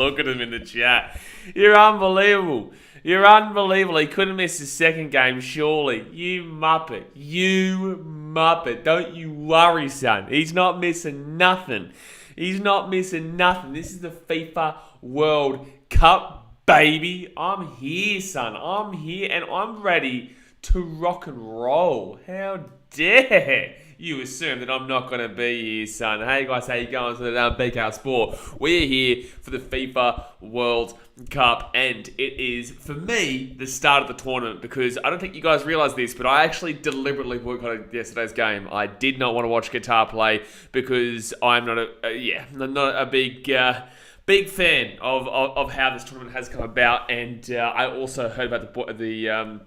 Look at him in the chat. You're unbelievable. You're unbelievable. He couldn't miss his second game, surely. You muppet. You muppet. Don't you worry, son. He's not missing nothing. He's not missing nothing. This is the FIFA World Cup, baby. I'm here, son. I'm here and I'm ready to rock and roll. How dare you assume that I'm not going to be here, son. Hey guys, how you going? So BKR Sport. We're here for the FIFA World Cup, and it is, for me, the start of the tournament, because I don't think you guys realize this, but I actually deliberately boycotted yesterday's game. I did not want to watch Qatar play because I'm not a big fan of how this tournament has come about, and I also heard about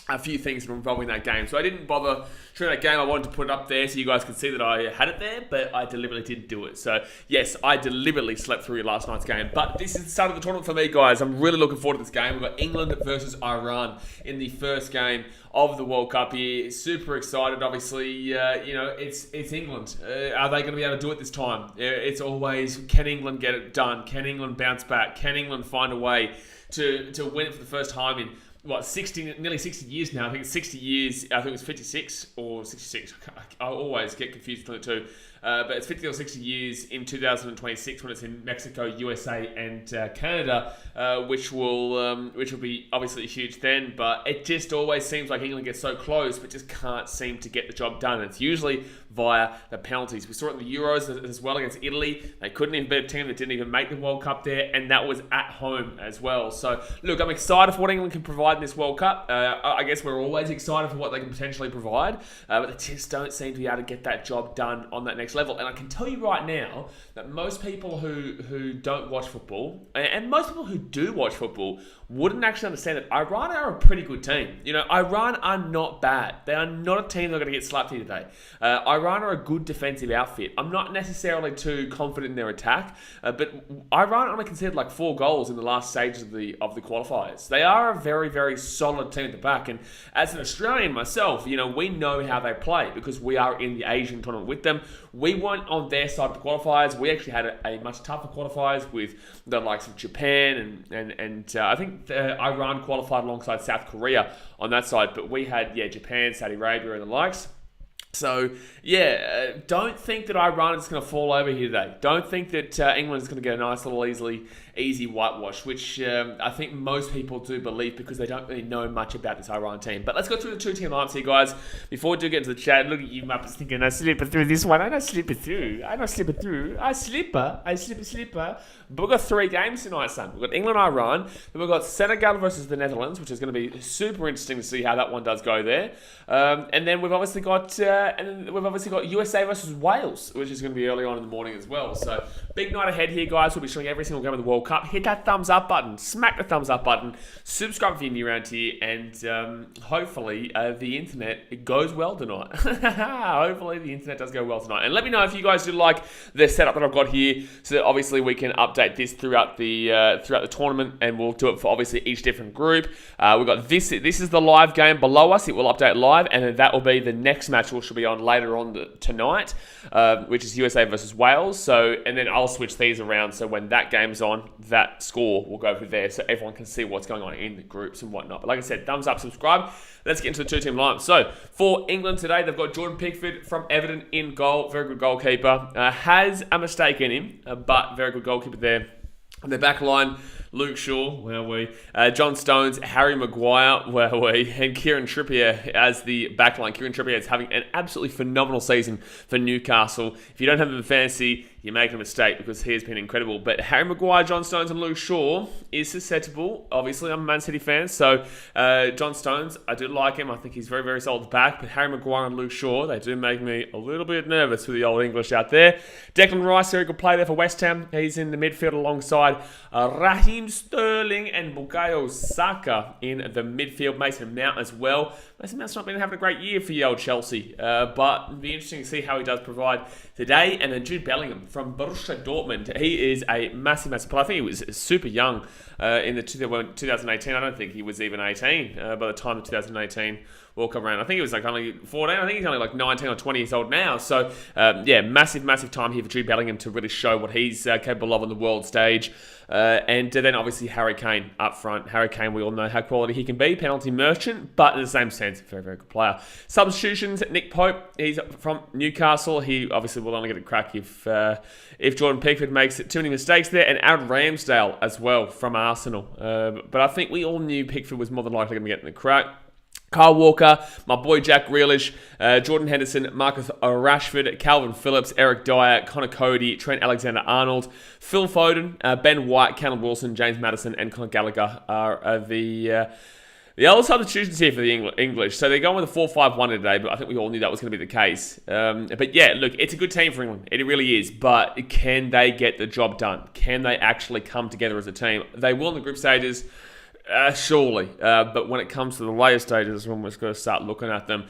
a few things involving that game. So I didn't bother showing that game. I wanted to put it up there so you guys could see that I had it there, but I deliberately didn't do it. So yes, I deliberately slept through last night's game. But this is the start of the tournament for me, guys. I'm really looking forward to this game. We've got England versus Iran in the first game of the World Cup here. Super excited, obviously. It's England. Are they going to be able to do it this time? It's always, can England get it done? Can England bounce back? Can England find a way to win it for the first time in nearly 60 years now? I think it's 60 years. I think it's 56 or 66. I always get confused between the two. But it's 50 or 60 years in 2026 when it's in Mexico, USA, and Canada, which will be obviously huge then. But it just always seems like England gets so close, but just can't seem to get the job done. And it's usually via the penalties. We saw it in the Euros as well against Italy. They couldn't even beat a team that didn't even make the World Cup there, and that was at home as well. So look, I'm excited for what England can provide in this World Cup. I guess we're always excited for what they can potentially provide, but they just don't seem to be able to get that job done on that next level. And I can tell you right now that most people who don't watch football, and most people who do watch football, wouldn't actually understand that Iran are a pretty good team. Iran are not bad. They are not a team that are going to get slapped here today. Iran are a good defensive outfit. I'm not necessarily too confident in their attack, but Iran only conceded like 4 goals in the last stages of the qualifiers. They are a very, very solid team at the back. And as an Australian myself, we know how they play because we are in the Asian tournament with them. We weren't on their side of the qualifiers. We actually had a much tougher qualifiers with the likes of Japan and I think Iran qualified alongside South Korea on that side, but we had Japan, Saudi Arabia, and the likes. So, don't think that Iran is going to fall over here today. Don't think that England is going to get a nice little easy whitewash, which I think most people do believe because they don't really know much about this Iran team. But let's go through the 2 team lineups here, guys. Before we do get into the chat, look at you Muppets thinking, I slip through this one. I don't slip it through. I slipper. But we've got 3 games tonight, son. We've got England, Iran. Then we've got Senegal versus the Netherlands, which is going to be super interesting to see how that one does go there. And then we've obviously got USA versus Wales, which is going to be early on in the morning as well. So big night ahead here, guys. We'll be showing every single game of the World Cup. Hit that thumbs up button. Smack the thumbs up button. Subscribe if you're new around here. And hopefully the internet goes well tonight. Hopefully the internet does go well tonight. And let me know if you guys do like the setup that I've got here, so that obviously we can update this throughout the tournament, and we'll do it for obviously each different group. We've got this is the live game below us. It will update live, and then that will be the next match, which will be on later on tonight, which is USA versus Wales. So, and then I'll switch these around, so when that game's on, that score will go through there, so everyone can see what's going on in the groups and whatnot. But like I said, thumbs up, subscribe. Let's get into the 2 team lineup. So for England today, they've got Jordan Pickford from Everton in goal. Very good goalkeeper. Has a mistake in him, but very good goalkeeper there. On their back line, Luke Shaw, John Stones, Harry Maguire, and Kieran Trippier as the back line. Kieran Trippier is having an absolutely phenomenal season for Newcastle. If you don't have him in fantasy, you're making a mistake because he has been incredible. But Harry Maguire, John Stones, and Luke Shaw is susceptible. Obviously, I'm a Man City fan, so John Stones, I do like him. I think he's very, very solid back. But Harry Maguire and Luke Shaw, they do make me a little bit nervous with the old English out there. Declan Rice, very good play there for West Ham. He's in the midfield alongside Raheem Sterling and Bukayo Saka in the midfield. Mason Mount as well. Mason Mount's not been having a great year for the old Chelsea, but it'll be interesting to see how he does provide today. And then Jude Bellingham, from Borussia Dortmund. He is a massive player. I think he was super young in the 2018. I don't think he was even 18 by the time of 2018 World Cup round. I think he was like only 14. I think he's only like 19 or 20 years old now. So, massive time here for Jude Bellingham to really show what he's capable of on the world stage. And then obviously Harry Kane up front. Harry Kane, we all know how quality he can be. Penalty merchant, but in the same sense, very good player. Substitutions, Nick Pope, he's from Newcastle. He obviously will only get a crack if Jordan Pickford makes too many mistakes there. And Aaron Ramsdale as well from Arsenal. But I think we all knew Pickford was more than likely going to get in the crack. Kyle Walker, my boy Jack Grealish, Jordan Henderson, Marcus Rashford, Calvin Phillips, Eric Dyer, Connor Cody, Trent Alexander-Arnold, Phil Foden, Ben White, Callum Wilson, James Maddison, and Conor Gallagher are the other substitutions here for the English. So they're going with a 4-5-1 today, but I think we all knew that was going to be the case. But yeah, look, it's a good team for England. It really is. But can they get the job done? Can they actually come together as a team? They will in the group stages. Surely, but when it comes to the later stages, when we're just going to start looking at them.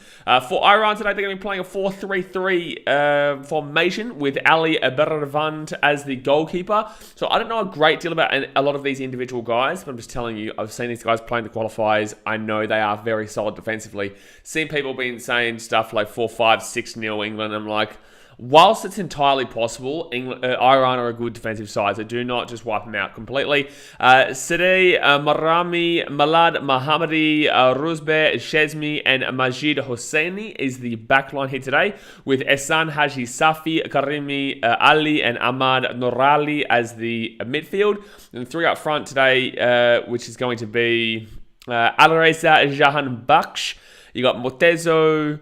For Iran today, they're going to be playing a 4-3-3 formation with Ali Berravand as the goalkeeper. So I don't know a great deal about a lot of these individual guys, but I'm just telling you, I've seen these guys playing the qualifiers. I know they are very solid defensively. Seen people been saying stuff like 4-5, 6-0 England. I'm like, whilst it's entirely possible, Iran are a good defensive side, so do not just wipe them out completely. Sadeh Marami, Malad Mohammadi, Ruzbe Shezmi, and Majid Hosseini is the backline here today, with Ehsan Haji Safi, Karimi Ali, and Ahmad Norali as the midfield. And three up front today, which is going to be Alreza Jahan Baksh. You got Moteza,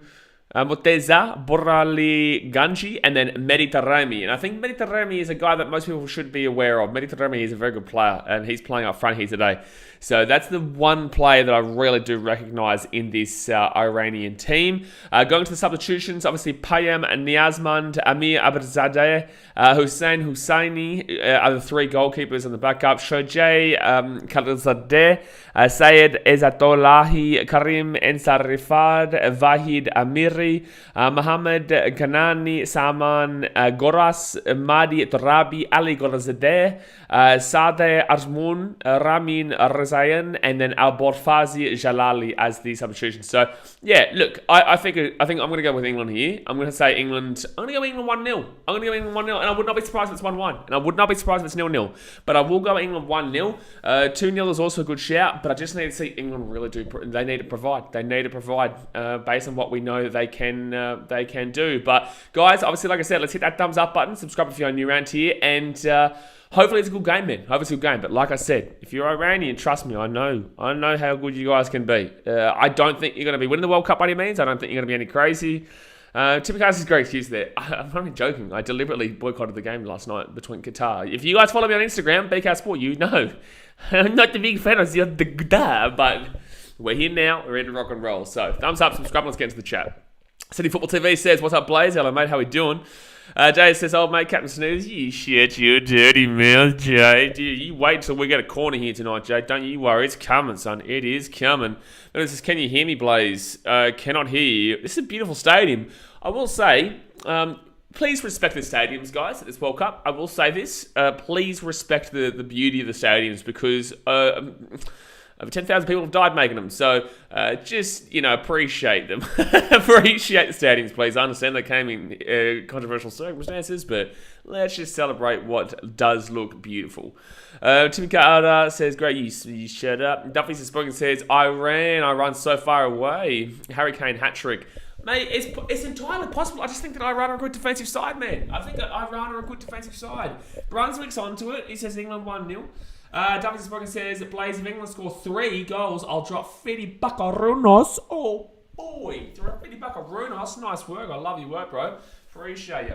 Borali Ganji, and then BKRmy. And I think BKRmy is a guy that most people should be aware of. BKRmy is a very good player, and he's playing up front here today. So that's the one player that I really do recognise in this Iranian team. Going to the substitutions, obviously Payam Niazmand, Amir Abadzadeh, Hussein Husseini are the three goalkeepers in the backup. Shojay Khalilzadeh, Sayed Ezatollahi, Karim Ensarifad, Vahid Amiri, Mohammed Kanani, Saman Goras, Mahdi Tarabi, Ali Gorazadeh, Sadeh Arjmun, Ramin Razayan, and then Al-Borfazi Jalali as the substitutions. So, yeah, look, I think I'm going to go with England here. I'm going to say England. I'm going to go England 1-0. I'm going to go England 1-0, and I would not be surprised if it's 1-1. And I would not be surprised if it's 0-0. But I will go England 1-0. 2-0 is also a good shout, but I just need to see England really do. They need to provide. They need to provide based on what we know they can do. But, guys, obviously, like I said, let's hit that thumbs up button. Subscribe if you're new around here. And hopefully it's a good game, man. Hopefully it's a good game. But like I said, if you're Iranian, trust me, I know how good you guys can be. I don't think you're going to be winning the World Cup by any means. I don't think you're going to be any crazy. Tipicast is a great excuse there. I'm not even joking. I deliberately boycotted the game last night between Qatar. If you guys follow me on Instagram, BK Sport, you know. I'm not the big fan of the Qatar, but we're here now. We're ready to rock and roll. So thumbs up, subscribe, let's get into the chat. City Football TV says, what's up, Blaze? Hello, mate. How we doing? Jay says, old mate, Captain Snooze, you shit, you dirty mouth, Jay. You wait till we get a corner here tonight, Jay. Don't you worry. It's coming, son. It is coming. And it says, can you hear me, Blaze? Cannot hear you. This is a beautiful stadium. I will say, please respect the stadiums, guys, at this World Cup. I will say this. Please respect the beauty of the stadiums because over 10,000 people have died making them. So just, appreciate them. Appreciate the stadiums, please. I understand they came in controversial circumstances, but let's just celebrate what does look beautiful. Tim Carter says, great, you shut up. Duffy Spoken says, Iran so far away. Harry Kane hat-trick. Mate, it's entirely possible. I just think that Iran are a good defensive side, man. I think that Iran are a good defensive side. Brunswick's onto it. He says England 1-0. David Spoken says, Blaze, if England score 3 goals, I'll drop 50 buckaroons. Oh, boy. 50 buckaroons. Nice work. I love your work, bro. Appreciate you.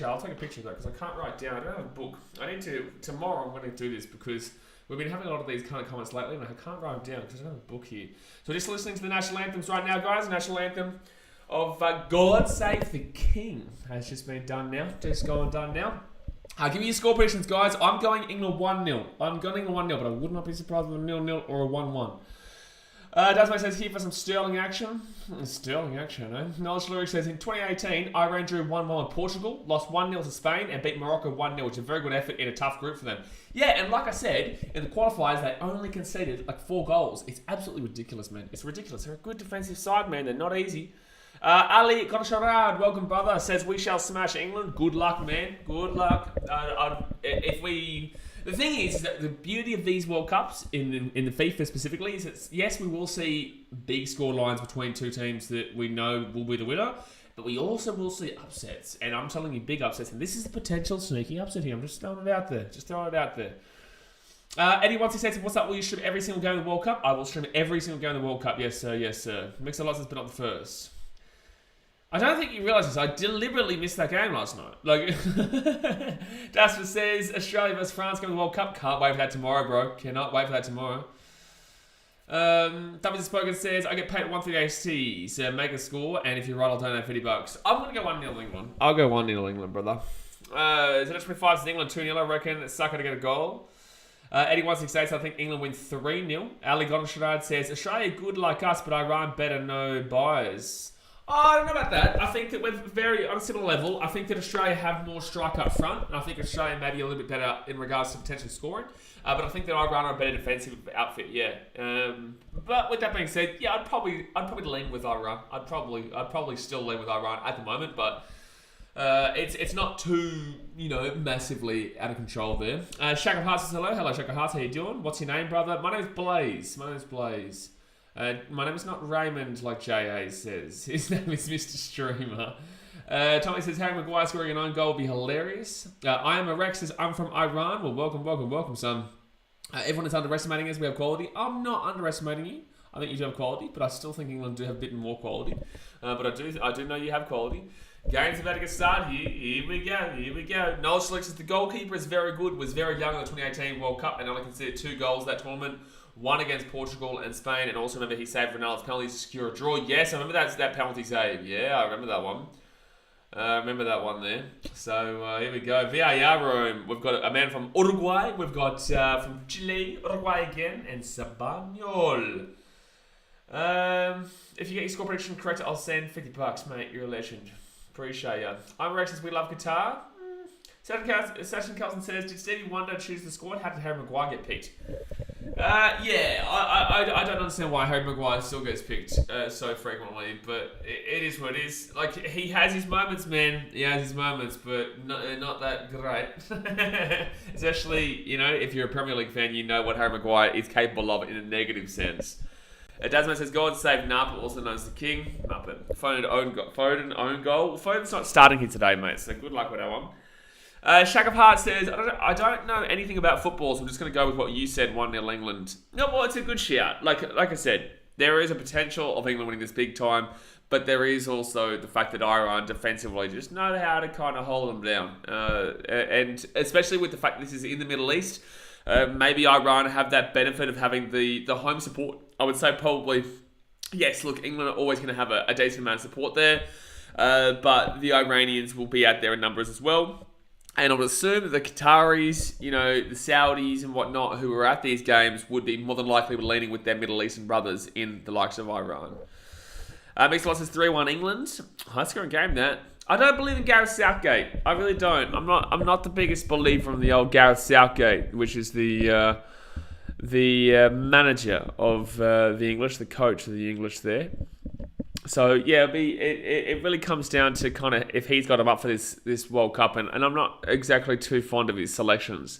I'll take a picture of that because I can't write down. I don't have a book. I need to. Tomorrow I'm going to do this because we've been having a lot of these kind of comments lately and I can't write them down because I don't have a book here. So we're just listening to the national anthems right now, guys. The national anthem of God Save the King has just been done now. Just going done now. Give me your score predictions, guys. I'm going England 1-0. I'm going England 1-0, but I would not be surprised with a 0-0 or a 1-1. Dasmay says, here for some Sterling action. Sterling action, eh? Knowledge Lyric says, in 2018, Iran drew 1-1 with Portugal, lost 1-0 to Spain, and beat Morocco 1-0, which is a very good effort in a tough group for them. Yeah, and like I said, in the qualifiers, they only conceded like 4 goals. It's absolutely ridiculous, man. It's ridiculous. They're a good defensive side, man. They're not easy. Ali Konosharad, welcome, brother, says, we shall smash England. Good luck, man. Good luck. The thing is that the beauty of these World Cups, in the FIFA specifically, is that yes, we will see big score lines between two teams that we know will be the winner, but we also will see upsets. And I'm telling you, big upsets. And this is a potential sneaky upset here. I'm just throwing it out there. Eddie once he says, what's up, will you stream every single game of the World Cup? I will stream every single game of the World Cup. Yes, sir. Yes, sir. Mix a lot has been up the first. I don't think you realise this. I deliberately missed that game last night. Dasper says, Australia vs France going to the World Cup. Can't wait for that tomorrow, bro. Cannot wait for that tomorrow. Dummy's Spoken says, I get paid at 138 so make a score, and if you're right, I'll donate $50. I'm going to go 1-0 England. I'll go 1-0 England, brother. Zedge25 says England 2-0, I reckon. It's sucker to get a goal. Eddie 168 says, I think England win 3-0. Ali Goddenshard says, Australia good like us, but Iran better, no bias. Oh, I don't know about that. I think that we're very on a similar level. I think that Australia have more strike up front, and I think Australia may be a little bit better in regards to potentially scoring. But I think that Iran are a better defensive outfit. Yeah. But with that being said, yeah, I'd probably lean with Iran. I'd probably still lean with Iran at the moment, but it's not too massively out of control there. Shaka Hearts says hello. Shaka Hearts. How you doing? What's your name, brother? My name is Blaze. My name is not Raymond, like J.A. says. His name is Mr. Streamer. Tommy says, Harry Maguire scoring an own goal would be hilarious. I am a Rex says, I'm from Iran. Well, welcome, son. Everyone is underestimating us. We have quality. I'm not underestimating you. I think you do have quality, but I still think England do have a bit more quality. But I do know you have quality. Games about to get started here. Here we go. Noel Schlicks says, the goalkeeper is very good, was very young in the 2018 World Cup, and only considered 2 goals that tournament. 1 against Portugal and Spain, and also remember he saved Ronaldo's penalty to secure a draw. Yes, I remember that penalty save. Yeah, I remember that one. There. So here we go. VAR room. We've got a man from Uruguay. We've got from Chile, Uruguay again, and Sabanyol. If you get your score prediction correct, I'll send $50, mate. You're a legend. Appreciate ya. I'm Rex. We love Qatar. Sachin Carlson says, did Stevie Wonder choose the squad? How did Harry Maguire get picked? I don't understand why Harry Maguire still gets picked so frequently, but it is what it is. Like, he has his moments, man. He has his moments, but not that great. Especially, if you're a Premier League fan, you know what Harry Maguire is capable of in a negative sense. Dasman says, God save Napa, also known as the King. Napa. Foden own goal. Foden's not starting here today, mate, so good luck with that one. Shack of Heart says, I don't know anything about football, so I'm just going to go with what you said, 1-0 England. No, well, it's a good shout. Like I said, there is a potential of England winning this big time, but there is also the fact that Iran defensively just know how to kind of hold them down. And especially with the fact that this is in the Middle East, maybe Iran have that benefit of having the home support. I would say probably, yes, look, England are always going to have a decent amount of support there, but the Iranians will be out there in numbers as well. And I would assume that the Qataris, the Saudis and whatnot who were at these games would be more than likely leaning with their Middle Eastern brothers in the likes of Iran. Mixed Lot says 3-1 England. High scoring game, that. I don't believe in Gareth Southgate. I really don't. I'm not the biggest believer in the old Gareth Southgate, which is the manager of the English, the coach of the English there. So yeah, it really comes down to kind of if he's got him up for this World Cup, and I'm not exactly too fond of his selections.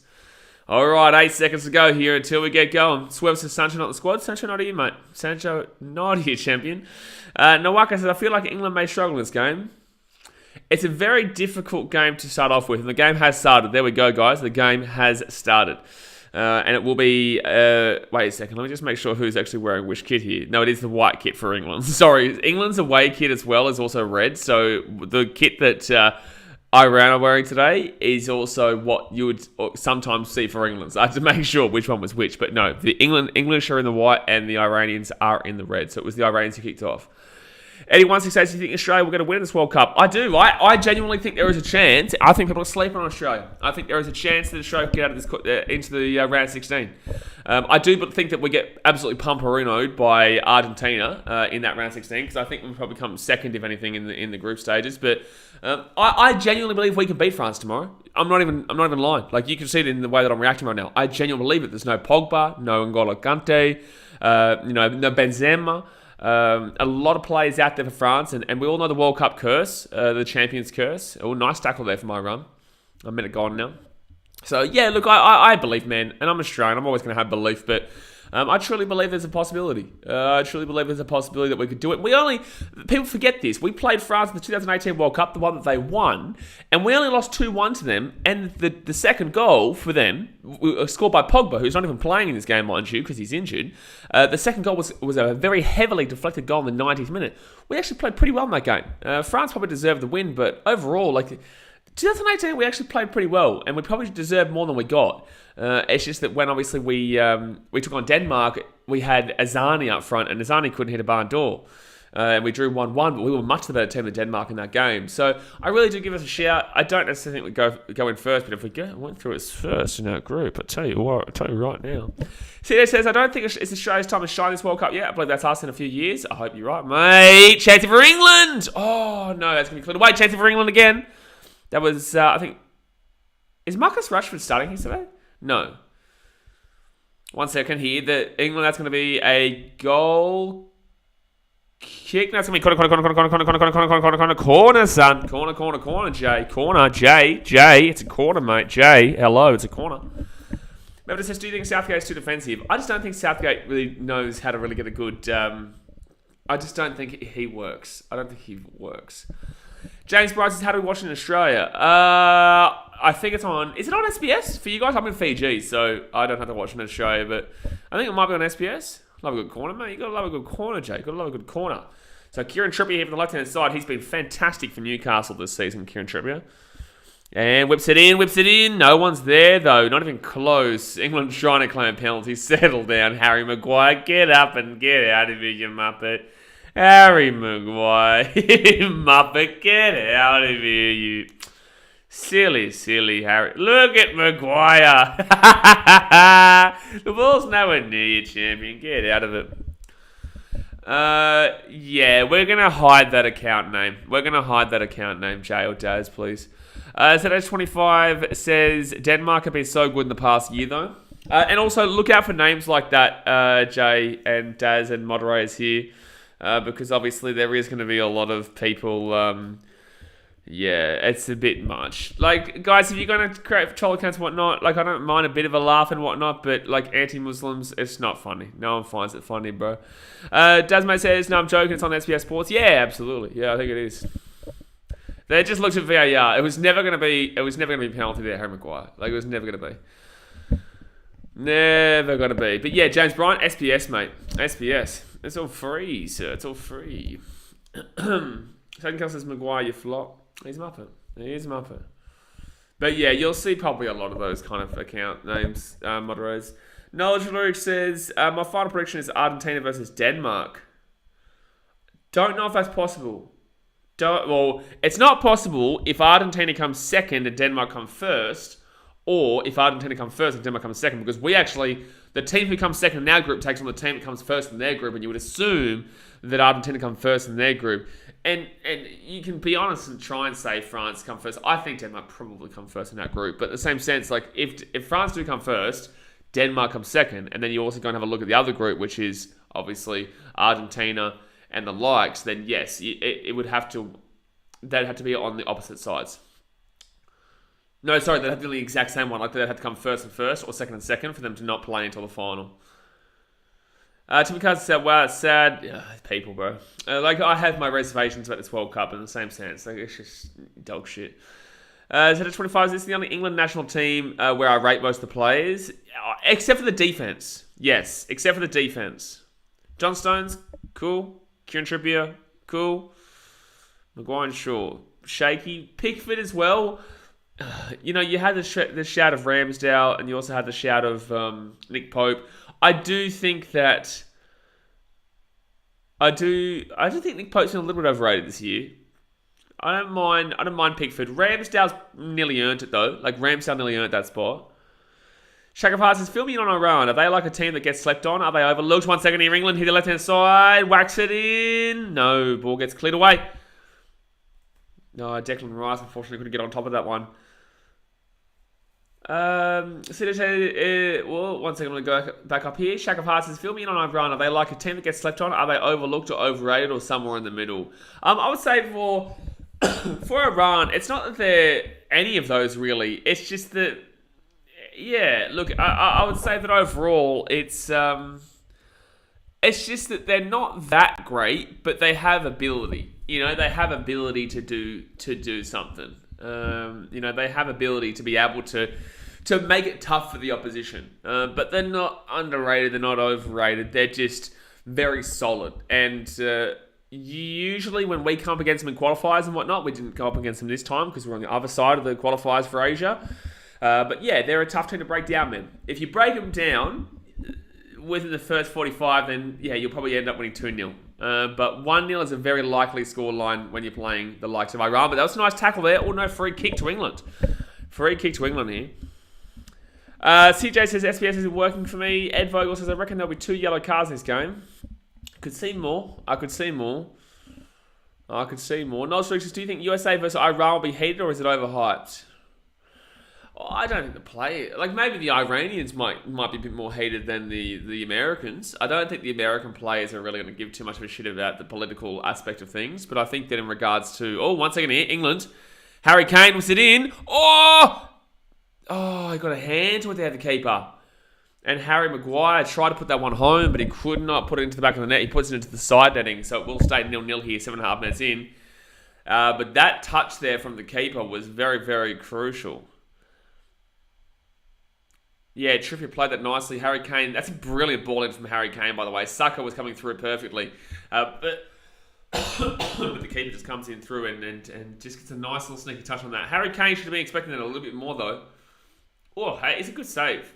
All right, 8 seconds to go here until we get going. Swerve says Sancho not the squad. Sancho not here, mate. Sancho not here, champion. Nawaka says I feel like England may struggle in this game. It's a very difficult game to start off with, and the game has started. There we go, guys. The game has started. And it will be... wait a second. Let me just make sure who's actually wearing which kit here. No, it is the white kit for England. Sorry. England's away kit as well is also red. So the kit that Iran are wearing today is also what you would sometimes see for England. So I had to make sure which one was which. But no, the English are in the white and the Iranians are in the red. So it was the Iranians who kicked off. Eddie 168, do you think Australia will going to win this World Cup? I do. I genuinely think there is a chance. I think people are sleeping on Australia. I think there is a chance that Australia can get out of this into the round 16. I do think that we get absolutely pumperinoed by Argentina in that round 16 because I think we'll probably come second, if anything, in the group stages. But I genuinely believe we can beat France tomorrow. I'm not even lying. Like, you can see it in the way that I'm reacting right now. I genuinely believe it. There's no Pogba, no N'Golo Kante, no Benzema. A lot of players out there for France, and we all know the World Cup curse, the Champions curse. Oh, nice tackle there for my run. I'm a minute gone now. So, yeah, look, I believe, man, and I'm Australian. I'm always going to have belief, but I truly believe there's a possibility. I truly believe there's a possibility that we could do it. People forget this. We played France in the 2018 World Cup, the one that they won, and we only lost 2-1 to them, and the second goal for them, scored by Pogba, who's not even playing in this game, mind you, because he's injured. The second goal was a very heavily deflected goal in the 90th minute. We actually played pretty well in that game. France probably deserved the win, but overall, 2018, we actually played pretty well, and we probably deserved more than we got. It's just that when obviously we took on Denmark, we had Azani up front, and Azani couldn't hit a barn door. And we drew 1-1, but we were much the better team than Denmark in that game. So I really do give us a shout. I don't necessarily think we go in first, but if we went through as first in our group, I'll tell you right now. CJ says, I don't think it's Australia's time to shine this World Cup yet. I believe that's us in a few years. I hope you're right, mate. Chanting for England! Oh, no, that's going to be cleared away. Chanting for England again. That was, I think... Is Marcus Rashford starting here today? No. 1 second here. England, that's going to be a goal kick. That's going to be corner, son. Corner, Jay. Corner, Jay. It's a corner, mate. Jay, hello, it's a corner. But it says, do you think Southgate's too defensive? I just don't think Southgate really knows how to really get a good... I just don't think he works. I don't think he works. James Bryce says, how do we watch it in Australia? I think it's on... Is it on SBS for you guys? I'm in Fiji, so I don't have to watch it in Australia, but I think it might be on SBS. Love a good corner, mate. You got to love a good corner, Jay. You got to love a good corner. So Kieran Trippier here from the left-hand side. He's been fantastic for Newcastle this season, Kieran Trippier. And whips it in. No one's there, though. Not even close. England trying to claim penalties. Settle down, Harry Maguire. Get up and get out of here, you muppet. Harry Maguire, Muppet, get out of here, you silly Harry. Look at Maguire. The ball's nowhere near you, champion. Get out of it. Yeah, we're going to hide that account name. Jay or Daz, please. So 25 says, Denmark have been so good in the past year, though. And also, look out for names like that, Jay and Daz and moderators here. Because obviously there is going to be a lot of people, it's a bit much. Like, guys, if you're going to create troll accounts and whatnot, I don't mind a bit of a laugh and whatnot, but, anti-Muslims, it's not funny. No one finds it funny, bro. Dasmate says, no, I'm joking, it's on SBS Sports. Yeah, absolutely. Yeah, I think it is. They just looked at VAR. It was never going to be a penalty there, Harry Maguire. It was never going to be. Never going to be. But yeah, James Bryant, SBS, mate. SBS. It's all free, sir. It's all free. Second cast says, Maguire, you flop. He's Muppet. But yeah, you'll see probably a lot of those kind of account names, moderators. Knowledge Lyric says, my final prediction is Argentina versus Denmark. Don't know if that's possible. It's not possible if Argentina comes second and Denmark comes first, or if Argentina comes first and Denmark comes second, because the team who comes second in our group takes on the team that comes first in their group, and you would assume that Argentina come first in their group. And you can be honest and try and say France come first. I think Denmark probably come first in that group. But in the same sense, if France do come first, Denmark comes second, and then you also go and have a look at the other group, which is obviously Argentina and the likes, then yes, it would have to... They'd have to be on the opposite sides. No, sorry, they'd have to be the exact same one. They'd have to come first and first, or second and second, for them to not play until the final. Timmy Carter said, wow, it's sad. Ugh, people, bro. I have my reservations about this World Cup in the same sense. It's just dog shit. So 25, is this the only England national team where I rate most of the players? Except for the defense. Yes, except for the defense. John Stones, cool. Kieran Trippier, cool. Maguire, sure. Shaky. Pickford as well. You had the shout of Ramsdale, and you also had the shout of Nick Pope. I do think that I do think Nick Pope's been a little bit overrated this year. I don't mind Pickford. Ramsdale's nearly earned it though. Like Ramsdale nearly earned that spot. Shaka Fast is filming on Iran. Are they like a team that gets slept on? Are they overlooked? 1 second here, England. Hit the left-hand side. Whacks it in. No, ball gets cleared away. No, Declan Rice unfortunately couldn't get on top of that one. Well, 1 second, I'm going to go back up here. Shaka Fast is filming on Iran. Are they like a team that gets slept on? Are they overlooked or overrated or somewhere in the middle? I would say for Iran, it's not that they're any of those really. It's just that, yeah, look, I would say that overall, it's just that they're not that great, but they have ability. You know, they have ability to do something. They have ability to be able to make it tough for the opposition. But they're not underrated. They're not overrated. They're just very solid. And usually when we come up against them in qualifiers and whatnot, we didn't go up against them this time because we're on the other side of the qualifiers for Asia. But yeah, they're a tough team to break down, man. If you break them down within the first 45, then yeah, you'll probably end up winning 2-0. But 1-0 is a very likely scoreline when you're playing the likes of Iran. But that was a nice tackle there. Oh no, free kick to England. Free kick to England here. CJ says SBS isn't working for me. Ed Vogel says I reckon there'll be 2 yellow cards in this game. I could see more. Noel Street says, do you think USA versus Iran will be heated or is it overhyped? I don't think the play... Like, maybe the Iranians might be a bit more heated than the Americans. I don't think the American players are really going to give too much of a shit about the political aspect of things. But I think that in regards to... Oh, 1 second here. England. Harry Kane was it in. Oh, he got a hand without the keeper. And Harry Maguire tried to put that one home, but he could not put it into the back of the net. He puts it into the side netting, so it will stay 0-0 here, 7.5 minutes in. But that touch there from the keeper was very, very crucial. Yeah, Trippier played that nicely. Harry Kane, that's a brilliant ball in from Harry Kane, by the way. Saka was coming through perfectly. But the keeper just comes in through and just gets a nice little sneaky touch on that. Harry Kane should have been expecting that a little bit more, though. Oh, hey, it's a good save.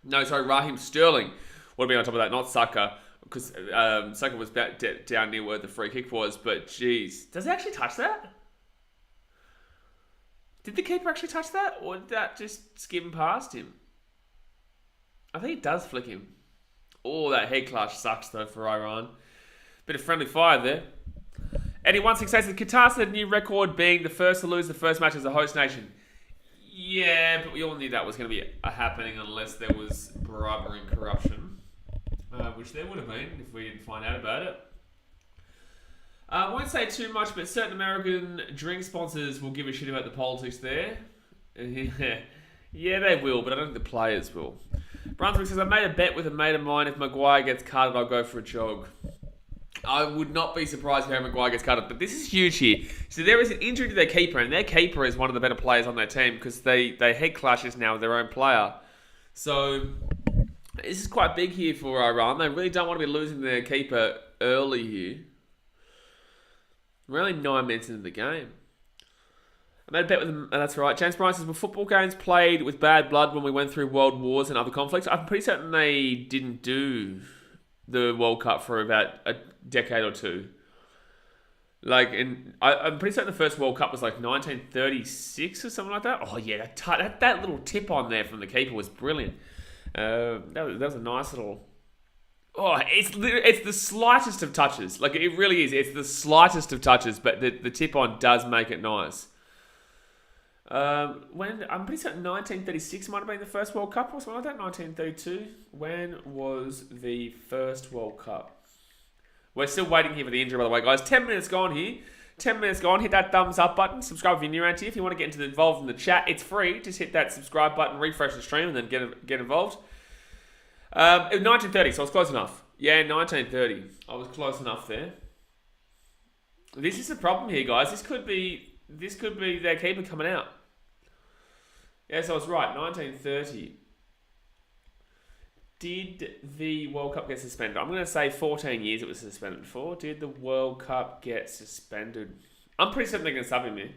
No, sorry, Raheem Sterling would have been on top of that, not Saka, because Saka was down near where the free kick was. But, geez, does he actually touch that? Did the keeper actually touch that? Or did that just skim past him? I think it does flick him. Oh, that head clutch sucks, though, for Iran. Bit of friendly fire there. Eddie 168 says, Qatar set a new record being the first to lose the first match as a host nation. Yeah, but we all knew that was going to be happening unless there was bribery and corruption. Which there would have been if we didn't find out about it. I won't say too much, but certain American drink sponsors will give a shit about the politics there. Yeah, they will, but I don't think the players will. Brunswick says, I made a bet with a mate of mine. If Maguire gets carded, I'll go for a jog. I would not be surprised if Harry Maguire gets carded, but this is huge here. So there is an injury to their keeper, and their keeper is one of the better players on their team because they head clashes now with their own player. So this is quite big here for Iran. They really don't want to be losing their keeper early here. We're only 9 minutes into the game. I made a bet with them, and that's right. James Bryant says, were football games played with bad blood when we went through world wars and other conflicts? I'm pretty certain they didn't do the World Cup for about a decade or two. I'm pretty certain the first World Cup was like 1936 or something like that. Oh yeah, that little tip on there from the keeper was brilliant. That was a nice little... Oh, it's the slightest of touches. Like, it really is. It's the slightest of touches, but the tip on does make it nice. When I'm pretty certain 1936 might have been the first World Cup or something like that. 1932. When was the first World Cup? We're still waiting here for the injury, by the way, guys. 10 minutes gone here. 10 minutes gone. Hit that thumbs up button. Subscribe if you're new around here. If you want to get involved in the chat, it's free. Just hit that subscribe button, refresh the stream, and then get involved. It was 1930, so I was close enough. Yeah, 1930. I was close enough there. This is the problem here, guys. This could be their keeper coming out. Yes, I was right. 1930. Did the World Cup get suspended? I'm going to say 14 years it was suspended for. Did the World Cup get suspended? I'm pretty certain they're going to sub him here.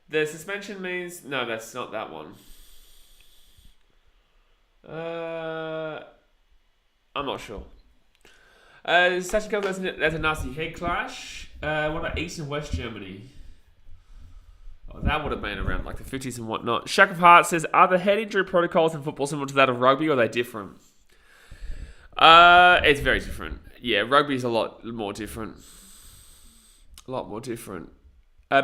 The suspension means... No, that's not that one. I'm not sure. Sachin Kelly, that's a nasty head clash. What about East and West Germany? Oh, that would have been around like the 50s and whatnot. Shack of Heart says, are the head injury protocols in football similar to that of rugby, or are they different? It's very different. Yeah, rugby's a lot more different. A lot more different.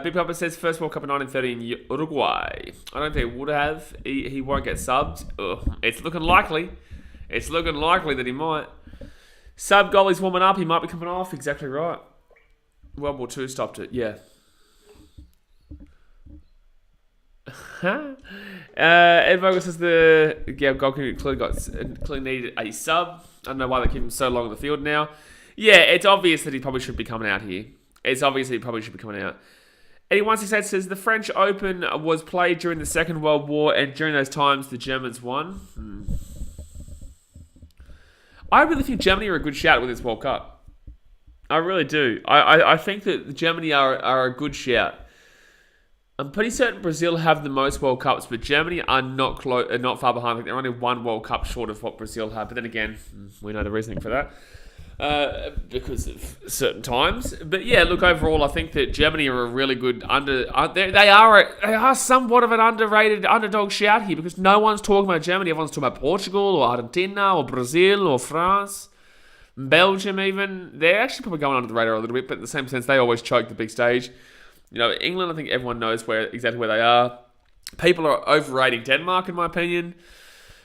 Big Papa says, first World Cup in 1930 in Uruguay. I don't think he would have. He won't get subbed. Ugh. It's looking likely. It's looking likely that he might. Sub goalie's warming up. He might be coming off. Exactly right. World War II stopped it. Yeah. Ed Vogel says the goalkeeper clearly needed a sub. I don't know why they keep him so long on the field now. Yeah, it's obvious that he probably should be coming out here. It's obvious that he probably should be coming out. Eddie 168 says the French Open was played during the Second World War, and during those times the Germans won. I really think Germany are a good shout with this World Cup. I really do. I think that Germany are a good shout. I'm pretty certain Brazil have the most World Cups, but Germany are not far behind. I think they're only one World Cup short of what Brazil have. But then again, we know the reasoning for that. Because of certain times. But yeah, look, overall, I think that Germany are a really good they are somewhat of an underrated underdog shout here, because no one's talking about Germany. Everyone's talking about Portugal or Argentina or Brazil or France, Belgium even. They're actually probably going under the radar a little bit, but in the same sense, they always choke the big stage. You know, England, I think everyone knows exactly where they are. People are overrating Denmark, in my opinion.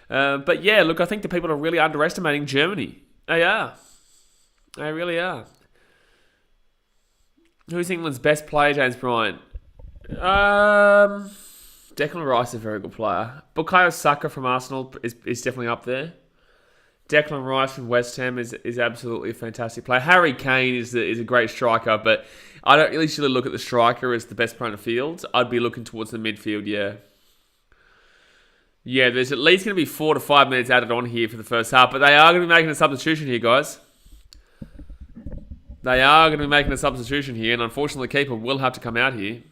But yeah, look, I think the people are really underestimating Germany. They are. They really are. Who's England's best player, James Bryant? Declan Rice is a very good player. Bukayo Saka from Arsenal is definitely up there. Declan Rice from West Ham is absolutely a fantastic player. Harry Kane is a great striker, but I don't really usually look at the striker as the best player in the field. I'd be looking towards the midfield, yeah. Yeah, there's at least going to be 4 to 5 minutes added on here for the first half, but they are going to be making a substitution here, guys. They are going to be making a substitution here, and unfortunately, the keeper will have to come out here.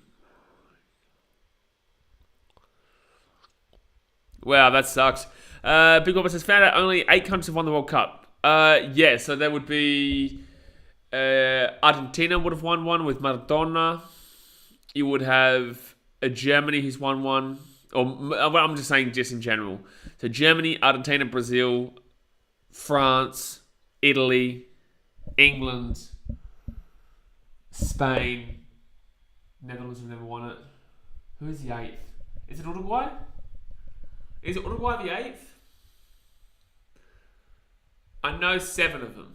Wow, that sucks. Big Orbis has found out only 8 countries have won the World Cup. Yeah, so there would be... Argentina would have won one with Maradona. You would have Germany who's won one. Or I'm just saying just in general. So Germany, Argentina, Brazil, France, Italy, England, Spain, Netherlands have never won it. Who's the 8th? Is it Uruguay? Is it Uruguay the 8th? I know 7 of them.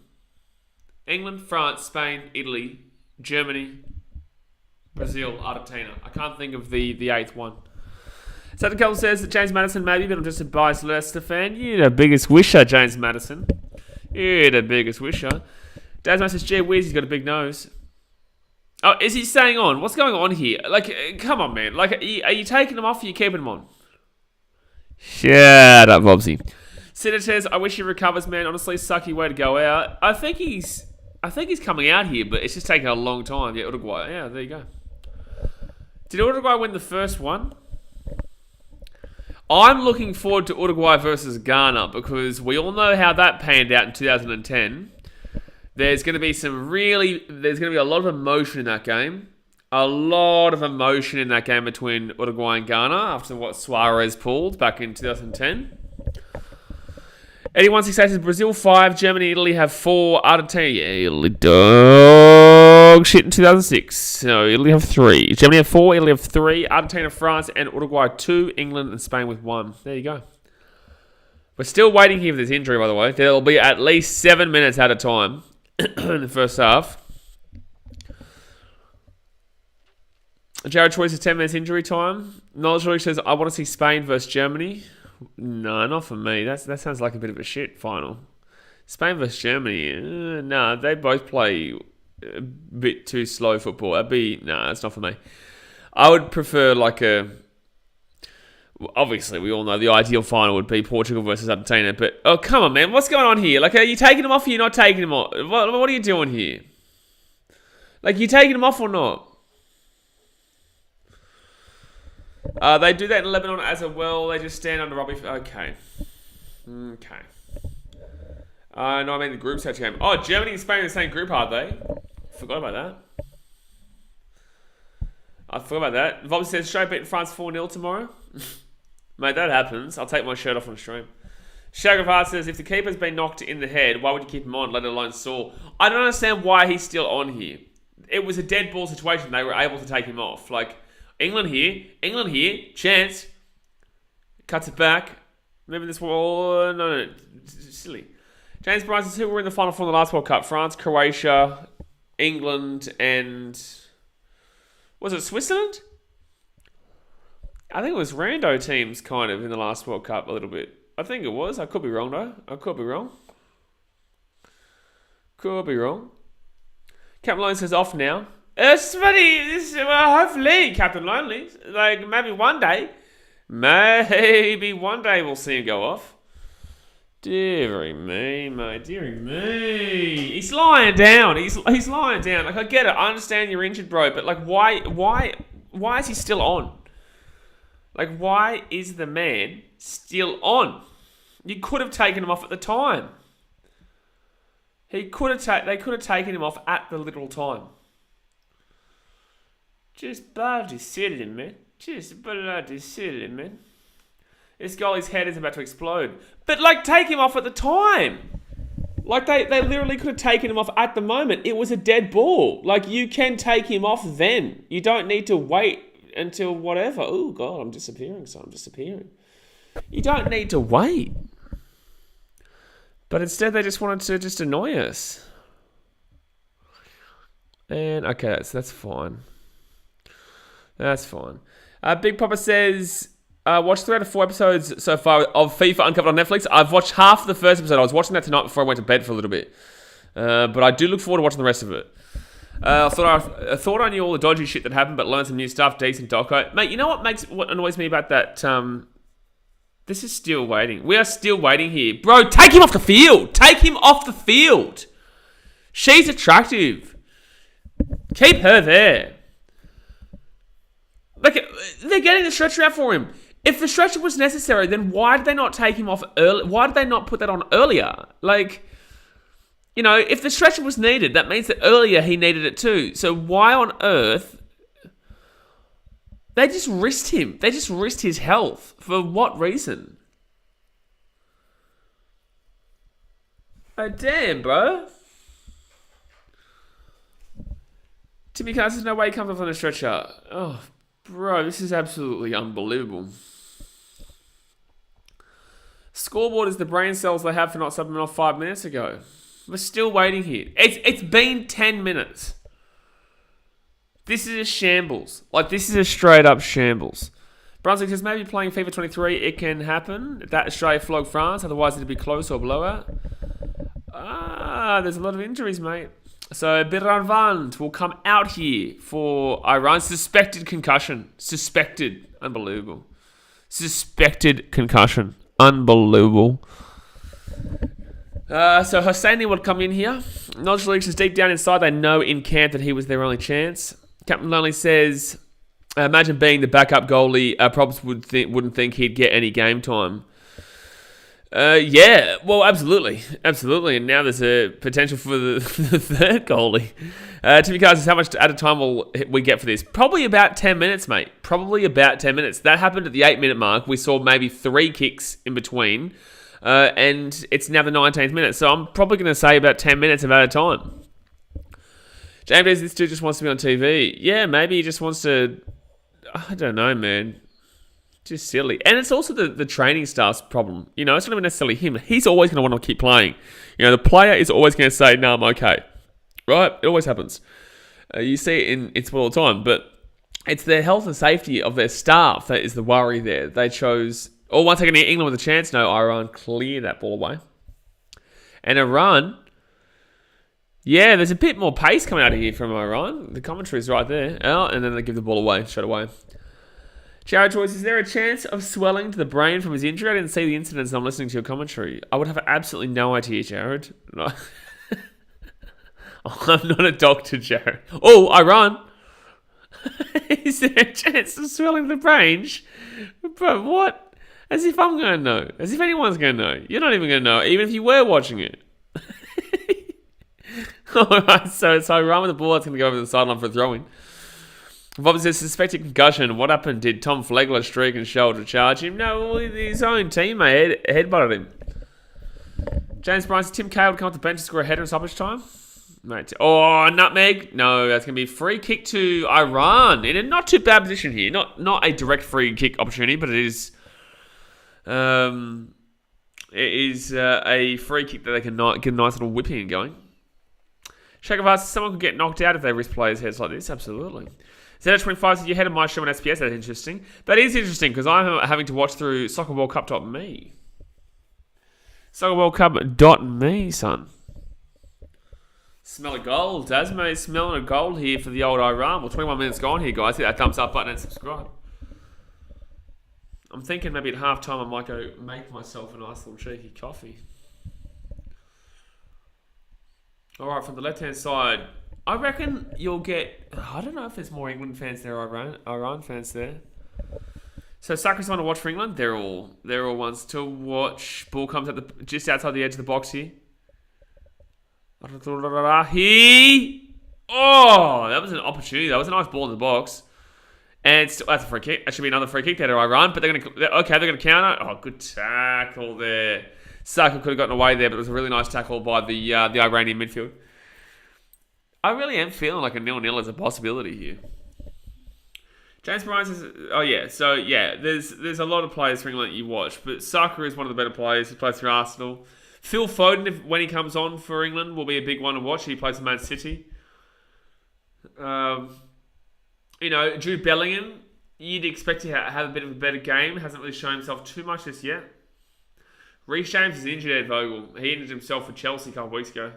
England, France, Spain, Italy, Germany, Brazil, Argentina. I can't think of the 8th one. Southern Cal says that James Maddison maybe, but I'm just a biased Leicester fan. You're the biggest wisher, James Maddison. You're the biggest wisher. Dazman says, gee whiz, he's got a big nose. Oh, is he staying on? What's going on here? Like, come on, man. Like, are you taking him off or are you keeping him on? Shut up, Bobsy. Sitter says, I wish he recovers, man. Honestly, sucky way to go out. I think he's coming out here, but it's just taking a long time. Yeah, Uruguay. Yeah, there you go. Did Uruguay win the first one? I'm looking forward to Uruguay versus Ghana, because we all know how that panned out in 2010. There's going to be a lot of emotion in that game. A lot of emotion in that game between Uruguay and Ghana after what Suarez pulled back in 2010. 8168 says Brazil 5, Germany, Italy have 4, Argentina, yeah, Italy dog shit in 2006. So Italy have 3, Germany have 4, Italy have 3, Argentina, France, and Uruguay 2, England and Spain with 1. There you go. We're still waiting here for this injury, by the way. There'll be at least 7 minutes at a time in the first half. Jared Choice is 10 minutes injury time. Knowledge League says, I want to see Spain versus Germany. No, not for me. That sounds like a bit of a shit final. Spain versus Germany. No, they both play a bit too slow football. That's not for me. I would prefer obviously, we all know the ideal final would be Portugal versus Argentina. But, oh, come on, man. What's going on here? Like, are you taking them off or you're not taking them off? What are you doing here? Like, you taking them off or not? They do that in Lebanon as well. They just stand under Robbie. Okay. No, I mean the group stage game. Oh, Germany and Spain in the same group, are they? Forgot about that. I forgot about that. Bob says, should I beat France 4-0 tomorrow? Mate, that happens. I'll take my shirt off on stream. Shagafar says, if the keeper's been knocked in the head, why would you keep him on, let alone sore? I don't understand why he's still on here. It was a dead ball situation. They were able to take him off. Like, England here, chance. Cuts it back. Maybe this wall. No, silly. James Bryce says, who were in the final from the last World Cup? France, Croatia, England, and... Was it Switzerland? I think it was rando teams kind of in the last World Cup a little bit. I think it was. I could be wrong though. Could be wrong. Captain Lonely says off now. It's funny. Hopefully, Captain Lonely. Like maybe one day we'll see him go off. Deary me, mate. Deary me. He's lying down. He's lying down. Like I get it. I understand you're injured, bro. But like, why is he still on? Like, why is the man still on? You could have taken him off at the time. They could have taken him off at the literal time. Just bloody silly, man. This goalie's head is about to explode. But, like, take him off at the time. Like, they literally could have taken him off at the moment. It was a dead ball. Like, you can take him off then. You don't need to wait until whatever. Oh, God, I'm disappearing. You don't need to wait. But instead, they just wanted to just annoy us. And, okay, that's fine. That's fine. Big Papa says... watched 3 out of 4 episodes so far of FIFA Uncovered on Netflix. I've watched half of the first episode. I was watching that tonight before I went to bed for a little bit. But I do look forward to watching the rest of it. I thought I knew all the dodgy shit that happened, but learned some new stuff. Decent doco. Mate, you know what annoys me about that? This is still waiting. We are still waiting here. Bro, take him off the field. She's attractive. Keep her there. Like, they're getting the stretcher out for him. If the stretcher was necessary, then why did they not take him off early? Why did they not put that on earlier? Like, you know, if the stretcher was needed, that means that earlier he needed it too. So why on earth? They just risked him. They just risked his health. For what reason? Oh, damn, bro. Timmy Carr says, no way he comes off on a stretcher. Oh, bro, this is absolutely unbelievable. Scoreboard is the brain cells they have for not subbing off 5 minutes ago. We're still waiting here. It's been 10 minutes. This is a shambles. Like, this is a straight up shambles. Brunswick says, maybe playing FIFA 23, it can happen. That Australia flog France, otherwise it'd be close or blowout. There's a lot of injuries, mate. So, Biranvand will come out here for Iran. Suspected concussion. Suspected. Unbelievable. Suspected concussion. Unbelievable. So, Hosseini would come in here. Nodge Leaks is deep down inside. They know in camp that he was their only chance. Captain Lonely says, imagine being the backup goalie. Probs wouldn't think he'd get any game time. Yeah, well, absolutely. And now there's a potential for the third goalie. Timmy Carr says, how much at a time will we get for this? Probably about 10 minutes, mate. Probably about 10 minutes. That happened at the 8-minute mark. We saw maybe 3 kicks in between. And it's now the 19th minute. So I'm probably going to say about 10 minutes of at a time. James says, this dude just wants to be on TV. Yeah, maybe he just wants to... I don't know, man. Just silly. And it's also the training staff's problem. You know, it's not even necessarily him. He's always going to want to keep playing. You know, the player is always going to say, no, I'm okay. Right? It always happens. You see it in sport all the time. But it's the health and safety of their staff that is the worry there. They chose... Oh, once again, England with a chance. No, Iran clear that ball away. And Iran... Yeah, there's a bit more pace coming out of here from Iran. The commentary's right there. Oh, and then they give the ball away straight away. Jared Joyce, is there a chance of swelling to the brain from his injury? I didn't see the incidents. I'm listening to your commentary. I would have absolutely no idea, Jared. No. I'm not a doctor, Jared. Oh, Iran. Is there a chance of swelling to the brain? But what? As if I'm going to know. As if anyone's going to know. You're not even going to know, even if you were watching it. Alright, so Iran with the ball, that's going to go over the sideline for a throw-in. Bob says, suspected concussion. What happened? Did Tom Flegler streak and shoulder charge him? No, his own teammate headbutted him. James Bryan says, Tim Cahill would come off the bench to score a header in stoppage time. Mate. Oh, nutmeg. No, that's going to be a free kick to Iran. In a not too bad position here. Not a direct free kick opportunity, but it is a free kick that they can get a nice little whipping going. Shakavas, someone could get knocked out if they risk players' heads like this. Absolutely. Z25 said, you had a my show on SPS. That's interesting. That is interesting because I'm having to watch through soccerworldcup.me. Soccerworldcup.me, son. Smell a goal. Dasmo smelling a goal here for the old Iran. Well, 21 minutes gone here, guys. Hit that thumbs up button and subscribe. I'm thinking maybe at halftime I might go make myself a nice little cheeky coffee. All right, from the left-hand side, I reckon you'll get... I don't know if there's more England fans there or Iran fans there. So Saka's one to watch for England. They're all ones to watch. Ball comes at just outside the edge of the box here. That was an opportunity. That was a nice ball in the box. And that's a free kick. That should be another free kick there to Iran. But they're going to counter. Oh, good tackle there. Saka could have gotten away there, but it was a really nice tackle by the Iranian midfield. I really am feeling like a 0-0 is a possibility here. James Bryan says, there's a lot of players for England that you watch, but Saka is one of the better players. He plays for Arsenal. Phil Foden, when he comes on for England, will be a big one to watch. He plays for Man City. Jude Bellingham, you'd expect to have a bit of a better game. Hasn't really shown himself too much this yet. Reece James is injured at Vogel. He injured himself for Chelsea a couple of weeks ago.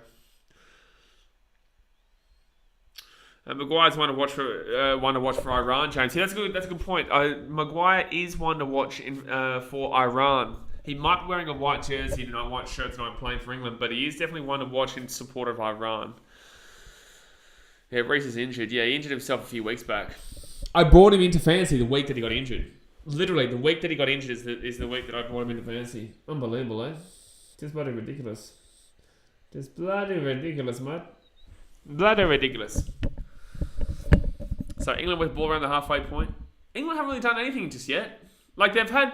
Maguire's one to watch for Iran, James. Yeah, that's a good point. Maguire is one to watch for Iran. He might be wearing a white jersey and a white shirt tonight playing for England, but he is definitely one to watch in support of Iran. Yeah, Reece is injured. Yeah, he injured himself a few weeks back. I brought him into fantasy the week that he got injured. Literally, the week that he got injured is the week that I brought him into fantasy. Unbelievable, eh? Just bloody ridiculous. Just bloody ridiculous, mate. Bloody ridiculous. So England with ball around the halfway point. England haven't really done anything just yet. Like, they've had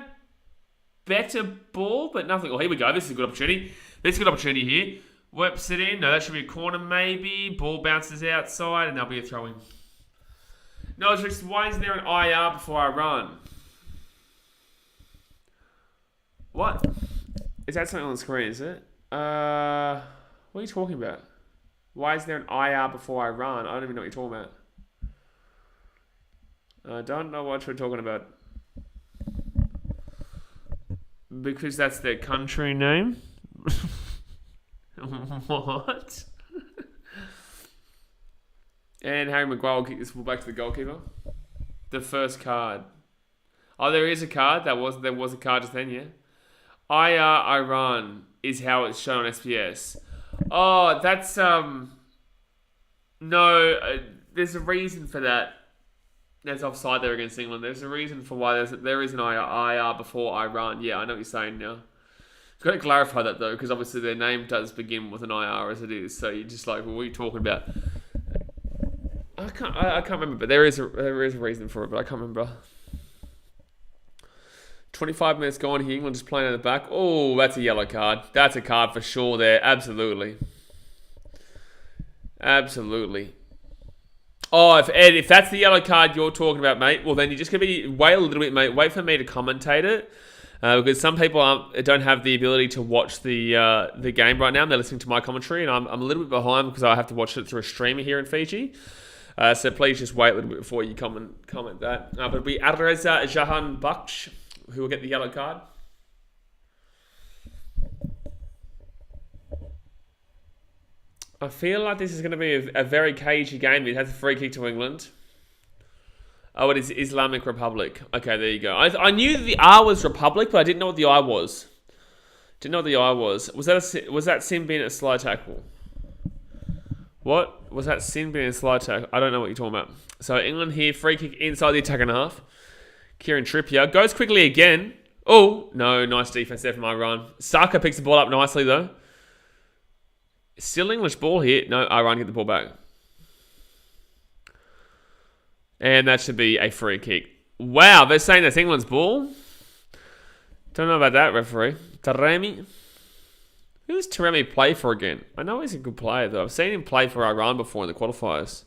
better ball, but nothing. Oh, here we go. This is a good opportunity. This is a good opportunity here. Whips it in. No, that should be a corner maybe. Ball bounces outside and there'll be a throw-in. No, it's just, why is there an IR before I run? What? Is that something on the screen, is it? What are you talking about? Why is there an IR before I run? I don't even know what you're talking about. I don't know what you're talking about. Because that's their country name? What? And Harry Maguire will kick this ball back to the goalkeeper. The first card. Oh, there is a card. There was a card just then, yeah. IR Iran is how it's shown on SPS. Oh, that's there's a reason for that. There's offside there against England. There's a reason for why there is an IR before Iran. Yeah, I know what you're saying now. Got to clarify that though, because obviously their name does begin with an IR as it is. So you're just like, well, what are you talking about? I can't remember, but there is a reason for it, but I can't remember. 25 minutes gone here. England just playing in the back. Oh, that's a yellow card. That's a card for sure there. Absolutely. Absolutely. Oh, if that's the yellow card you're talking about, mate, well then you're just going to wait a little bit, mate. Wait for me to commentate it. Because some people don't have the ability to watch the game right now. They're listening to my commentary, and I'm a little bit behind because I have to watch it through a streamer here in Fiji. So please just wait a little bit before you comment that. But it'll be Adreza Jahan Baksh who will get the yellow card. I feel like this is going to be a very cagey game. It has a free kick to England. Oh, it is Islamic Republic. Okay, there you go. I knew the R was Republic, but I didn't know what the I was. Didn't know what the I was. Was that Sin being a slide tackle? What? Was that Sin being a slide tackle? I don't know what you're talking about. So England here, free kick inside the attacking half. Kieran Trippier goes quickly again. Oh, no, nice defense there from Iran. Saka picks the ball up nicely, though. Still English ball here. No, Iran get the ball back. And that should be a free kick. Wow, they're saying that's England's ball? Don't know about that, referee. BKRmy. Who does BKRmy play for again? I know he's a good player, though. I've seen him play for Iran before in the qualifiers.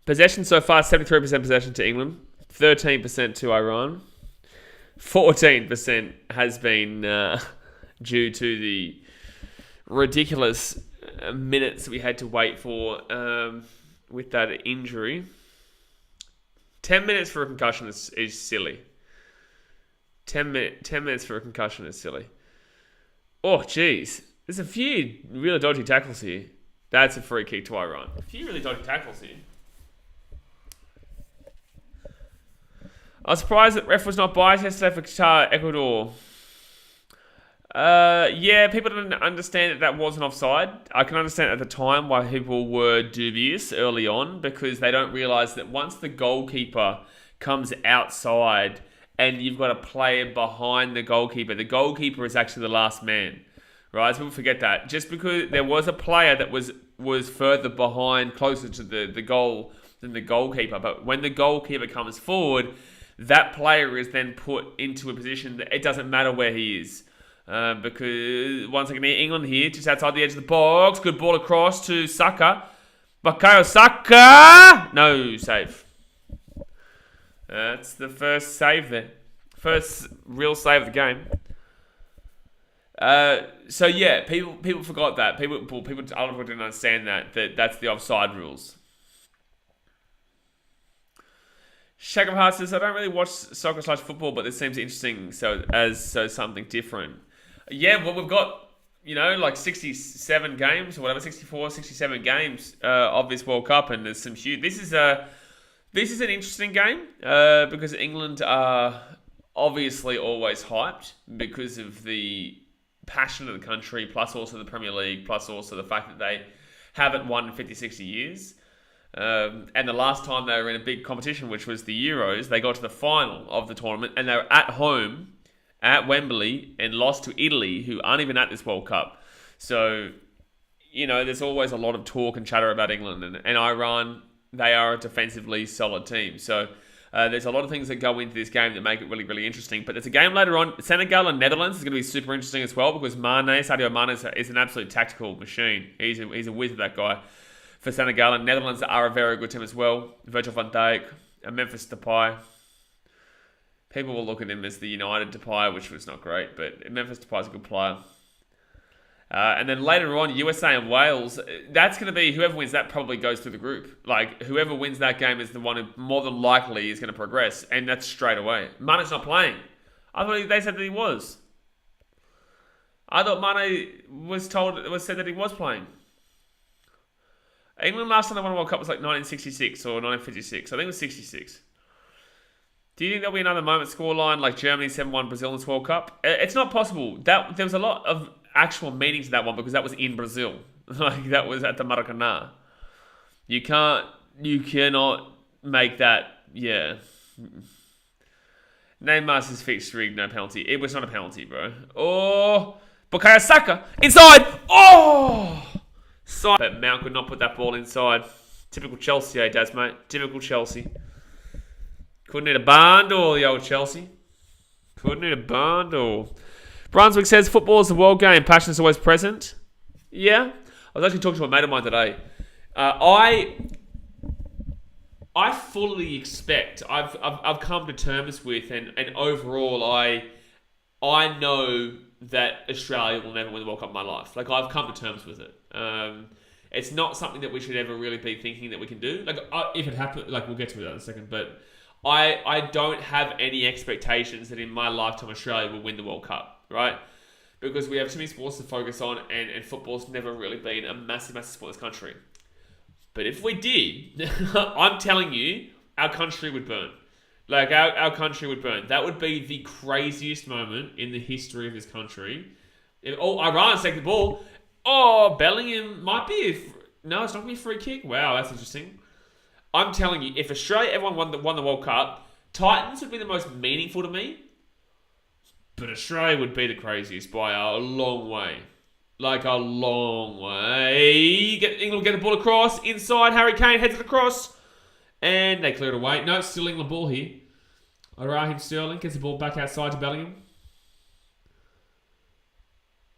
Possession so far, 73% possession to England. 13% to Iran. 14% has been due to the ridiculous minutes we had to wait for with that injury. 10 minutes for a concussion is silly. 10 minutes for a concussion is silly. Oh, jeez. There's a few really dodgy tackles here. That's a free kick to Iran. A few really dodgy tackles here. I was surprised that ref was not biased yesterday for Qatar, Ecuador. Yeah, people didn't understand that wasn't offside. I can understand at the time why people were dubious early on, because they don't realise that once the goalkeeper comes outside and you've got a player behind the goalkeeper is actually the last man. Right? So people forget that. Just because there was a player that was further behind, closer to the goal than the goalkeeper, but when the goalkeeper comes forward, that player is then put into a position that it doesn't matter where he is. Because once again, England here, just outside the edge of the box. Good ball across to Saka. Bukayo Saka! No save. That's the first save there. First real save of the game. So yeah, people forgot that. People didn't understand that's the offside rules. Shake of Hearts says, I don't really watch soccer/football, but this seems interesting. So something different. Yeah, well, we've got, like 67 games or whatever, 64, 67 games of this World Cup, and there's some huge. This is an interesting game because England are obviously always hyped because of the passion of the country, plus also the Premier League, plus also the fact that they haven't won in 50, 60 years. And the last time they were in a big competition, which was the Euros, they got to the final of the tournament, and they were at home at Wembley and lost to Italy, who aren't even at this World Cup. So, there's always a lot of talk and chatter about England and Iran. They are a defensively solid team. So there's a lot of things that go into this game that make it really, really interesting. But there's a game later on. Senegal and Netherlands is going to be super interesting as well, because Sadio Mane is an absolute tactical machine. He's a wizard, that guy. For Senegal, and Netherlands are a very good team as well. Virgil van Dijk, Memphis Depay. People will look at him as the United Depay, which was not great, but Memphis Depay is a good player. And then later on, USA and Wales. That's going to be whoever wins that probably goes through the group. Like, whoever wins that game is the one who more than likely is going to progress, and that's straight away. Mane's not playing. I thought they said that he was. I thought Mane was said that he was playing. England last time they won a World Cup was like 1966 or 1956. I think it was 66. Do you think there'll be another moment scoreline like Germany 7-1 Brazil in this World Cup? It's not possible. There was a lot of actual meaning to that one because that was in Brazil. Like, that was at the Maracanã. You cannot make that, yeah. Neymar's fixed rig, no penalty. It was not a penalty, bro. Oh, Bukayo Saka, inside! Oh! But Mount could not put that ball inside. Typical Chelsea, Daz, mate. Typical Chelsea. Couldn't hit a barn door, the old Chelsea. Couldn't hit a barn door. Brunswick says, football is the world game. Passion is always present. Yeah. I was actually talking to a mate of mine today. I fully expect, I've come to terms with, and overall, I know that Australia will never win the World Cup in my life. Like, I've come to terms with it. It's not something that we should ever really be thinking that we can do. Like, if it happens, like, we'll get to that in a second, but I don't have any expectations that in my lifetime Australia will win the World Cup, right? Because we have too many sports to focus on, and football's never really been a massive sport in this country. But if we did, I'm telling you, our country would burn. Like, our country would burn. That would be the craziest moment in the history of this country. Iran's taking the ball. Oh, Bellingham might be no, it's not going to be a free kick. Wow, that's interesting. I'm telling you, if Australia, everyone won the World Cup, Titans would be the most meaningful to me. But Australia would be the craziest by a long way. like a long way. England get the ball across. Inside, Harry Kane heads it across. And they clear it away. No, it's still England ball here. Raheem Sterling gets the ball back outside to Bellingham.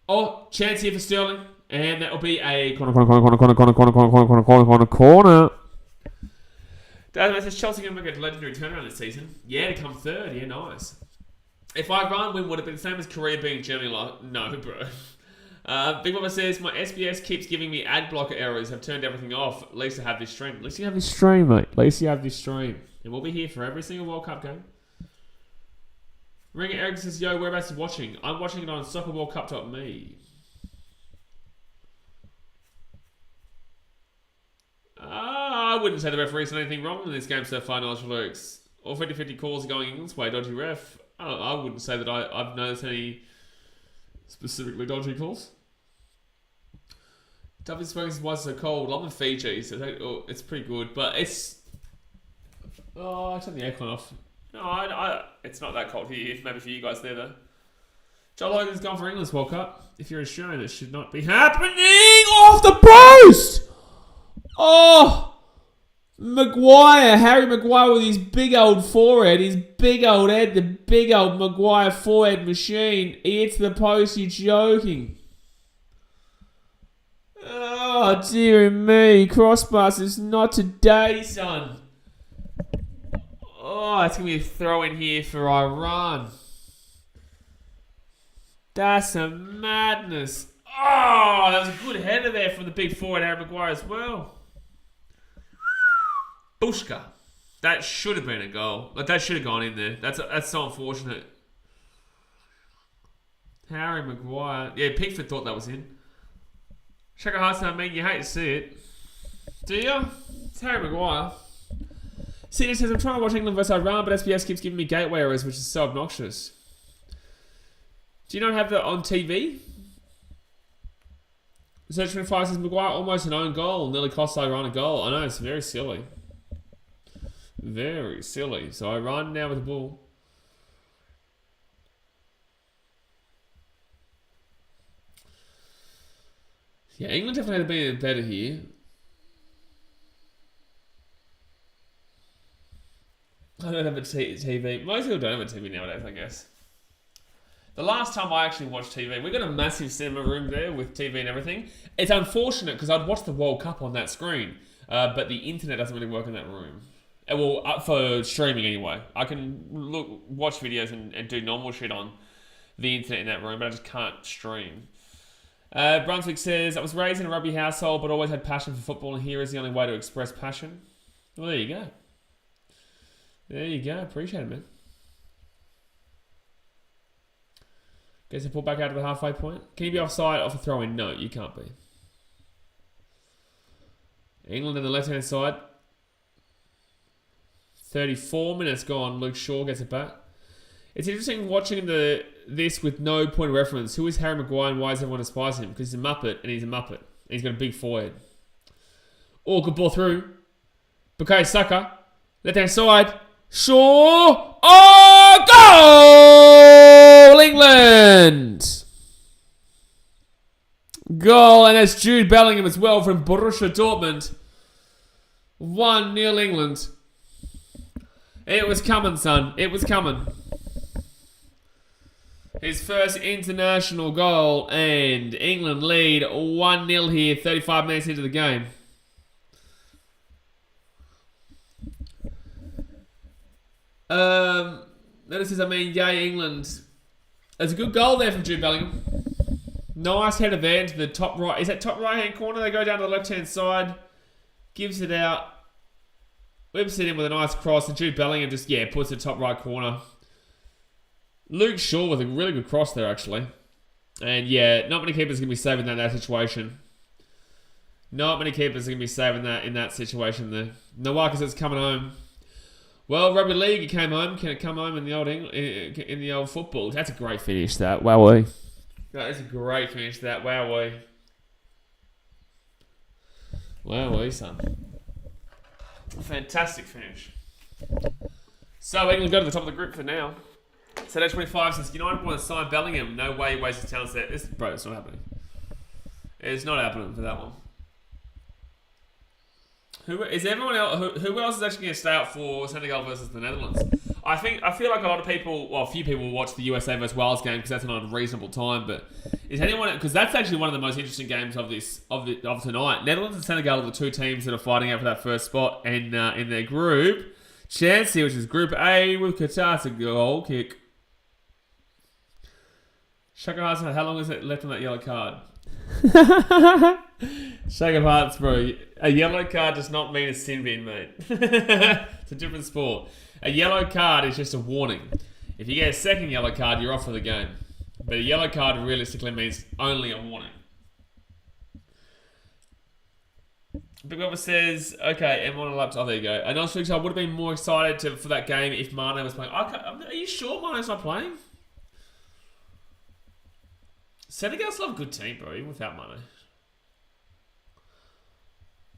Oh, chance here for Sterling. And that will be a corner. David says Chelsea going to make a legendary turnaround this season. Yeah, to come third. Yeah, nice. If Iran win, would have been the same as Korea being Germany. No, bro. Big Mama says, my SBS keeps giving me ad blocker errors. I've turned everything off. At least I have this stream. At least you have this stream, mate. At least you have this stream. And we'll be here for every single World Cup game. Ringer Eric says, yo, whereabouts are you watching? I'm watching it on soccerworldcup.me. I wouldn't say the referee's done anything wrong in this game so far, Nigel Lukes. All 50-50 calls are going England's way. Dodgy ref. I wouldn't say that I've noticed any specifically dodgy calls. Duffy Springs, why is it so cold? I'm in Fiji, so it's pretty good. But it's... Oh, I turned the aircon off. No, it's not that cold here. Maybe for you guys there, though. Joe Logan's gone for England's World Cup. If you're Australian, it should not be happening. Off the post! Oh! Harry Maguire with his big old forehead, his big old head, the big old Maguire forehead machine. He hits the post, you're joking. Oh, dear me. Crossbusters, not today, son. Oh, it's going to be a throw in here for Iran. That's a madness. Oh, that was a good header there from the big forward, Harry Maguire, as well. Bushka. That should have been a goal. Like, that should have gone in there. That's so unfortunate. Harry Maguire. Yeah, Pickford thought that was in. Shaka Hassan, I mean, you hate to see it. Do you? It's Harry Maguire. Cedar says, I'm trying to watch England versus Iran, but SBS keeps giving me gateway errors, which is so obnoxious. Do you not have that on TV? Search 25 says, Maguire almost an own goal. Nearly cost Iran a goal. I know, it's very silly. Very silly. So Iran now with the ball. Yeah, England definitely had been better here. I don't have a TV. Most people don't have a TV nowadays, I guess. The last time I actually watched TV, we got a massive cinema room there with TV and everything. It's unfortunate because I'd watch the World Cup on that screen, but the internet doesn't really work in that room. Well, for streaming anyway. I can watch videos and do normal shit on the internet in that room, but I just can't stream. Brunswick says, I was raised in a rugby household, but always had passion for football, and here is the only way to express passion. Well, there you go. There you go. Appreciate it, man. Gets a pull back out to the halfway point. Can you be offside off a throw-in? No, you can't be. England on the left-hand side. 34 minutes gone. Luke Shaw gets it back. It's interesting watching this with no point of reference. Who is Harry Maguire and why does everyone despise him? Because he's a Muppet and he's a Muppet. And he's got a big forehead. Oh, good ball through. Bukayo Saka. Left-hand side. Shaw. Oh, goal! England! Goal, and that's Jude Bellingham as well from Borussia Dortmund. 1-0 England. It was coming, son. It was coming. His first international goal, and England lead 1-0 here, 35 minutes into the game. Notices, yay, England. There's a good goal there from Jude Bellingham. Nice header there into the top right. Is that top right-hand corner? They go down to the left-hand side. Gives it out. Whips it in with a nice cross. And Jude Bellingham just, puts it top right corner. Luke Shaw with a really good cross there, actually. And, not many keepers are going to be saving that in that situation. Not many keepers are going to be saving that in that situation there. Nawaka says coming home. Well, rugby league, it came home. Can it come home in the old football? That's a great finish, that. Wowee. That is a great finish, that. Wowee. Wowee, son. Fantastic finish. So, England go to the top of the group for now. So, 25 says, United want to sign Bellingham. No way he wastes his talents there. Bro, it's not happening. It's not happening for that one. Who is everyone else? Who else is actually going to stay out for Senegal versus the Netherlands? I feel like a lot of people, well, a few people watch the USA versus Wales game because that's an unreasonable time. But is anyone? Because that's actually one of the most interesting games of tonight. Netherlands and Senegal are the two teams that are fighting out for that first spot, and in their group, chance here, which is Group A with Qatar to goal kick. Shaka Hearts, how long is it left on that yellow card? Shake of hearts, bro. A yellow card does not mean a sin bin, mate. It's a different sport. A yellow card is just a warning. If you get a second yellow card, you're off for the game. But a yellow card realistically means only a warning. Big Robert says, okay, M1 laps. Oh, there you go. And also, I would have been more excited for that game if Mane was playing. Are you sure Mane's not playing? Senegal still have a good team, bro, even without Mane.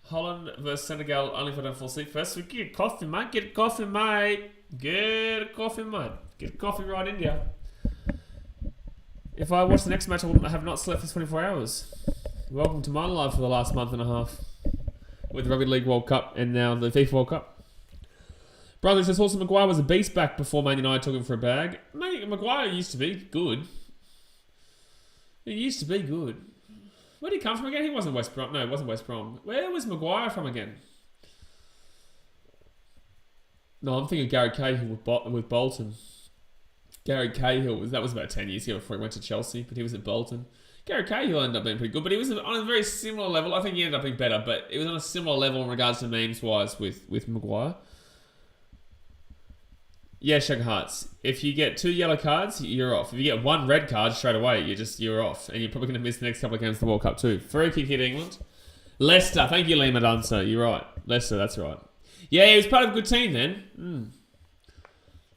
Holland versus Senegal, only for the full seat. First, we get coffee, mate. Get coffee, mate. Get a coffee, mate. Get coffee right in here. If I watch the next match, I have not slept for 24 hours. Welcome to my life for the last month and a half. With the Rugby League World Cup and now the FIFA World Cup. Brother says, also Maguire was a beast back before Man United took him for a bag. Mate, Maguire used to be good. He used to be good. Where did he come from again? He wasn't West Brom. No, it wasn't West Brom. Where was Maguire from again? No, I'm thinking Gary Cahill with Bolton. Gary Cahill, that was about 10 years ago before he went to Chelsea, but he was at Bolton. Gary Cahill ended up being pretty good, but he was on a very similar level. I think he ended up being better, but it was on a similar level in regards to memes-wise with Maguire. Yeah, Shaka Hearts. If you get 2 yellow cards, you're off. If you get 1 red card straight away, you're off. And you're probably going to miss the next couple of games of the World Cup too. Free kick hit England. Leicester. Thank you, Lima Dunster. You're right. Leicester, that's right. Yeah, he was part of a good team then.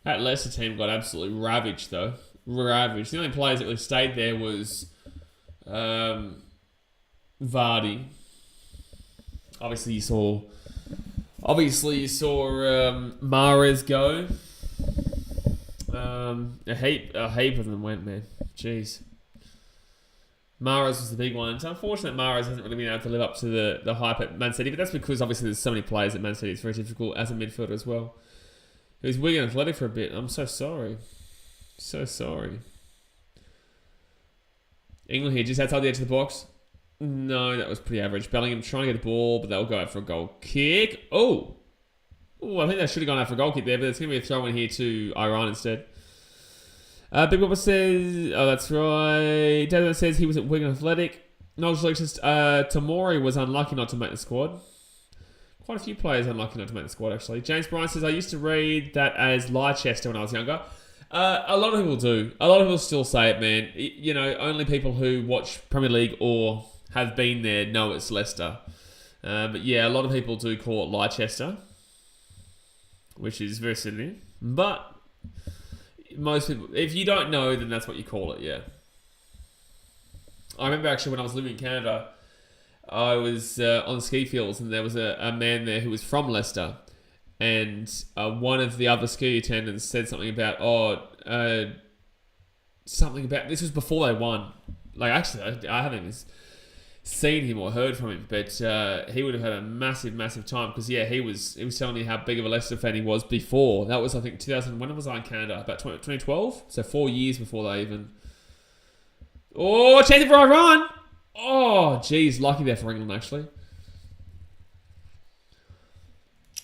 That Leicester team got absolutely ravaged though. Ravaged. The only players that really stayed there was Vardy. Obviously you saw Mahrez go. A heap of them went, man. Jeez. Mahrez was the big one. It's unfortunate Mahrez hasn't really been able to live up to the hype at Man City, but that's because obviously there's so many players at Man City. It's very difficult as a midfielder as well. He was Wigan Athletic for a bit. I'm so sorry. So sorry. England here, just outside the edge of the box. No, that was pretty average. Bellingham trying to get the ball, but they'll go out for a goal kick. Oh, I think they should have gone out for a goal kick there, but it's going to be a throw in here to Iran instead. Big Papa says, oh, that's right. David says he was at Wigan Athletic. Congratulations. Tamori was unlucky not to make the squad. Quite a few players unlucky not to make the squad, actually. James Bryan says, I used to read that as Leicester when I was younger. A lot of people do. A lot of people still say it, man. You know, only people who watch Premier League or have been there know it's Leicester. But yeah, a lot of people do call it Leicester, which is very silly. But most people, if you don't know, then that's what you call it, yeah. I remember actually when I was living in Canada, I was on the ski fields and there was a man there who was from Leicester. And one of the other ski attendants said something about, this was before they won. Like, actually, I haven't even seen him or heard from him, but he would have had a massive, massive time because, yeah, he was telling me how big of a Leicester fan he was before. That was, I think, 2000. When was I in Canada? About 2012? So 4 years before they even... Oh, chance for Iran! Oh, geez, lucky there for England, actually.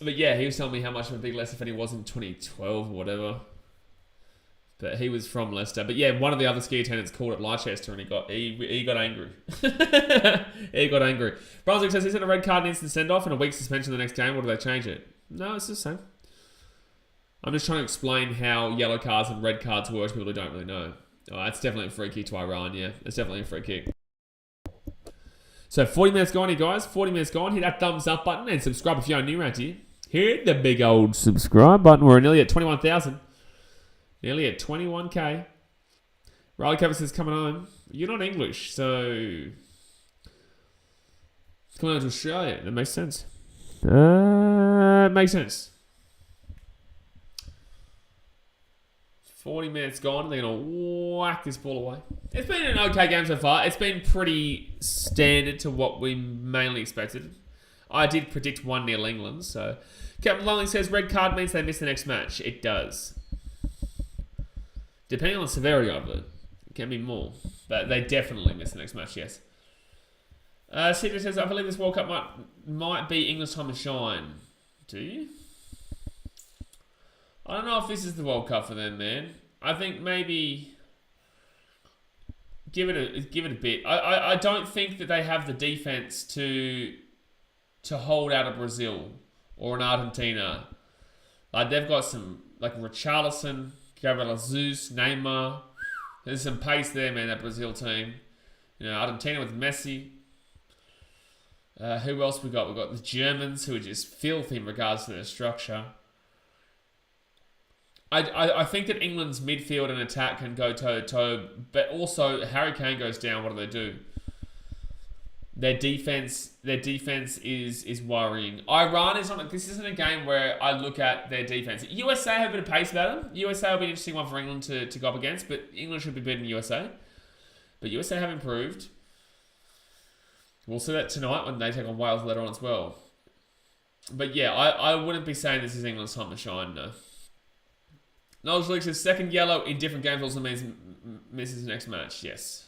But yeah, he was telling me how much of a big Leicester fan he was in 2012 or whatever. But he was from Leicester. But yeah, one of the other ski attendants called it Leicester and he got angry. He got angry. Brunswick says, isn't a red card an instant send-off and a week suspension the next game? Or do they change it? No, it's the same. I'm just trying to explain how yellow cards and red cards work to people who don't really know. Oh, that's definitely a free kick to Iran, yeah. It's definitely a free kick. So 40 minutes gone here, guys. 40 minutes gone. Hit that thumbs up button and subscribe if you're new around here. Hit the big old subscribe button. We're nearly at 21,000. Nearly at 21k. Riley Kevin says, coming home. You're not English, so... It's coming home to Australia. That makes sense. It makes sense. 40 minutes gone. They're going to whack this ball away. It's been an okay game so far. It's been pretty standard to what we mainly expected. I did predict 1-0 England, so... Captain Longley says, red card means they miss the next match. It does. Depending on the severity of it, it can be more. But they definitely miss the next match, yes. Cedric says, I believe this World Cup might be England's time to shine. Do you? I don't know if this is the World Cup for them, man. I think maybe... Give it a bit. I don't think that they have the defense to hold out a Brazil or an Argentina. Like, they've got some, like, Richarlison, Gabriel Jesus, Neymar. There's some pace there, man, that Brazil team. You know, Argentina with Messi. Who else we got? We've got the Germans, who are just filthy in regards to their structure. I think that England's midfield and attack can go toe-to-toe, but also Harry Kane goes down, what do? Their defense is worrying. Iran is not. This isn't a game where I look at their defense. USA have a bit of pace about them. USA will be an interesting one for England to go up against, but England should be beating USA. But USA have improved. We'll see that tonight when they take on Wales later on as well. But yeah, I wouldn't be saying this is England's time to shine, no. Knowledge League says second yellow in different games also means misses the next match. Yes.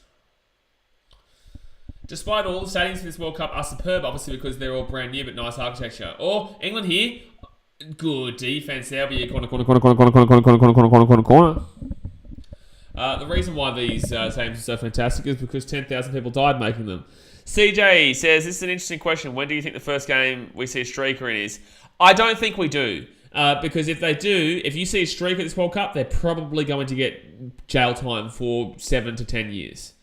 Despite all, the stadiums for this World Cup are superb, obviously, because they're all brand new, but nice architecture. Or England here, good defense. There'll be a corner. The reason why these stadiums are so fantastic is because 10,000 people died making them. CJ says, this is an interesting question. When do you think the first game we see a streaker in is? I don't think we do. Because if they do, if you see a streak at this World Cup, they're probably going to get jail time for 7 to 10 years.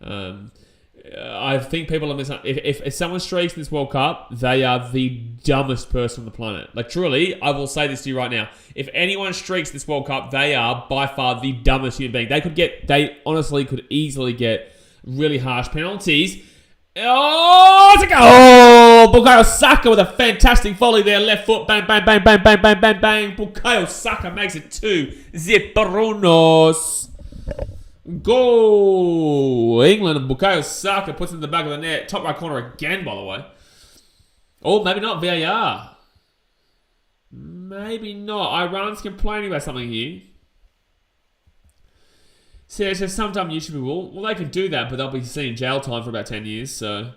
I think people are if someone streaks in this World Cup, they are the dumbest person on the planet. Like, truly, I will say this to you right now. If anyone streaks this World Cup, they are by far the dumbest human being. They honestly could easily get really harsh penalties. Oh, it's a goal! Oh, Bukayo Saka with a fantastic volley there. Left foot, bang, bang, bang, bang, bang, bang, bang, bang. Bukayo Saka makes it 2-0. Goal! England and Bukayo Saka puts it in the back of the net. Top right corner again, by the way. Oh, maybe not VAR. Maybe not. Iran's complaining about something here. So it says sometime YouTube will. Well, they can do that, but they'll be seeing jail time for about 10 years, so...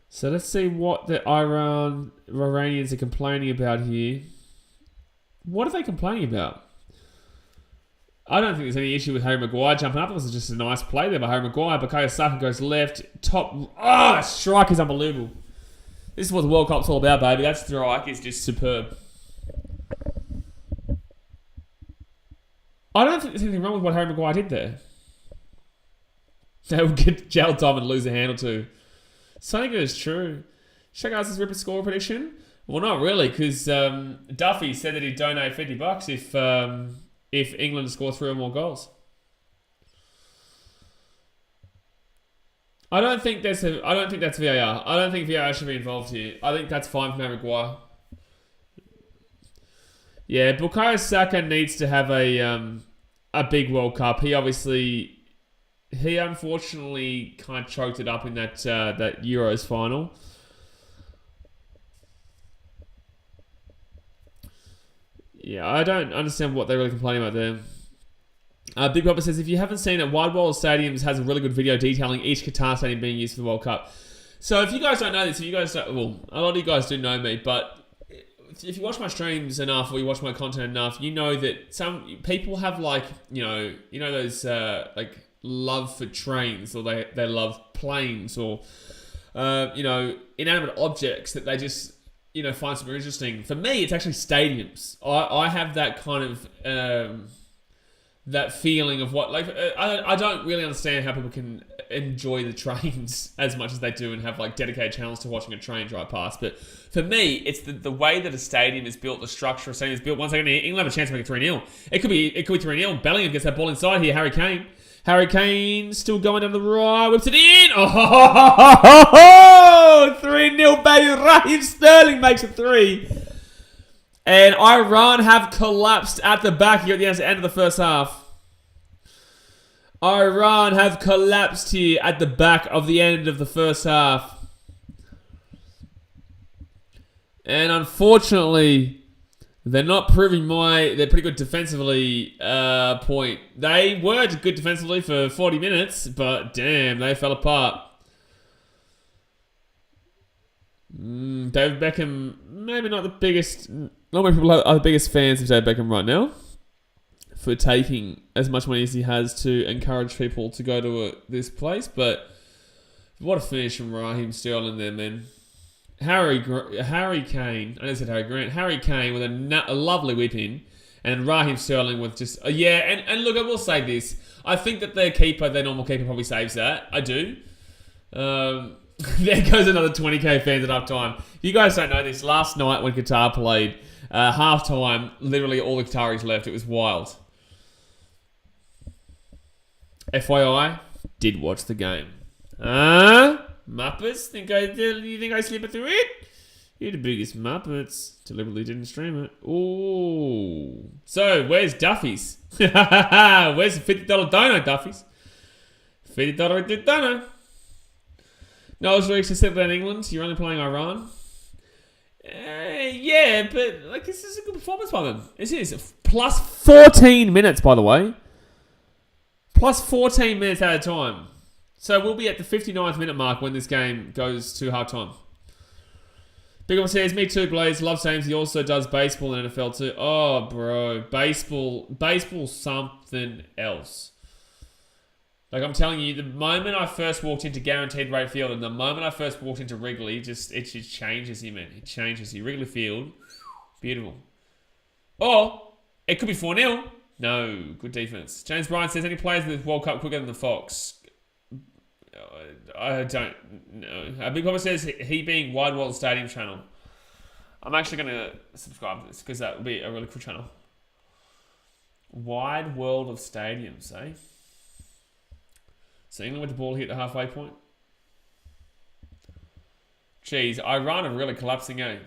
So let's see what the Iranians are complaining about here. What are they complaining about? I don't think there's any issue with Harry Maguire jumping up. This is just a nice play there by Harry Maguire. Bukayo Saka goes left. Top... Oh, that strike is unbelievable. This is what the World Cup's all about, baby. That strike is just superb. I don't think there's anything wrong with what Harry Maguire did there. They will get jail time and lose a hand or two. Something is true. Check out this Ripper score prediction. Well, not really, because Duffy said that he'd donate $50 if England scores 3 or more goals. I don't think that's VAR. I don't think VAR should be involved here. I think that's fine for Harry Maguire. Yeah, Bukayo Saka needs to have a big World Cup. He unfortunately kind of choked it up in that Euros final. Yeah, I don't understand what they're really complaining about there. Big Papa says, if you haven't seen it, Wide World Stadiums has a really good video detailing each Qatar stadium being used for the World Cup. So if you guys don't know this, a lot of you guys do know me, but if you watch my streams enough or you watch my content enough, you know that some people have those love for trains, or they love planes, or inanimate objects that they just find super interesting. For me, it's actually stadiums. I have that kind of that feeling of what I don't really understand how people can enjoy the trains as much as they do and have dedicated channels to watching a train drive past. But for me, it's the way that a stadium is built, the structure of a stadium is built. 1 second, England have a chance to make it 3-0. It could be 3-0. Bellingham gets that ball inside here. Harry Kane still going down the right, whips it in. Oh, 3-0, baby. Raheem Sterling makes it 3. And Iran have collapsed at the back here at the end of the first half. Iran have collapsed here at the back of the end of the first half. And unfortunately, they're not proving they're pretty good defensively point. They were good defensively for 40 minutes, but damn, they fell apart. David Beckham, maybe not the biggest, not many people are the biggest fans of David Beckham right now for taking as much money as he has to encourage people to go to this place, but what a finish from Raheem Sterling there, man. Harry Kane, I said Harry Grant, Harry Kane with a lovely whip in, and Raheem Sterling with just, and look, I will say this, I think that their normal keeper probably saves that, I do. There goes another 20k fans at half time. If you guys don't know this, last night when Qatar played, half time, literally all the Qataris left. It was wild. FYI, did watch the game. Muppets? You think I slipped through it? You're the biggest Muppets. Deliberately didn't stream it. Ooh. So, where's Duffy's? Where's the $50 dono, Duffy's? $50 dono. No, it's really settled in England. You're only playing Iran. Yeah, but this is a good performance by them. This is plus 14 minutes, by the way. Plus 14 minutes at a time. So we'll be at the 59th minute mark when this game goes to half time. Big One says, me too, Blaze. Love James. He also does baseball in NFL too. Oh, bro. Baseball something else. Like I'm telling you, the moment I first walked into Guaranteed Rate Field and the moment I first walked into Wrigley, it just changes you, man. It changes you. Wrigley Field, beautiful. Or it could be 4-0. No, good defense. James Bryan says, any players in this World Cup quicker than the Fox? I don't know. Big Papa says, he being Wide World Stadium channel. I'm actually going to subscribe to this because that would be a really cool channel. Wide World of Stadiums, eh? So England with the ball hit the halfway point. Jeez, Iran are really collapsing, eh?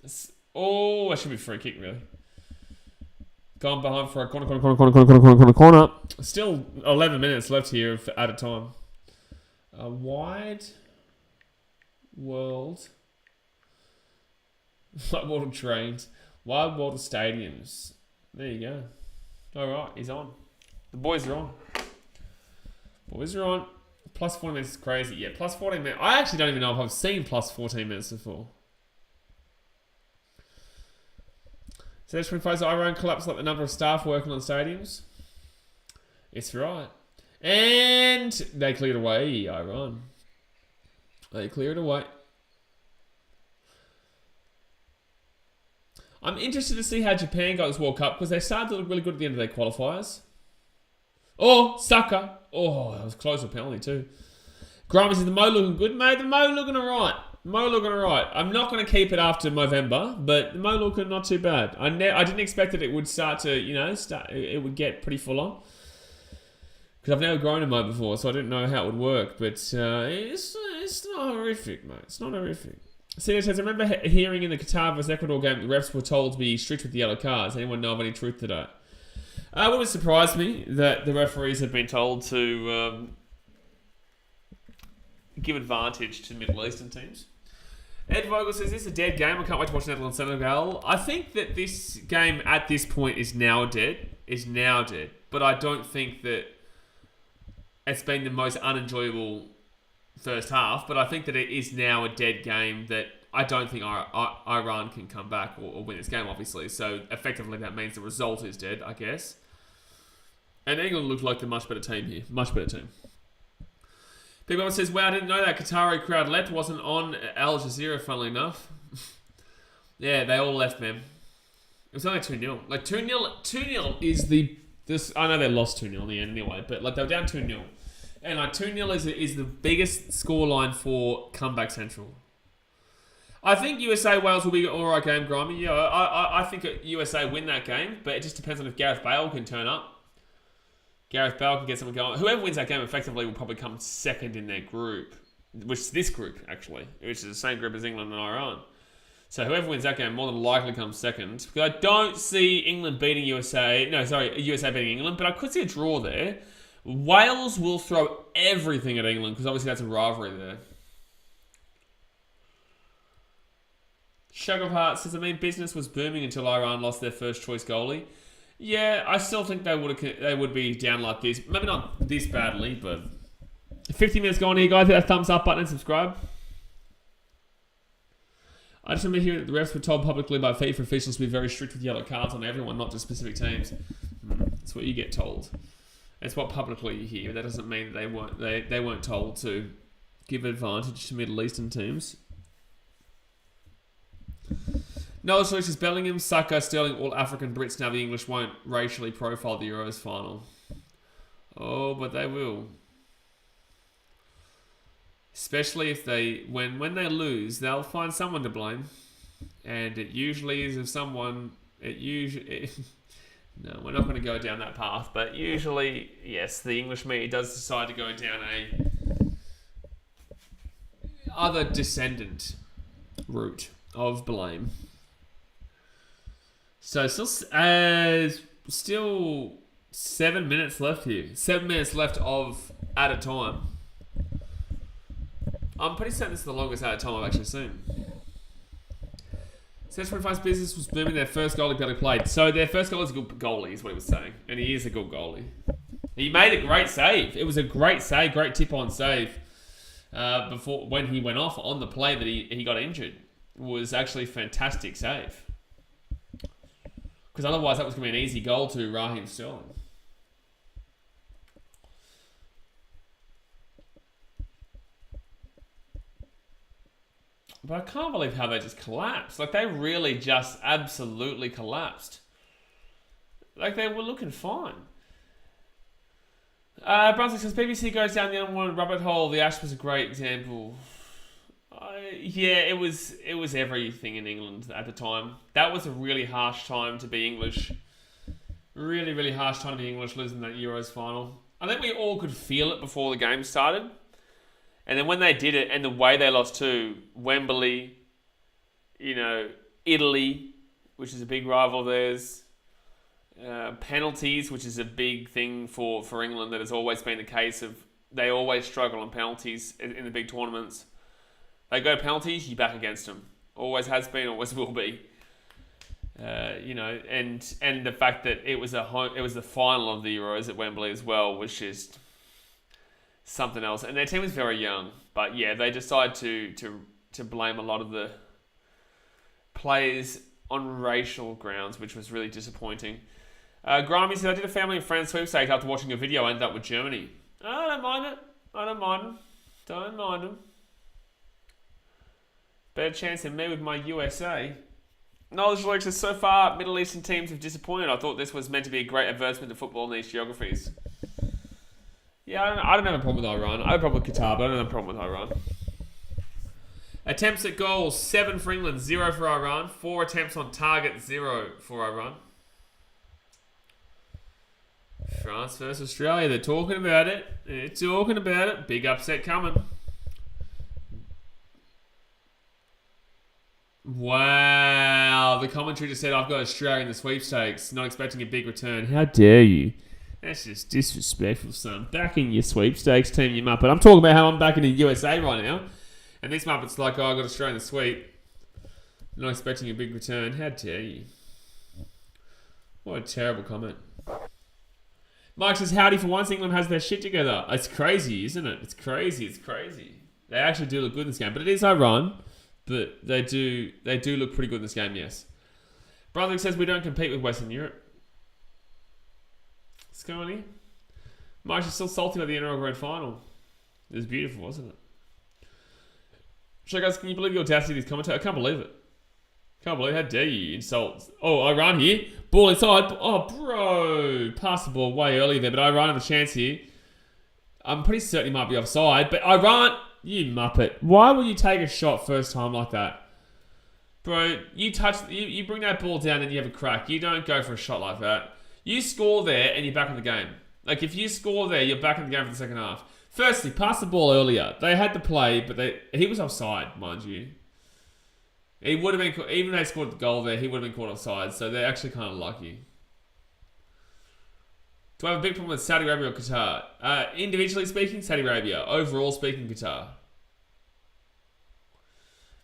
That should be a free kick, really. Gone behind for a corner. Still 11 minutes left here at a time. Wide world of trains. Wide world of stadiums. There you go. Alright, he's on. The boys are on. Plus 40 minutes is crazy. Yeah, plus 14 minutes. I actually don't even know if I've seen plus 14 minutes before. So that's 25. So Iran collapsed like the number of staff working on stadiums. It's right. And they cleared away, Iran. They cleared away. I'm interested to see how Japan got this World Cup because they started to look really good at the end of their qualifiers. Oh, Saka. Oh, that was close to a penalty too. Grimes is the Mo looking good, mate. The Mo looking alright. I'm not going to keep it after November, but the Mo looking not too bad. I didn't expect that it would start to, it would get pretty full on. Because I've never grown a Mo before, so I didn't know how it would work. But it's not horrific, mate. It's not horrific. See, says, I remember hearing in the Qatar vs Ecuador game, the refs were told to be strict with the yellow cards. Anyone know of any truth to that? It would surprise me that the referees have been told to give advantage to Middle Eastern teams. Ed Vogel says, this is a dead game. I can't wait to watch Netherlands Senegal. I think that this game at this point is now dead. But I don't think that it's been the most unenjoyable first half. But I think that it is now a dead game that I don't think Iran can come back or win this game, obviously. So effectively that means the result is dead, I guess. And England looked like the much better team here. Much better team. People says, wow, I didn't know that Qatari crowd left. Wasn't on Al Jazeera, funnily enough. Yeah, they all left, man. It was only 2-0. Like 2-0 is this. I know they lost 2-0 in the end anyway, but like they were down 2-0. And like 2-0 is the biggest scoreline for Comeback Central. I think USA-Wales will be an alright game, Grimy. Yeah, I think USA win that game, but it just depends on if Gareth Bale can turn up. Gareth Bale can get something going. Whoever wins that game effectively will probably come second in their group, which is this group, actually, which is the same group as England and Iran. So whoever wins that game more than likely comes second. Because I don't see England beating USA. No, sorry, USA beating England. But I could see a draw there. Wales will throw everything at England because obviously that's a rivalry there. Sugar of Heart says, I mean, business was booming until Iran lost their first choice goalie. Yeah, I still think they would be down like this. Maybe not this badly, but 50 minutes gone here, guys. Hit that thumbs up button and subscribe. I just remember hearing that the refs were told publicly by FIFA officials to be very strict with yellow cards on everyone, not just specific teams. That's what you get told. It's what publicly you hear. That doesn't mean that they weren't told to give advantage to Middle Eastern teams. Knowledge Solutions, Bellingham, Saka, Sterling, all African Brits. Now the English won't racially profile the Euros final. Oh, but they will. Especially if when they lose, they'll find someone to blame. And it usually is if someone... No, we're not going to go down that path. But usually, yes, the English media does decide to go down other descendant route of blame. So still 7 minutes left here. 7 minutes left at a time. I'm pretty certain this is the longest at a time I've actually seen. Says 25's business was booming. Their first goalie barely played. So their first goalie is a good goalie, is what he was saying. And he is a good goalie. He made a great save. It was a great save, great tip-on save. When he went off on the play that he got injured. It was actually a fantastic save. Because otherwise that was going to be an easy goal to Raheem Sterling. But I can't believe how they just collapsed. Like, they really just absolutely collapsed. Like, they were looking fine. Brunswick says, BBC goes down the unwanted rabbit hole. The Ash was a great example. Yeah, it was everything in England at the time. That was a really harsh time to be English. Really, really harsh time to be English losing that Euros final. I think we all could feel it before the game started. And then when they did it, and the way they lost to Wembley, Italy, which is a big rival of theirs, penalties, which is a big thing for England that has always been the case of they always struggle on penalties in the big tournaments. They go to penalties, you back against them. Always has been, always will be. And the fact that it was the final of the Euros at Wembley as well was just something else. And their team was very young, but yeah, they decided to blame a lot of the players on racial grounds, which was really disappointing. Grimy said, I did a family and friends sweepstakes after watching a video. I ended up with Germany. I don't mind it. Don't mind them. Better chance than me with my USA. Knowledge Luke says, so far, Middle Eastern teams have disappointed. I thought this was meant to be a great advertisement to football in these geographies. Yeah, I don't have a problem with Iran. I have a problem with Qatar, but I don't have a problem with Iran. Attempts at goals, 7 for England, 0 for Iran. 4 attempts on target, 0 for Iran. France versus Australia, they're talking about it. Big upset coming. Wow, the commentary just said, I've got Australia in the sweepstakes, not expecting a big return. How dare you? That's just disrespectful, son. Backing your sweepstakes team, you muppet. I'm talking about how I'm backing the USA right now. And this muppet's like, I got Australia in the sweep. Not expecting a big return. How dare you? What a terrible comment. Mike says, howdy, for once England has their shit together. It's crazy, isn't it? It's crazy. They actually do look good in this game. But it is Iran. But they do look pretty good in this game, yes. Brunswick says we don't compete with Western Europe. What's going on here? Mike's still salty about the NRL Grand Final. It was beautiful, wasn't it? So guys, can you believe the audacity of these commentators? I can't believe it. Can't believe, how dare you insult. Oh, Iran here. Ball inside. Oh, bro. Passed the ball way earlier there, but Iran have a chance here. I'm pretty certain he might be offside, but Iran... You muppet. Why will you take a shot first time like that? Bro, you bring that ball down and you have a crack. You don't go for a shot like that. You score there and you're back in the game. Like, if you score there, you're back in the game for the second half. Firstly, pass the ball earlier. They had to play, but he was offside, mind you. He would have been, even though they scored the goal there, he would have been caught offside. So they're actually kind of lucky. Do I have a big problem with Saudi Arabia or Qatar? Individually speaking, Saudi Arabia. Overall speaking, Qatar.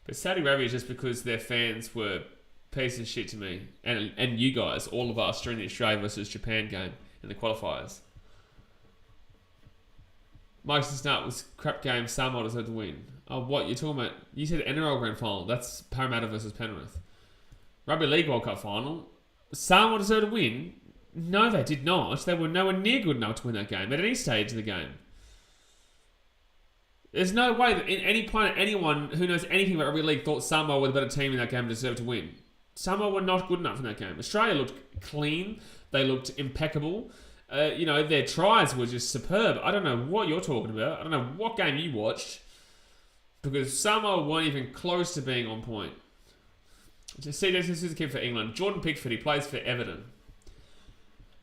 But Saudi Arabia is just because their fans were pieces of shit to me. And you guys, all of us, during the Australia versus Japan game in the qualifiers. Mike's start was crap game. Samoa deserved to win. Oh, what? You're talking about... You said NRL Grand Final. That's Parramatta versus Penrith. Rugby League World Cup Final. Samoa deserved to win. No, they did not. They were nowhere near good enough to win that game at any stage of the game. There's no way that in any planet, anyone who knows anything about rugby league thought Samoa were the better team in that game and deserved to win. Samoa were not good enough in that game. Australia looked clean. They looked impeccable. Their tries were just superb. I don't know what you're talking about. I don't know what game you watched. Because Samoa weren't even close to being on point. See, this is a kid for England. Jordan Pickford, he plays for Everton.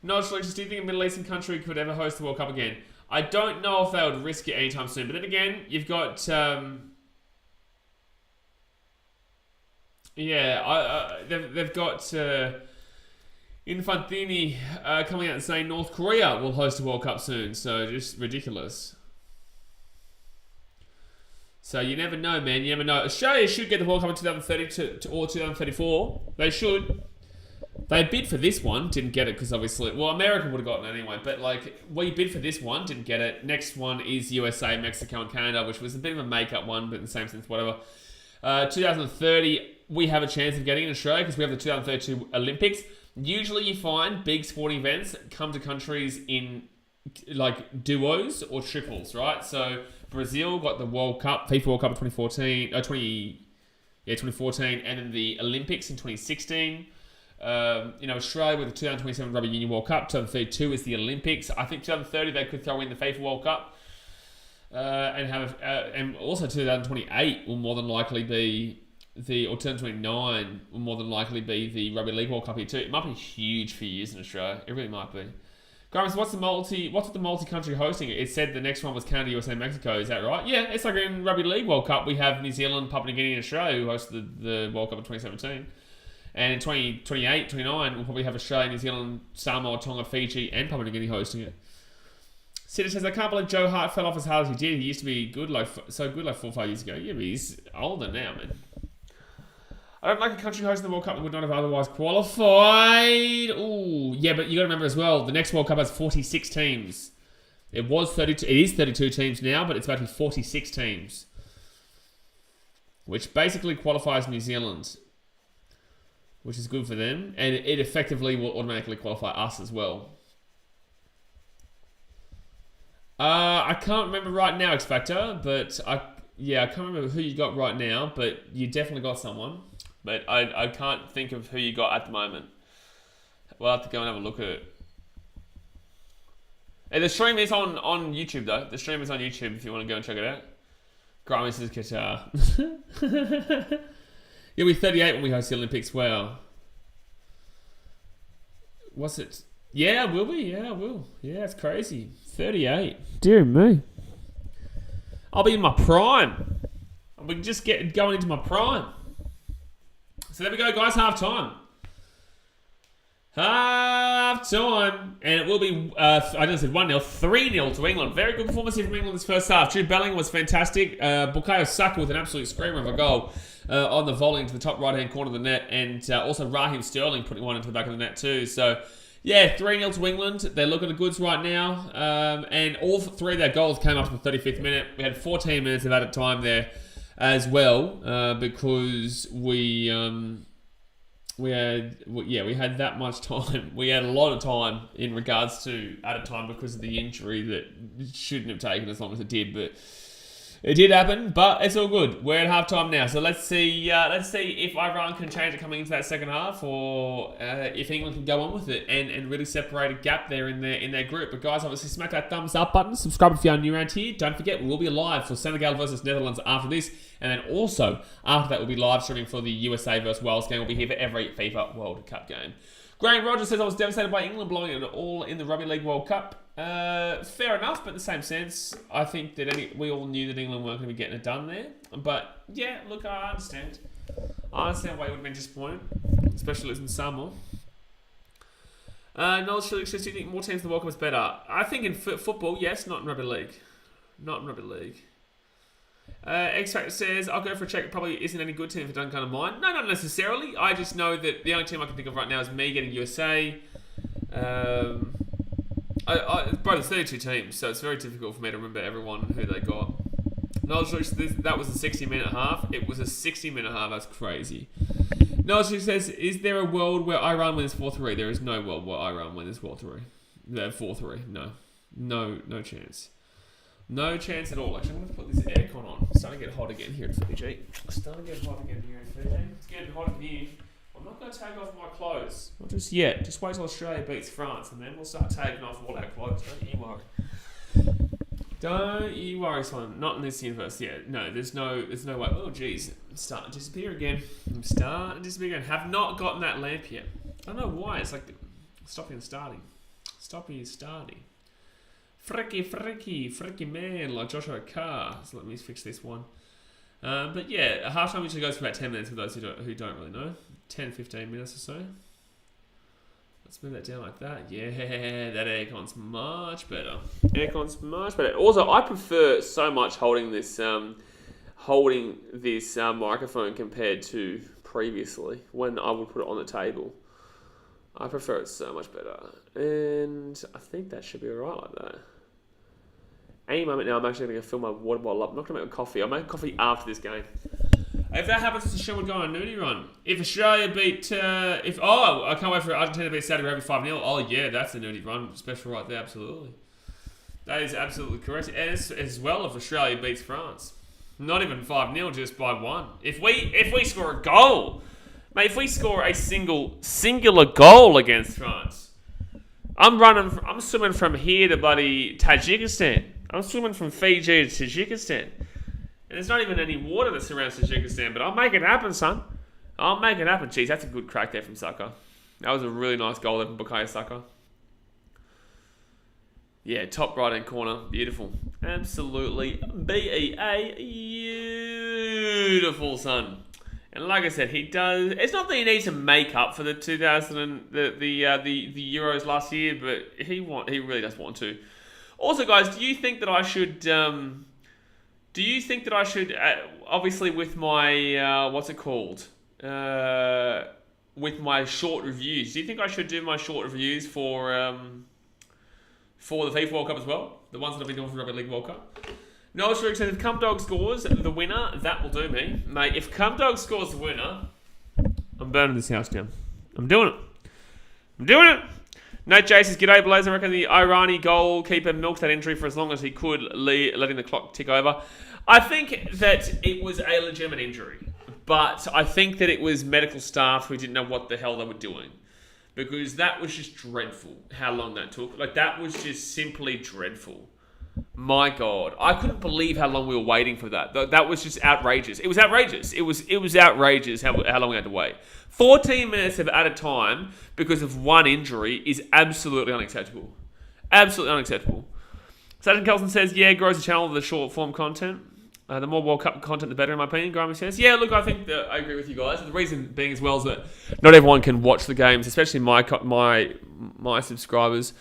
No, do you think a Middle Eastern country could ever host the World Cup again? I don't know if they would risk it anytime soon. But then again, you've got... they've got Infantini coming out and saying North Korea will host a World Cup soon. So just ridiculous. So you never know, man. You never know. Australia should get the World Cup in 2030 or 2034. They should. They bid for this one, didn't get it because obviously... Well, America would have gotten it anyway, but we bid for this one, didn't get it. Next one is USA, Mexico and Canada, which was a bit of a make-up one, but in the same sense, whatever. 2030, we have a chance of getting in Australia because we have the 2032 Olympics. Usually you find big sporting events come to countries in duos or triples, right? So Brazil got the World Cup, FIFA World Cup in 2014, and then the Olympics in 2016. Australia with the 2027 Rugby Union World Cup. 2032 is the Olympics. I think 2030 they could throw in the FIFA World Cup, and also 2028 will more than likely be or 2029 will more than likely be the Rugby League World Cup here too. It might be huge for years in Australia. It really might be. Grimes, what's the multi-country hosting? It said the next one was Canada, USA, Mexico. Is that right? Yeah, it's like in Rugby League World Cup. We have New Zealand, Papua New Guinea, and Australia who hosted the World Cup in 2017. And in 2028, 29, we'll probably have Australia, New Zealand, Samoa, Tonga, Fiji, and Papua New Guinea hosting it. Sitter says, I can't believe Joe Hart fell off as hard as he did. He used to be good, so good 4 or 5 years ago. Yeah, but he's older now, man. I don't like a country hosting the World Cup that would not have otherwise qualified. Ooh, yeah, but you got to remember as well, the next World Cup has 46 teams. It was 32. It is 32 teams now, but it's about to be 46 teams, which basically qualifies New Zealand, which is good for them, and it effectively will automatically qualify us as well. I can't remember right now, X Factor, but I can't remember who you got right now, but you definitely got someone. But I can't think of who you got at the moment. We'll have to go and have a look at it. And the stream is on YouTube, though. The stream is on YouTube if you want to go and check it out. Grimy says Qatar. You'll be 38 when we host the Olympics. Wow. What's it? Yeah, I will be. Yeah, I will. Yeah, it's crazy. 38. Dear me. I'll be in my prime. I'll be just going into my prime. So there we go, guys. Half time. Half time. And it will be, I just said 1-0, 3-0 to England. Very good performance here from England this first half. Jude Bellingham was fantastic. Bukayo Saka with an absolute screamer of a goal on the volley into the top right-hand corner of the net. And also Raheem Sterling putting one into the back of the net too. So, yeah, 3-0 to England. They're looking the goods right now. And all 3 of their goals came up in the 35th minute. We had 14 minutes of added time there as well, because we had that much time. We had a lot of time in regards to added time because of the injury that shouldn't have taken as long as it did, but it did happen. But it's all good. We're at halftime now, so let's see if Iran can change it coming into that second half, or if England can go on with it and really separate a gap there in their group. But guys, obviously smack that thumbs up button, subscribe if you're new around here. Don't forget, we'll be live for Senegal versus Netherlands after this, and then also after that we'll be live streaming for the USA versus Wales game. We'll be here for every FIFA World Cup game. Graham Rogers says, I was devastated by England blowing it all in the Rugby League World Cup. Fair enough, but in the same sense, I think that we all knew that England weren't going to be getting it done there. But yeah, look, I understand. I understand why you would have been disappointed, especially losing Samoa. Noel Felix says, do you think more teams in the World Cup is better? I think in football, yes, not in rugby league. Not in rugby league. X-Factor says, I'll go for a check. It probably isn't any good team if it doesn't kind of mind. No, not necessarily. I just know that the only team I can think of right now is me getting USA. Bro, there's 32 teams, so it's very difficult for me to remember everyone who they got. Noel Felix, that was a 60-minute half. It was a 60-minute half. That's crazy. Noel says, is there a world where Iran wins 4-3? There is no world where Iran wins 4-3. 4-3. No chance. No chance at all. Actually, I'm going to put this aircon on. It's starting to get hot again here in Fiji. It's getting hot in here. I'm not going to take off my clothes. Not just yet. Just wait till Australia beats France, and then we'll start taking off all our clothes. Don't you worry. Don't you worry, son. Not in this universe. Yeah, no, there's no way. Oh, jeez. I'm starting to disappear again. Have not gotten that lamp yet. I don't know why. It's like stopping and starting. Freaky man, like Joshua Carr. So let me fix this one. But yeah, halftime usually goes for about 10 minutes for those who don't really know. 10-15 minutes or so. Let's move that down like that. Yeah, that aircon's much better. Also, I prefer so much holding this microphone compared to previously when I would put it on the table. I prefer it so much better. And I think that should be alright like that. Any moment now, I'm actually going to fill my water bottle up. I'm not going to make a coffee. I'll make coffee after this game. If that happens, Australia would go on a nudie run. If Australia beat... I can't wait for Argentina to beat Saudi Arabia 5-0. Oh, yeah, that's a nudie run. Special right there, absolutely. That is absolutely correct. As well if Australia beats France. Not even 5-0, just by 1. If we score a goal... Mate, if we score a singular goal against France... I'm swimming from here to bloody Tajikistan. I'm swimming from Fiji to Tajikistan. And there's not even any water that surrounds Tajikistan, but I'll make it happen, son. I'll make it happen. Jeez, that's a good crack there from Saka. That was a really nice goal there from Bukayo Saka. Yeah, top right-hand corner. Beautiful. Absolutely beautiful, son. And like I said, he does... It's not that he needs to make up for the the Euros last year, but he really does want to. Also, guys, do you think that I should... obviously with my... what's it called? With my short reviews. Do you think I should do my short reviews for the FIFA World Cup as well? The ones that I've been doing for the Rugby League World Cup? No, it's said if Cumdog scores the winner, that will do me. Mate, if Cumdog scores the winner, I'm burning this house down. I'm doing it. Nate J says, G'day, Blaze. I reckon the Irani goalkeeper milked that injury for as long as he could, letting the clock tick over. I think that it was a legitimate injury, but I think that it was medical staff who didn't know what the hell they were doing. Because that was just dreadful, how long that took. Like, that was just simply dreadful. My God. I couldn't believe how long we were waiting for that. That was just outrageous. It was outrageous. It was outrageous how long we had to wait. 14 minutes of added time because of one injury is absolutely unacceptable. Absolutely unacceptable. Sergeant Kelson says, yeah, grows the channel of the short form content. The more World Cup content, the better, in my opinion. Grimy says, yeah, look, I think that I agree with you guys. The reason being as well is that not everyone can watch the games, especially my subscribers.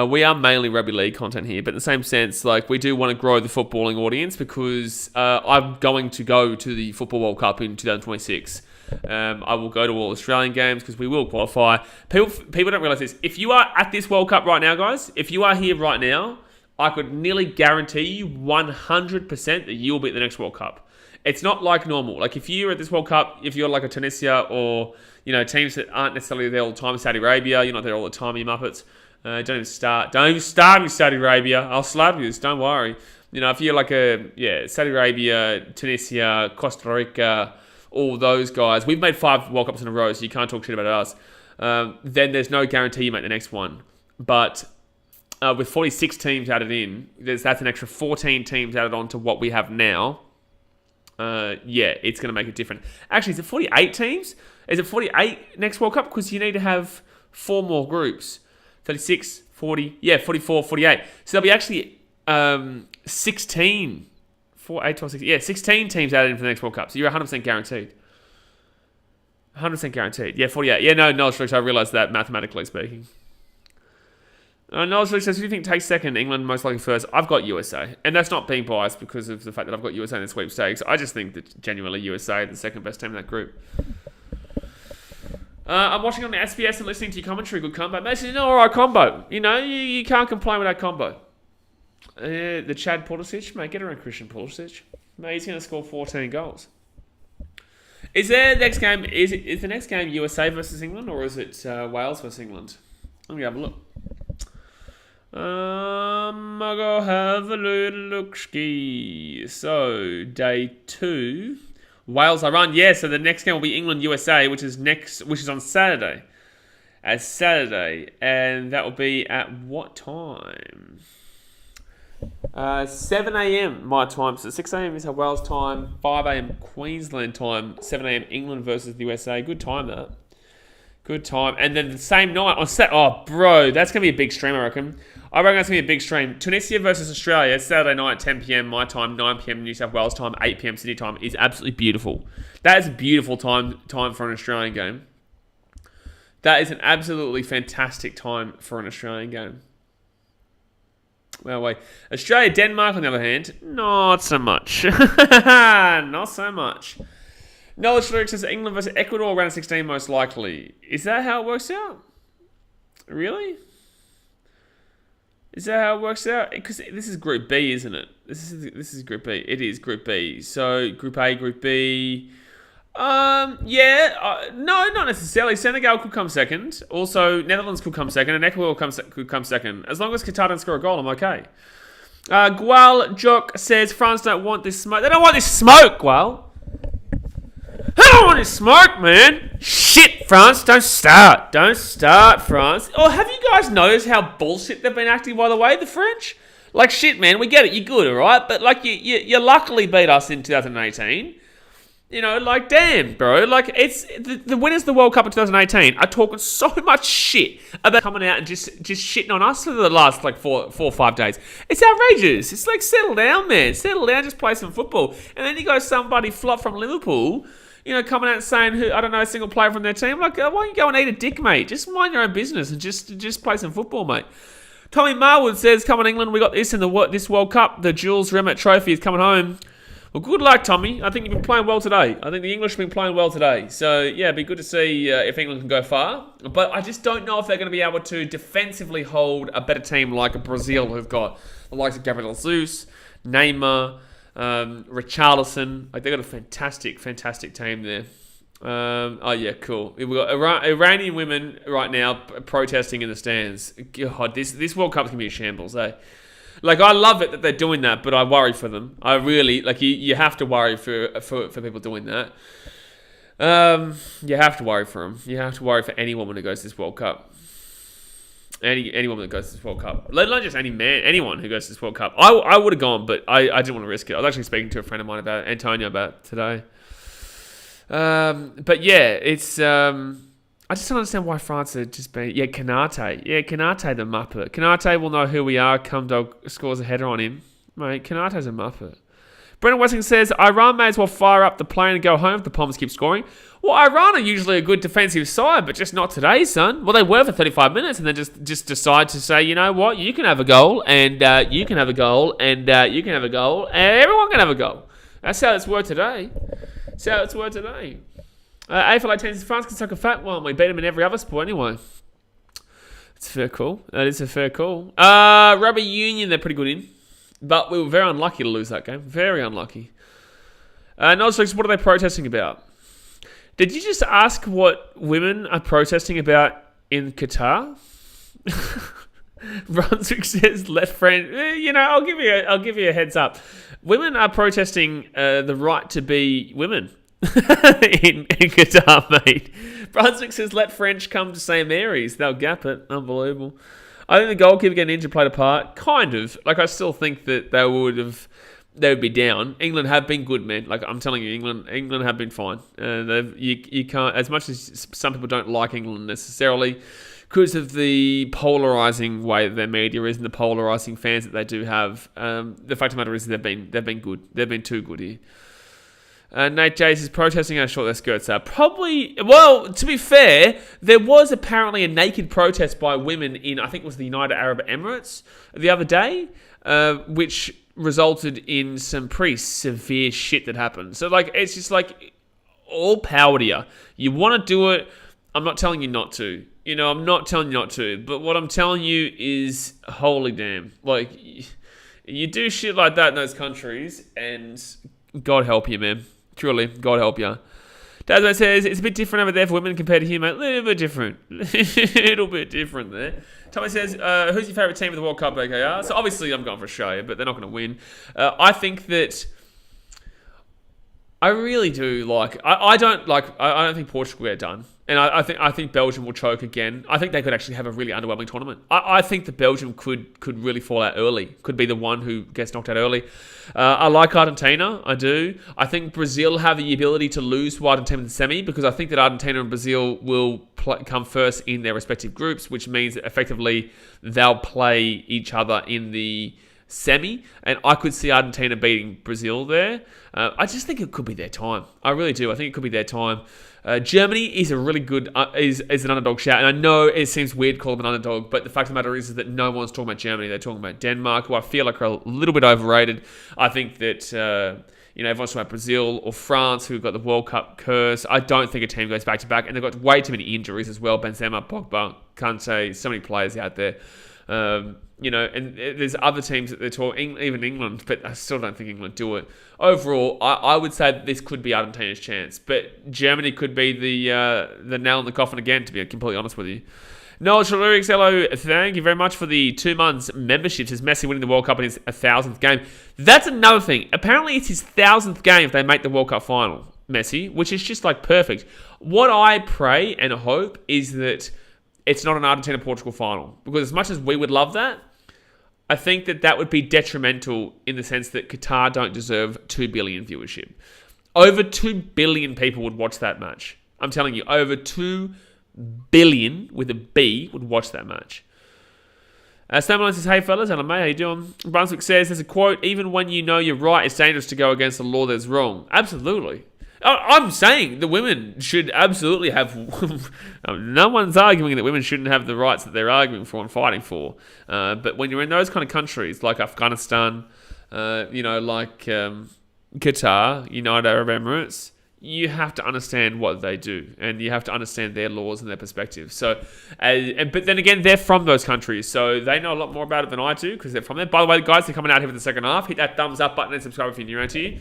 We are mainly rugby league content here, but in the same sense, like, we do want to grow the footballing audience because I'm going to go to the Football World Cup in 2026. I will go to all Australian games because we will qualify. People don't realise this. If you are at this World Cup right now, guys, if you are here right now, I could nearly guarantee you 100% that you will be at the next World Cup. It's not like normal. Like, if you're at this World Cup, if you're like a Tunisia or, teams that aren't necessarily there all the time, Saudi Arabia, you're not there all the time, you muppets. Don't even start me, Saudi Arabia. I'll slap you. Don't worry. If you're like Saudi Arabia, Tunisia, Costa Rica, all those guys. We've made 5 World Cups in a row, so you can't talk shit about us. Then there's no guarantee you make the next one. But with 46 teams added in, that's an extra 14 teams added on to what we have now. It's going to make it different. Actually, is it 48 teams? Is it 48 next World Cup? Because you need to have 4 more groups. 36, 40, 44, 48. So there'll be actually 16, 4, 8, 12, 16 teams added in for the next World Cup. So you're 100% guaranteed. 100% guaranteed. Yeah, 48. Yeah, no, Strix, I realised that mathematically speaking. Noel Strix says, who do you think takes second? England most likely first. I've got USA. And that's not being biased because of the fact that I've got USA in the sweepstakes. I just think that genuinely USA are the second best team in that group. I'm watching on the SBS and listening to your commentary. Good combo. Mason, alright combo. You can't complain with that combo. The Chad Pulisic, mate, get around Christian Pulisic. Mate, he's going to score 14 goals. Is the next game USA versus England, or is it Wales versus England? Let me have a look. I'll go have a little look ski. So day 2, Wales Iran. Yeah, so the next game will be England USA, which is on Saturday. And that will be at what time? 7 a.m. my time. So 6 a.m. is Wales time, 5 a.m. Queensland time, 7 a.m. England versus the USA. Good time, that. Good time. And then the same night on Saturday. Oh, bro, that's going to be a big stream, I reckon. That's going to be a big stream. Tunisia versus Australia, Saturday night, 10 p.m. my time, 9 p.m. New South Wales time, 8 p.m. Sydney time, is absolutely beautiful. That is a beautiful time for an Australian game. That is an absolutely fantastic time for an Australian game. Well, wait. Australia, Denmark, on the other hand, not so much. Not so much. Knowledge Lyric says England versus Ecuador, round of 16 most likely. Is that how it works out? Really? Is that how it works out? Because this is Group B, isn't it? This is Group B. It is Group B. So Group A, Group B. No, not necessarily. Senegal could come second. Also, Netherlands could come second, and Ecuador could come second. As long as Qatar don't score a goal, I'm okay. Gual Jock says France don't want this smoke. They don't want this smoke, Gual. I don't want this smoke, man. Shit, France, don't start. Don't start, France. Oh, have you guys noticed how bullshit they've been acting, by the way, the French? Like, shit, man, we get it. You're good, all right? But, like, you luckily beat us in 2018. Like, damn, bro. Like, it's the winners of the World Cup in 2018 are talking so much shit about coming out and just shitting on us for the last, like, 4 or 5 days. It's outrageous. It's like, settle down, man. Settle down, just play some football. And then you got somebody flop from Liverpool, coming out and saying, I don't know, a single player from their team. Like, why don't you go and eat a dick, mate? Just mind your own business and just play some football, mate. Tommy Marwood says, come on, England, we got this in this World Cup. The Jules Rimet Trophy is coming home. Well, good luck, Tommy. I think you've been playing well today. I think the English have been playing well today. So, yeah, it'd be good to see if England can go far. But I just don't know if they're going to be able to defensively hold a better team like Brazil, who've got the likes of Gabriel Jesus, Neymar, Richarlison. Like, they've got a fantastic, fantastic team there. Cool. We've got Iranian women right now protesting in the stands. God, this World Cup's going to be a shambles, eh? Like, I love it that they're doing that, but I worry for them. I really, like, you have to worry for people doing that. You have to worry for them. You have to worry for any woman who goes to this World Cup. Any woman that goes to this World Cup. Let alone just anyone who goes to this World Cup. I would have gone, but I didn't want to risk it. I was actually speaking to a friend of mine about Antonio about it today. But yeah, it's... I just don't understand why France are just being... Yeah, Kanate. Yeah, Kanate the Muppet. Kanate will know who we are. Cumdog scores a header on him. Mate, Kanate's a Muppet. Brendan Wessing says, Iran may as well fire up the plane and go home if the Poms keep scoring. Well, Iran are usually a good defensive side, but just not today, son. Well, they were for 35 minutes and then just decide to say, you know what, you can have a goal, and you can have a goal, and you can have a goal, and everyone can have a goal. That's how it's worked today. AFL 10 says, France can suck a fat one. We beat them in every other sport anyway. It's a fair call. That is a fair call. Rugby Union, they're pretty good in. But we were very unlucky to lose that game. Very unlucky. Nozflix, what are they protesting about? Did you just ask what women are protesting about in Qatar? Brunswick says, let friend... I'll give you a heads up. Women are protesting the right to be women. in Qatar, mate. Brunswick says, let French come to St. Mary's. They'll gap it. Unbelievable. I think the goalkeeper getting injured played a part. Kind of. Like, I still think that they would be down. England have been good, man. Like, I'm telling you, England have been fine. You can't, as much as some people don't like England necessarily, because of the polarising way that their media is and the polarising fans that they do have. The fact of the matter is they've been good. They've been too good here. Nate Jace is protesting how short their skirts are. Probably, well, to be fair, there was apparently a naked protest by women in, I think it was the United Arab Emirates the other day, which resulted in some pretty severe shit that happened. So, like, it's just like, all power to you. You want to do it, I'm not telling you not to. You know, I'm not telling you not to. But what I'm telling you is, holy damn. Like, you do shit like that in those countries, and God help you, man. Truly, God help you. Dasman says, it's a bit different over there for women compared to here, mate. A little bit different. Little bit different there. Tommy says, who's your favourite team of the World Cup, BKR? So obviously I'm going for Australia, but they're not going to win. I think that... I really do like... I don't think Portugal get done. And I think Belgium will choke again. I think they could actually have a really underwhelming tournament. I think that Belgium could really fall out early. Could be the one who gets knocked out early. I like Argentina. I do. I think Brazil have the ability to lose to Argentina in the semi because I think that Argentina and Brazil will come first in their respective groups, which means that effectively they'll play each other in the semi, and I could see Argentina beating Brazil there. I just think it could be their time. I really do. I think it could be their time. Germany is a really good is an underdog shout, and I know it seems weird calling them an underdog, but the fact of the matter is that no one's talking about Germany. They're talking about Denmark, who I feel like are a little bit overrated. I think that everyone's talking about Brazil or France, who've got the World Cup curse. I don't think a team goes back to back, and they've got way too many injuries as well. Benzema, Pogba, Kante, so many players out there. And there's other teams that they're talking, even England, but I still don't think England do it. Overall, I would say that this could be Argentina's chance, but Germany could be the nail in the coffin again, to be completely honest with you. Noel Chalurix, hello, thank you very much for the 2 months membership. Says Messi winning the World Cup in his 1,000th game. That's another thing. Apparently it's his 1,000th game if they make the World Cup final, Messi, which is just like perfect. What I pray and hope is that it's not an Argentina-Portugal final, because as much as we would love that, I think that would be detrimental in the sense that Qatar don't deserve 2 billion viewership. Over 2 billion people would watch that match. I'm telling you, over 2 billion with a B would watch that match. Snowman says, hey fellas, hello mate, how you doing? Brunswick says, there's a quote, even when you know you're right, it's dangerous to go against the law that's wrong. Absolutely. I'm saying the women should absolutely have... no one's arguing that women shouldn't have the rights that they're arguing for and fighting for. But when you're in those kind of countries, like Afghanistan, Qatar, United Arab Emirates, you have to understand what they do. And you have to understand their laws and their perspective. So, but then again, they're from those countries. So they know a lot more about it than I do because they're from there. By the way, guys, they're coming out here for the second half. Hit that thumbs up button and subscribe if you're new around here.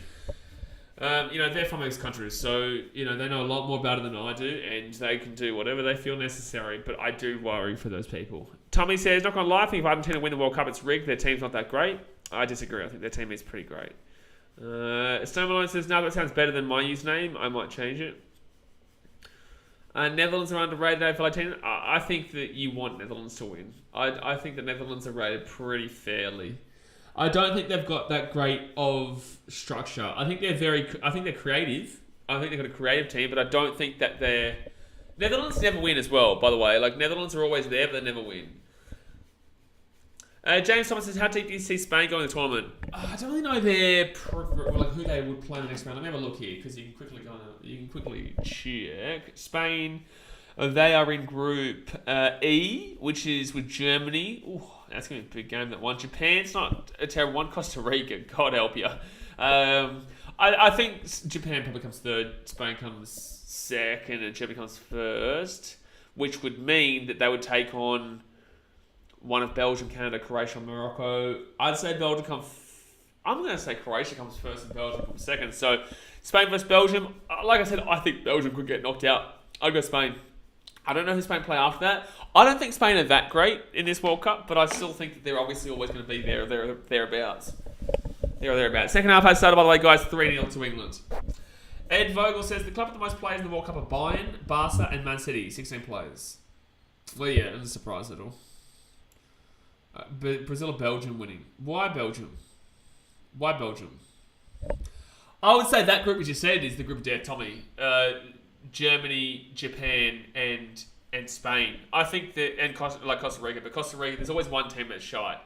They're from those countries, so, they know a lot more about it than I do, and they can do whatever they feel necessary, but I do worry for those people. Tommy says, not going to lie, I think if Argentina win the World Cup, it's rigged. Their team's not that great. I disagree. I think their team is pretty great. Stone Malone says, no, that sounds better than my username. I might change it. Netherlands are underrated AFL team. I think that you want Netherlands to win. I think the Netherlands are rated pretty fairly. I don't think they've got that great of structure. I think they're creative. I think they've got a creative team, but I don't think that they're... Netherlands never win as well, by the way. Like, Netherlands are always there, but they never win. James Thomas says, how deep do you see Spain going in the tournament? I don't really know who they would play in the next round. Let me have a look here, because you can quickly check. Spain, they are in Group E, which is with Germany. Ooh, that's going to be a big game, that one. Japan's not a terrible one. Costa Rica, God help you. I think Japan probably comes third. Spain comes second, and Germany comes first, which would mean that they would take on one of Belgium, Canada, Croatia, and Morocco. I'd say Belgium comes... I'm going to say Croatia comes first and Belgium comes second. So, Spain versus Belgium. Like I said, I think Belgium could get knocked out. I'd go Spain. I don't know who Spain play after that. I don't think Spain are that great in this World Cup, but I still think that they're obviously always going to be thereabouts. Thereabouts. Second half has started, by the way, guys, 3-0 to England. Ed Vogel says, the club with the most players in the World Cup are Bayern, Barca, and Man City. 16 players. Well, yeah, it doesn't surprise at all. But Brazil or Belgium winning. Why Belgium? I would say that group, as you said, is the group of death, Tommy. Germany, Japan, and Spain. I think that, and Costa Rica, but Costa Rica, there's always one team that's shy.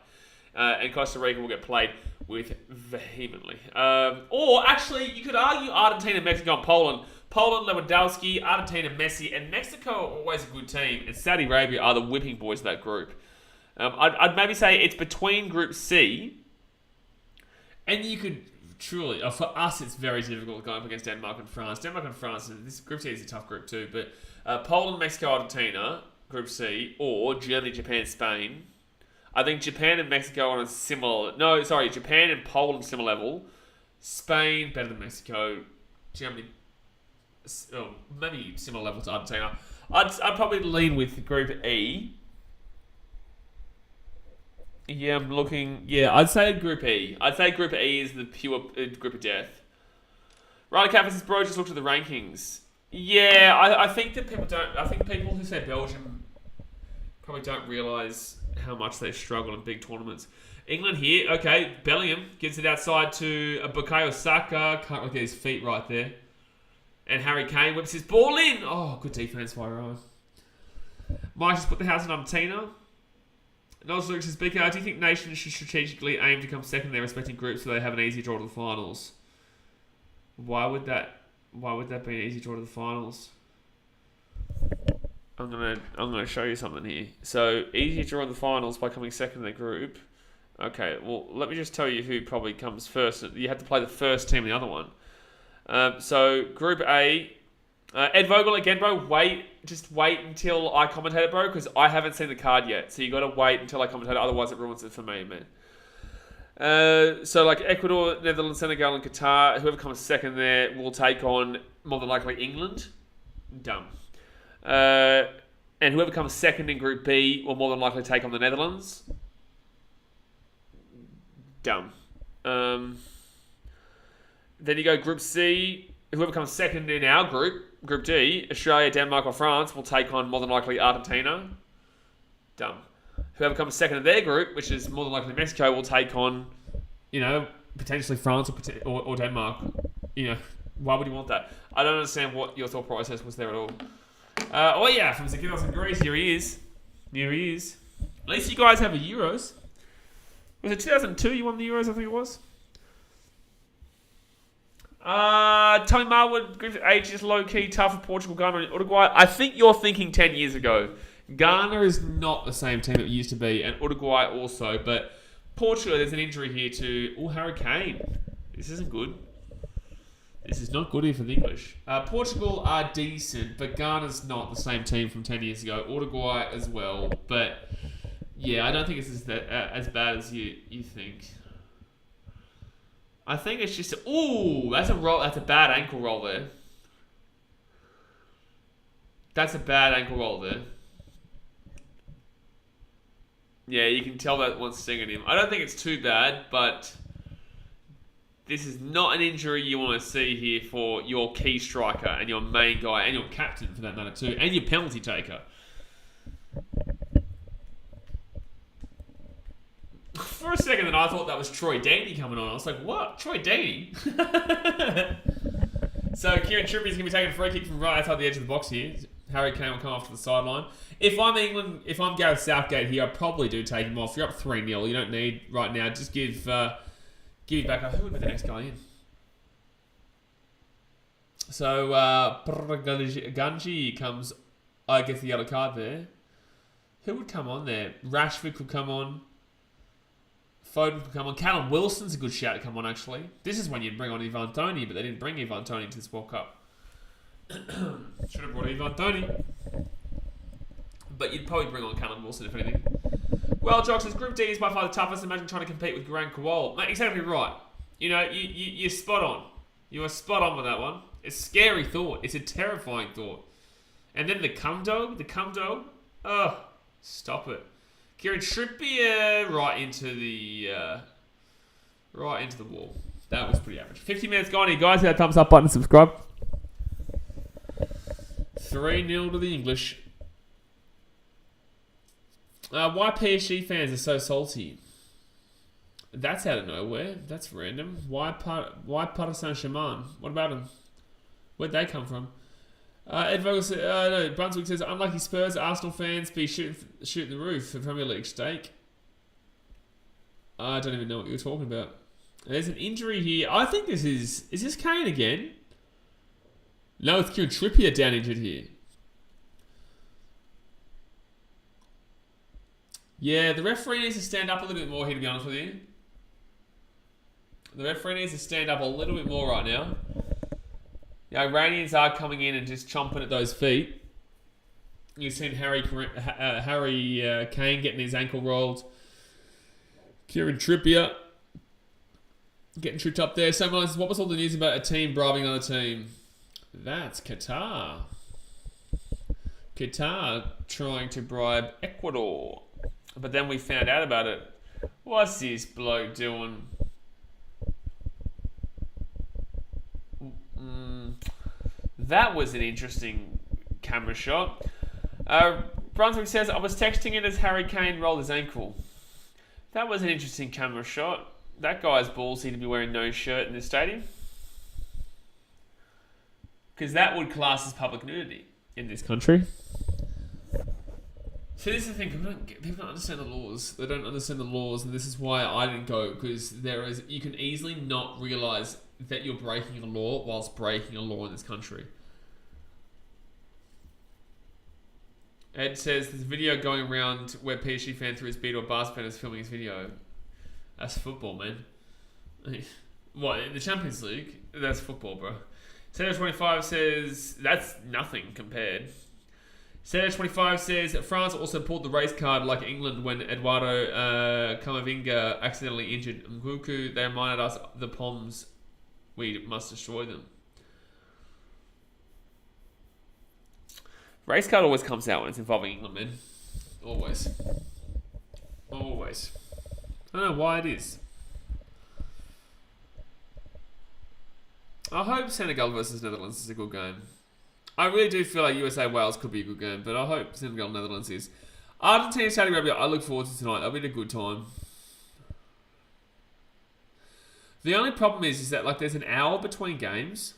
And Costa Rica will get played. with vehemently. Or actually, you could argue Argentina, Mexico, and Poland. Poland, Lewandowski, Argentina, Messi, and Mexico are always a good team. And Saudi Arabia are the whipping boys of that group. I'd maybe say it's between Group C, and you could truly, for us, it's very difficult going up against Denmark and France. Denmark and France, this Group C is a tough group too, but Poland, Mexico, Argentina, Group C, or Germany, Japan, Spain. I think Japan and Mexico are on a similar... No, sorry, Japan and Poland similar level. Spain, better than Mexico. Germany, maybe similar level to Argentina. I'd probably lean with Group E. Yeah, I'm looking... Yeah, I'd say Group E. I'd say Group E is the pure group of death. Ryder Cat says, bro, just looked at the rankings. Yeah, I think that people don't... I think people who say Belgium probably don't realise how much they struggle in big tournaments. England here, okay, Bellingham gives it outside to Bukayo Saka. Can't really get his feet right there. And Harry Kane whips his ball in. Oh, good defence by Ryan. Mike just put the house in Argentina. Nos Luke says, BK, do you think nations should strategically aim to come second in their respective groups so they have an easy draw to the finals? Why would that be an easy draw to the finals? I'm gonna show you something here. So easy draw in the finals by coming second in the group. Okay, well let me just tell you who probably comes first. You have to play the first team in the other one. So Group A, Ed Vogel again, bro. Just wait until I commentate it, bro, because I haven't seen the card yet. So you got to wait until I commentate it, otherwise it ruins it for me, man. So like Ecuador, Netherlands, Senegal, and Qatar. Whoever comes second there will take on more than likely England. Dumb. And whoever comes second in Group B will more than likely take on the Netherlands. Dumb. Then you go Group C. Whoever comes second in our group, Group D, Australia, Denmark, or France, will take on more than likely Argentina. Dumb. Whoever comes second in their group, which is more than likely Mexico, will take on, potentially France or Denmark. Why would you want that? I don't understand what your thought process was there at all. From Zakinos in Greece, here he is. At least you guys have a Euros. Was it 2002 you won the Euros, I think it was? Tommy Marwood, Group H is low-key tough for Portugal, Ghana, and Uruguay. I think you're thinking 10 years ago. Ghana is not the same team it used to be, and Uruguay also. But Portugal, there's an injury here to Harry Kane. This isn't good. This is not good here for the English. Portugal are decent, but Ghana's not the same team from 10 years ago. Uruguay as well. But, yeah, I don't think it's as bad as you think. I think it's just... that's a roll. That's a bad ankle roll there. Yeah, you can tell that one's stinging him. I don't think it's too bad, but this is not an injury you want to see here for your key striker and your main guy and your captain, for that matter, too, and your penalty taker. For a second, then I thought that was Troy Deeney coming on. I was like, what? Troy Deeney? So Kieran Trippier's going to be taking a free kick from right outside the edge of the box here. Harry Kane will come off to the sideline. If I'm England, if I'm Gareth Southgate here, I probably do take him off. You're up 3-0. You don't need right now. Just give it back up. Who would be the next guy in? So Ganji comes. I guess the yellow card there. Who would come on there? Rashford could come on. Foden could come on. Callum Wilson's a good shout to come on, actually. This is when you'd bring on Ivan Toney, but they didn't bring Ivan Toney to this World Cup. Should have brought Ivan Toney. But you'd probably bring on Callum Wilson, if anything. Well, Jock says, Group D is by far the toughest. Imagine trying to compete with Grand Kowal. Mate, exactly right. You're spot on. You are spot on with that one. It's a scary thought. It's a terrifying thought. And then the cum dog. Oh, stop it. Kieran Trippier right into the wall. That was pretty average. 50 minutes gone here, guys. Hit that thumbs up button and subscribe. 3-0 to the English. Why PSG fans are so salty? That's out of nowhere. That's random. Why Paris Saint-Germain? What about them? Where'd they come from? Ed Vogel says, Brunswick says, unlucky Spurs, Arsenal fans be shooting the roof for Premier League stake. I don't even know what you were talking about. There's an injury here. I think this is this Kane again? No, it's Kieran Trippier down injured here. Yeah, the referee needs to stand up a little bit more here, to be honest with you. The referee needs to stand up a little bit more right now. The Iranians are coming in and just chomping at those feet. You've seen Harry Kane getting his ankle rolled. Kieran Trippier getting tripped up there. So, what was all the news about a team bribing another team? That's Qatar. Qatar trying to bribe Ecuador. But then we found out about it. What's this bloke doing? That was an interesting camera shot. Brunswick says, I was texting it as Harry Kane rolled his ankle. That was an interesting camera shot. That guy's ballsy to be wearing no shirt in this stadium. Because that would class as public nudity in this country. So this is the thing, people don't understand the laws. They don't understand the laws, and this is why I didn't go, because you can easily not realise that you're breaking a law whilst breaking a law in this country. Ed says there's a video going around where PSG fan threw his beat or Barca fan is filming his video. That's football, man. What, in the Champions League? That's football, bro. Senator25 says that's nothing compared. Senator25 says France also pulled the race card like England when Eduardo Camavinga accidentally injured Mkuku. They reminded us the Poms. We must destroy them. Race card always comes out when it's involving England, man. Always. Always. I don't know why it is. I hope Senegal versus Netherlands is a good game. I really do feel like USA-Wales could be a good game, but I hope Senegal-Netherlands is. Argentina-Saudi Arabia, I look forward to tonight. That'll be a good time. The only problem is that like there's an hour between games.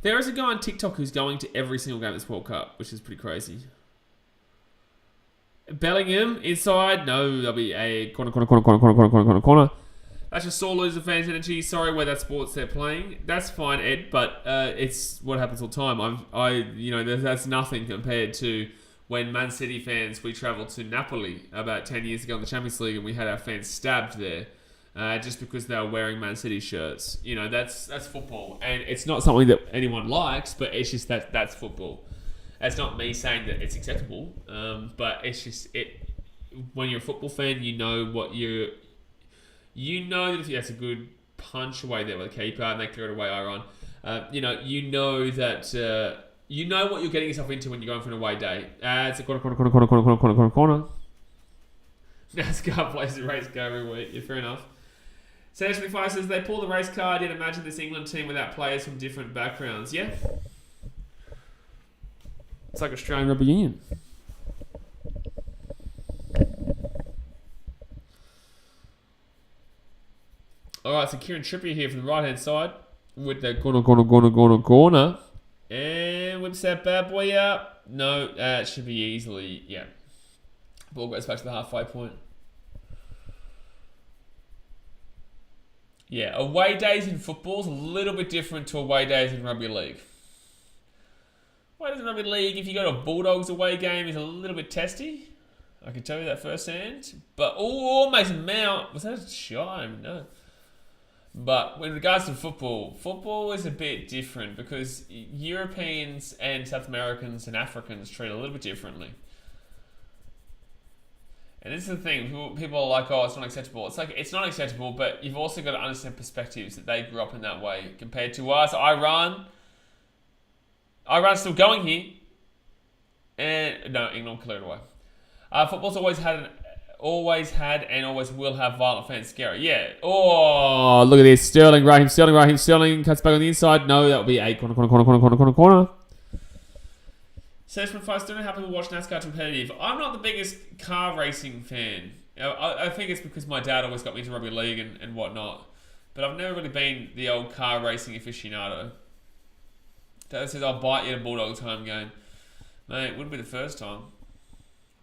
There is a guy on TikTok who's going to every single game of this World Cup, which is pretty crazy. Bellingham, inside. No, there'll be a corner. That's just sore loser fans' energy. Sorry where that sports they're playing. That's fine, Ed, but it's what happens all the time. That's nothing compared to when Man City fans, we travelled to Napoli about 10 years ago in the Champions League and we had our fans stabbed there just because they were wearing Man City shirts. You know, that's football. And it's not something that anyone likes, but it's just that's football. That's not me saying that it's acceptable, but it's just when you're a football fan, you know what you know that if that's a good punch away there with the keeper and they clear it away, Iron. You know that you know what you're getting yourself into when you're going for an away day. It's a corner. NASCAR plays the race car every week. Yeah, fair enough. Sage25 says they pull the race card. Yet imagine this England team without players from different backgrounds. Yeah, it's like Australian Rugby Union. Alright, so Kieran Trippier here from the right hand side with the corner. And whips that bad boy up. No, it should be easily, yeah. Ball goes back to the halfway point. Yeah, away days in football is a little bit different to away days in rugby league. Away days in rugby league, if you go to a Bulldogs away game, is a little bit testy. I can tell you that firsthand. But, Mason Mount, was that a shot? I don't even know. But in regards to football is a bit different because Europeans and South Americans and Africans treat it a little bit differently. And this is the thing, people are like, it's not acceptable. It's like, it's not acceptable, but you've also got to understand perspectives that they grew up in that way compared to us. Iran's still going here. And, no, England cleared away. Football's always had and always will have violent fans. Scary. Yeah. Oh, look at this. Sterling, Raheem Sterling cuts back on the inside. No, that will be a corner. Says from Five, don't know how people watch NASCAR competitive. I'm not the biggest car racing fan. I think it's because my dad always got me into rugby league and whatnot. But I've never really been the old car racing aficionado. Dad says, I'll bite you at a Bulldogs home game. Mate, it wouldn't be the first time.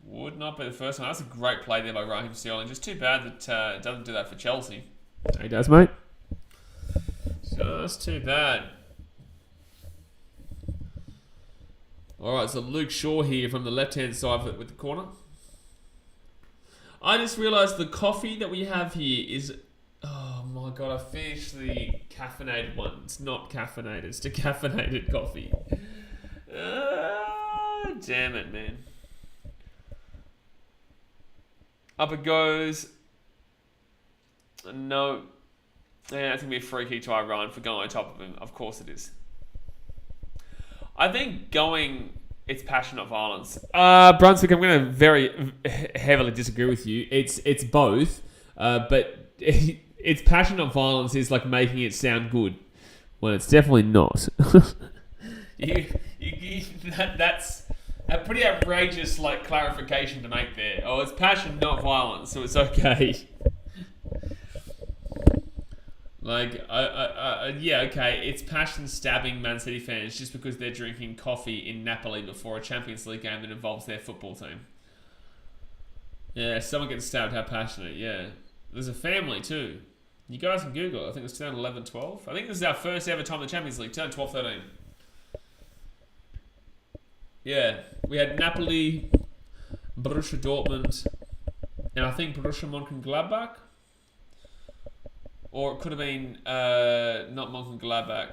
Would not be the first time. That's a great play there by Raheem Sterling. Just too bad that it doesn't do that for Chelsea. How you does, mate? Just too bad. Alright, so Luke Shaw here from the left-hand side with the corner. I just realised the coffee that we have here is... Oh my god, I finished the caffeinated one. It's not caffeinated, it's decaffeinated coffee. Damn it, man. Up it goes. No. Yeah, that's going to be a free kick to Iran for going on top of him. Of course it is. I think it's passion, not violence. Brunswick, I'm going to very heavily disagree with you. It's both, but it's passion, not violence is like making it sound good when it's definitely not. That's a pretty outrageous clarification to make there. Oh, it's passion, not violence, so it's okay. Yeah, okay, it's passion stabbing Man City fans just because they're drinking coffee in Napoli before a Champions League game that involves their football team. Yeah, someone gets stabbed, how passionate, yeah. There's a family too. You guys can Google it. I think it was 2011-12. I think this is our first ever time in the Champions League, 2012-13. Yeah, we had Napoli, Borussia Dortmund, and I think Borussia Mönchengladbach. Or it could have been not Mönchengladbach.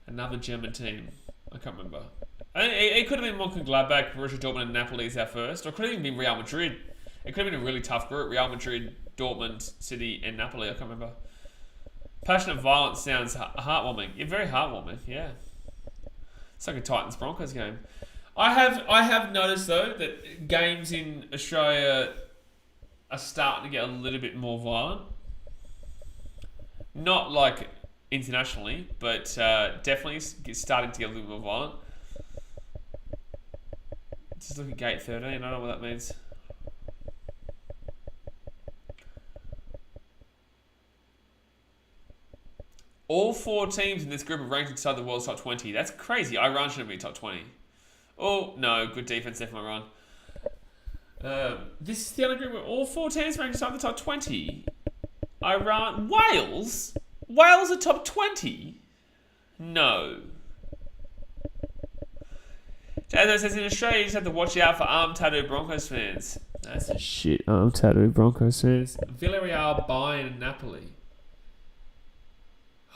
Another German team. I can't remember. It could have been Mönchengladbach, Borussia Dortmund, and Napoli as our first. Or it could have even been Real Madrid. It could have been a really tough group. Real Madrid, Dortmund, City, and Napoli. I can't remember. Passionate violence sounds heartwarming. Yeah, very heartwarming. Yeah. It's like a Titans-Broncos game. I have noticed, though, that games in Australia are starting to get a little bit more violent. Not like internationally, but definitely starting to get a little bit more violent. Just look at gate 13. I don't know what that means. All 4 teams in this group are ranked inside the world's top 20. That's crazy. Iran shouldn't be top 20. Oh, no. Good defense there from Iran. This is the other group where all 4 teams ranked inside the top 20. Iran... Wales? Wales are top 20? No. As says, in Australia, you just have to watch out for arm tattoo Broncos fans. That's a shit. Arm tattoo Broncos fans. Villarreal, Bayern, and Napoli.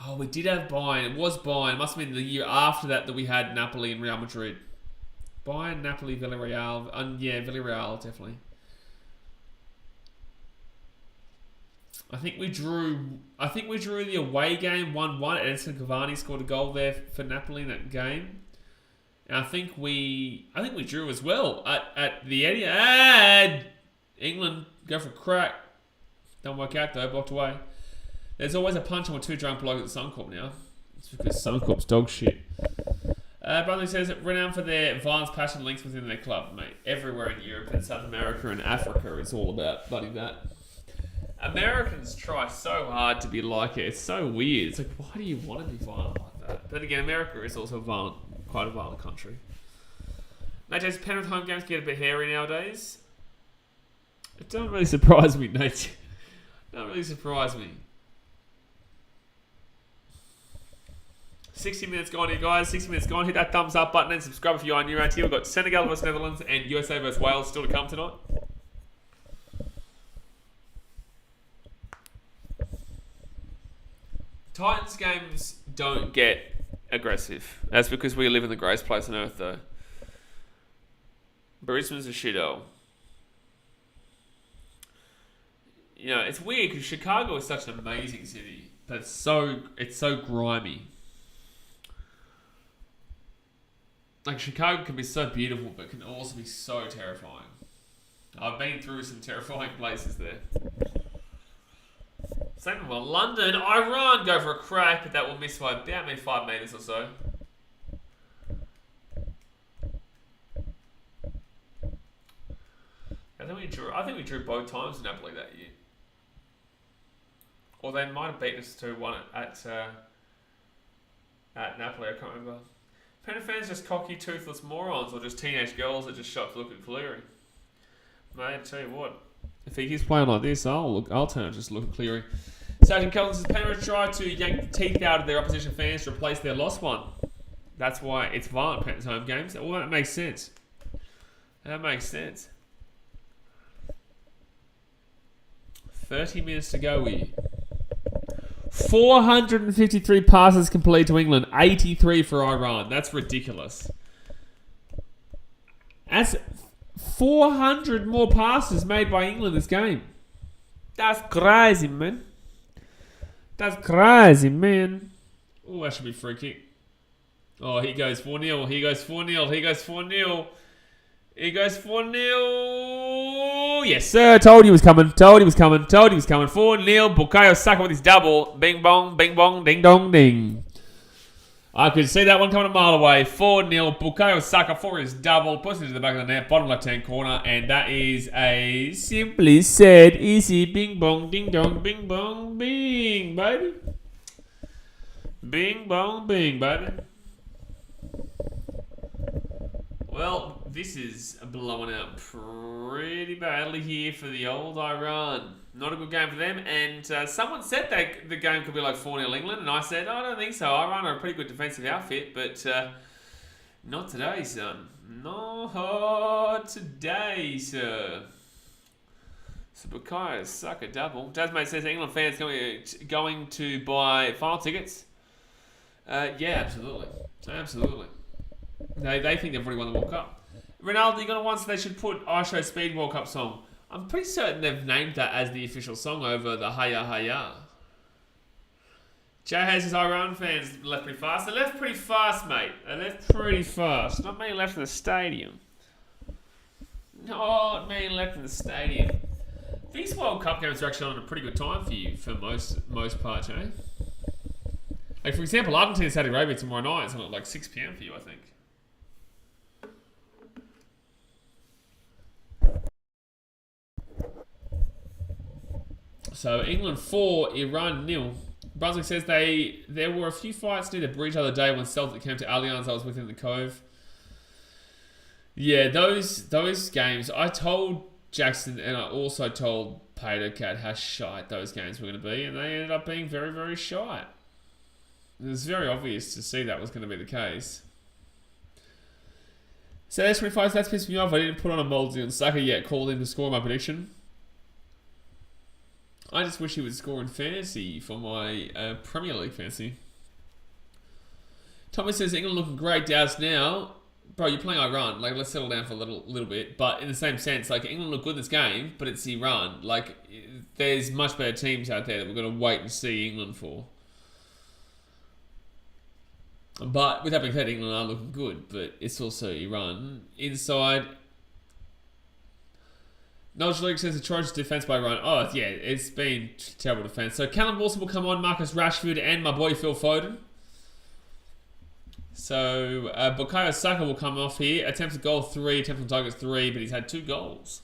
Oh, we did have Bayern. It was Bayern. It must have been the year after that we had Napoli and Real Madrid. Bayern, Napoli, Villarreal. Yeah, Villarreal, definitely. I think we drew the away game 1-1. Edinson Cavani scored a goal there for Napoli in that game. And I think we drew as well at the Etihad. England go for a crack. Don't work out though, blocked away. There's always a punch on with 2 drunk blokes at Suncorp now. It's because Suncorp's dog shit. Brother says, renowned for their violence, passion, links within their club, mate. Everywhere in Europe and South America and Africa, it's all about bloody that. Americans try so hard to be like it. It's so weird. It's like, why do you want to be violent like that? But then again, America is also quite a violent country. Nate, Penrith home games get a bit hairy nowadays. It doesn't really surprise me, Nate. It doesn't really surprise me. 60 minutes gone here, guys. 60 minutes gone. Hit that thumbs up button and subscribe if you are new around here. We've got Senegal vs Netherlands and USA vs Wales still to come tonight. Titans games don't get aggressive. That's because we live in the greatest place on earth, though. Brisbane's a shithole. You know, it's weird because Chicago is such an amazing city, but it's so grimy. Like, Chicago can be so beautiful, but can also be so terrifying. I've been through some terrifying places there. Same with London. Iran go for a crack, but that will miss by about maybe 5 metres or so. I think we drew both times in Napoli that year. Or they might have beaten us 2-1 at Napoli, I can't remember. Penrith fans just cocky, toothless morons, or just teenage girls that just shop for looking for Leary. Mate, I tell you what. If he keeps playing like this, I'll turn it just look Cleary. Sergeant Kelton says Penrith tried to yank the teeth out of their opposition fans to replace their lost one. That's why it's violent Penrith's home games. Well, that makes sense. That makes sense. 30 minutes to go here. 453 passes complete to England, 83 for Iran. That's ridiculous. That's 400 more passes made by England this game. That's crazy, man. That's crazy, man. Oh, that should be free kick. Oh, he goes 4-0. He goes 4-0. He goes 4-0. He goes 4-0. Yes, sir. Told he was coming. Told he was coming. Told he was coming. 4-0. Bukayo Saka with his double. Bing bong, bing bong, ding dong ding. I could see that one coming a mile away. 4-0. Bukayo Saka for his double. Puts it to the back of the net. Bottom left-hand corner. And that is a simply said easy bing bong, ding dong, bing bong, bing, baby. Bing bong, bing, baby. Well, this is blowing out pretty badly here for the old Iran. Not a good game for them. And someone said that the game could be like 4-0 England. And I said, I don't think so. Iran are a pretty good defensive outfit. But not today, son. Not today, sir. So Bukayo Saka double. Jasmine says England fans going to buy final tickets. Yeah, absolutely. Absolutely. They think they've already won the World Cup. Ronaldo, you're going to want they should put I Show Speed World Cup song. I'm pretty certain they've named that as the official song over the Haya Haya. Jay says Iran fans left pretty fast. They left pretty fast, mate. They left pretty fast. Not many left in the stadium. Not many left in the stadium. These World Cup games are actually on a pretty good time for you for most part, Jay. Like, for example, Argentina Saudi Arabia tomorrow night is on at like 6 p.m. for you, I think. So England 4, Iran 0. Brunswick says there were a few fights near the bridge the other day when Celtic came to Allianz. I was within the Cove. Yeah, those games. I told Jackson and I also told Patercat how shite those games were going to be, and they ended up being very, very shite. It was very obvious to see that was going to be the case. So S25, that's pissed me off. I didn't put on a Mouldy on Saka yet. Called him to score my prediction. I just wish he would score in fantasy for my Premier League fantasy. Tommy says England looking great. Doubts now. Bro, you're playing Iran. Like, let's settle down for a little bit. But in the same sense, like, England look good in this game, but it's Iran. Like, there's much better teams out there that we're going to wait and see England for. But with that being said, England are looking good, but it's also Iran. Inside, Nigel Luke says atrocious defense by Iran. Oh, yeah, it's been terrible defense. So Callum Wilson will come on, Marcus Rashford, and my boy Phil Foden. So Bukayo Saka will come off here. Attempted goal 3, attempted on target 3, but he's had 2 goals.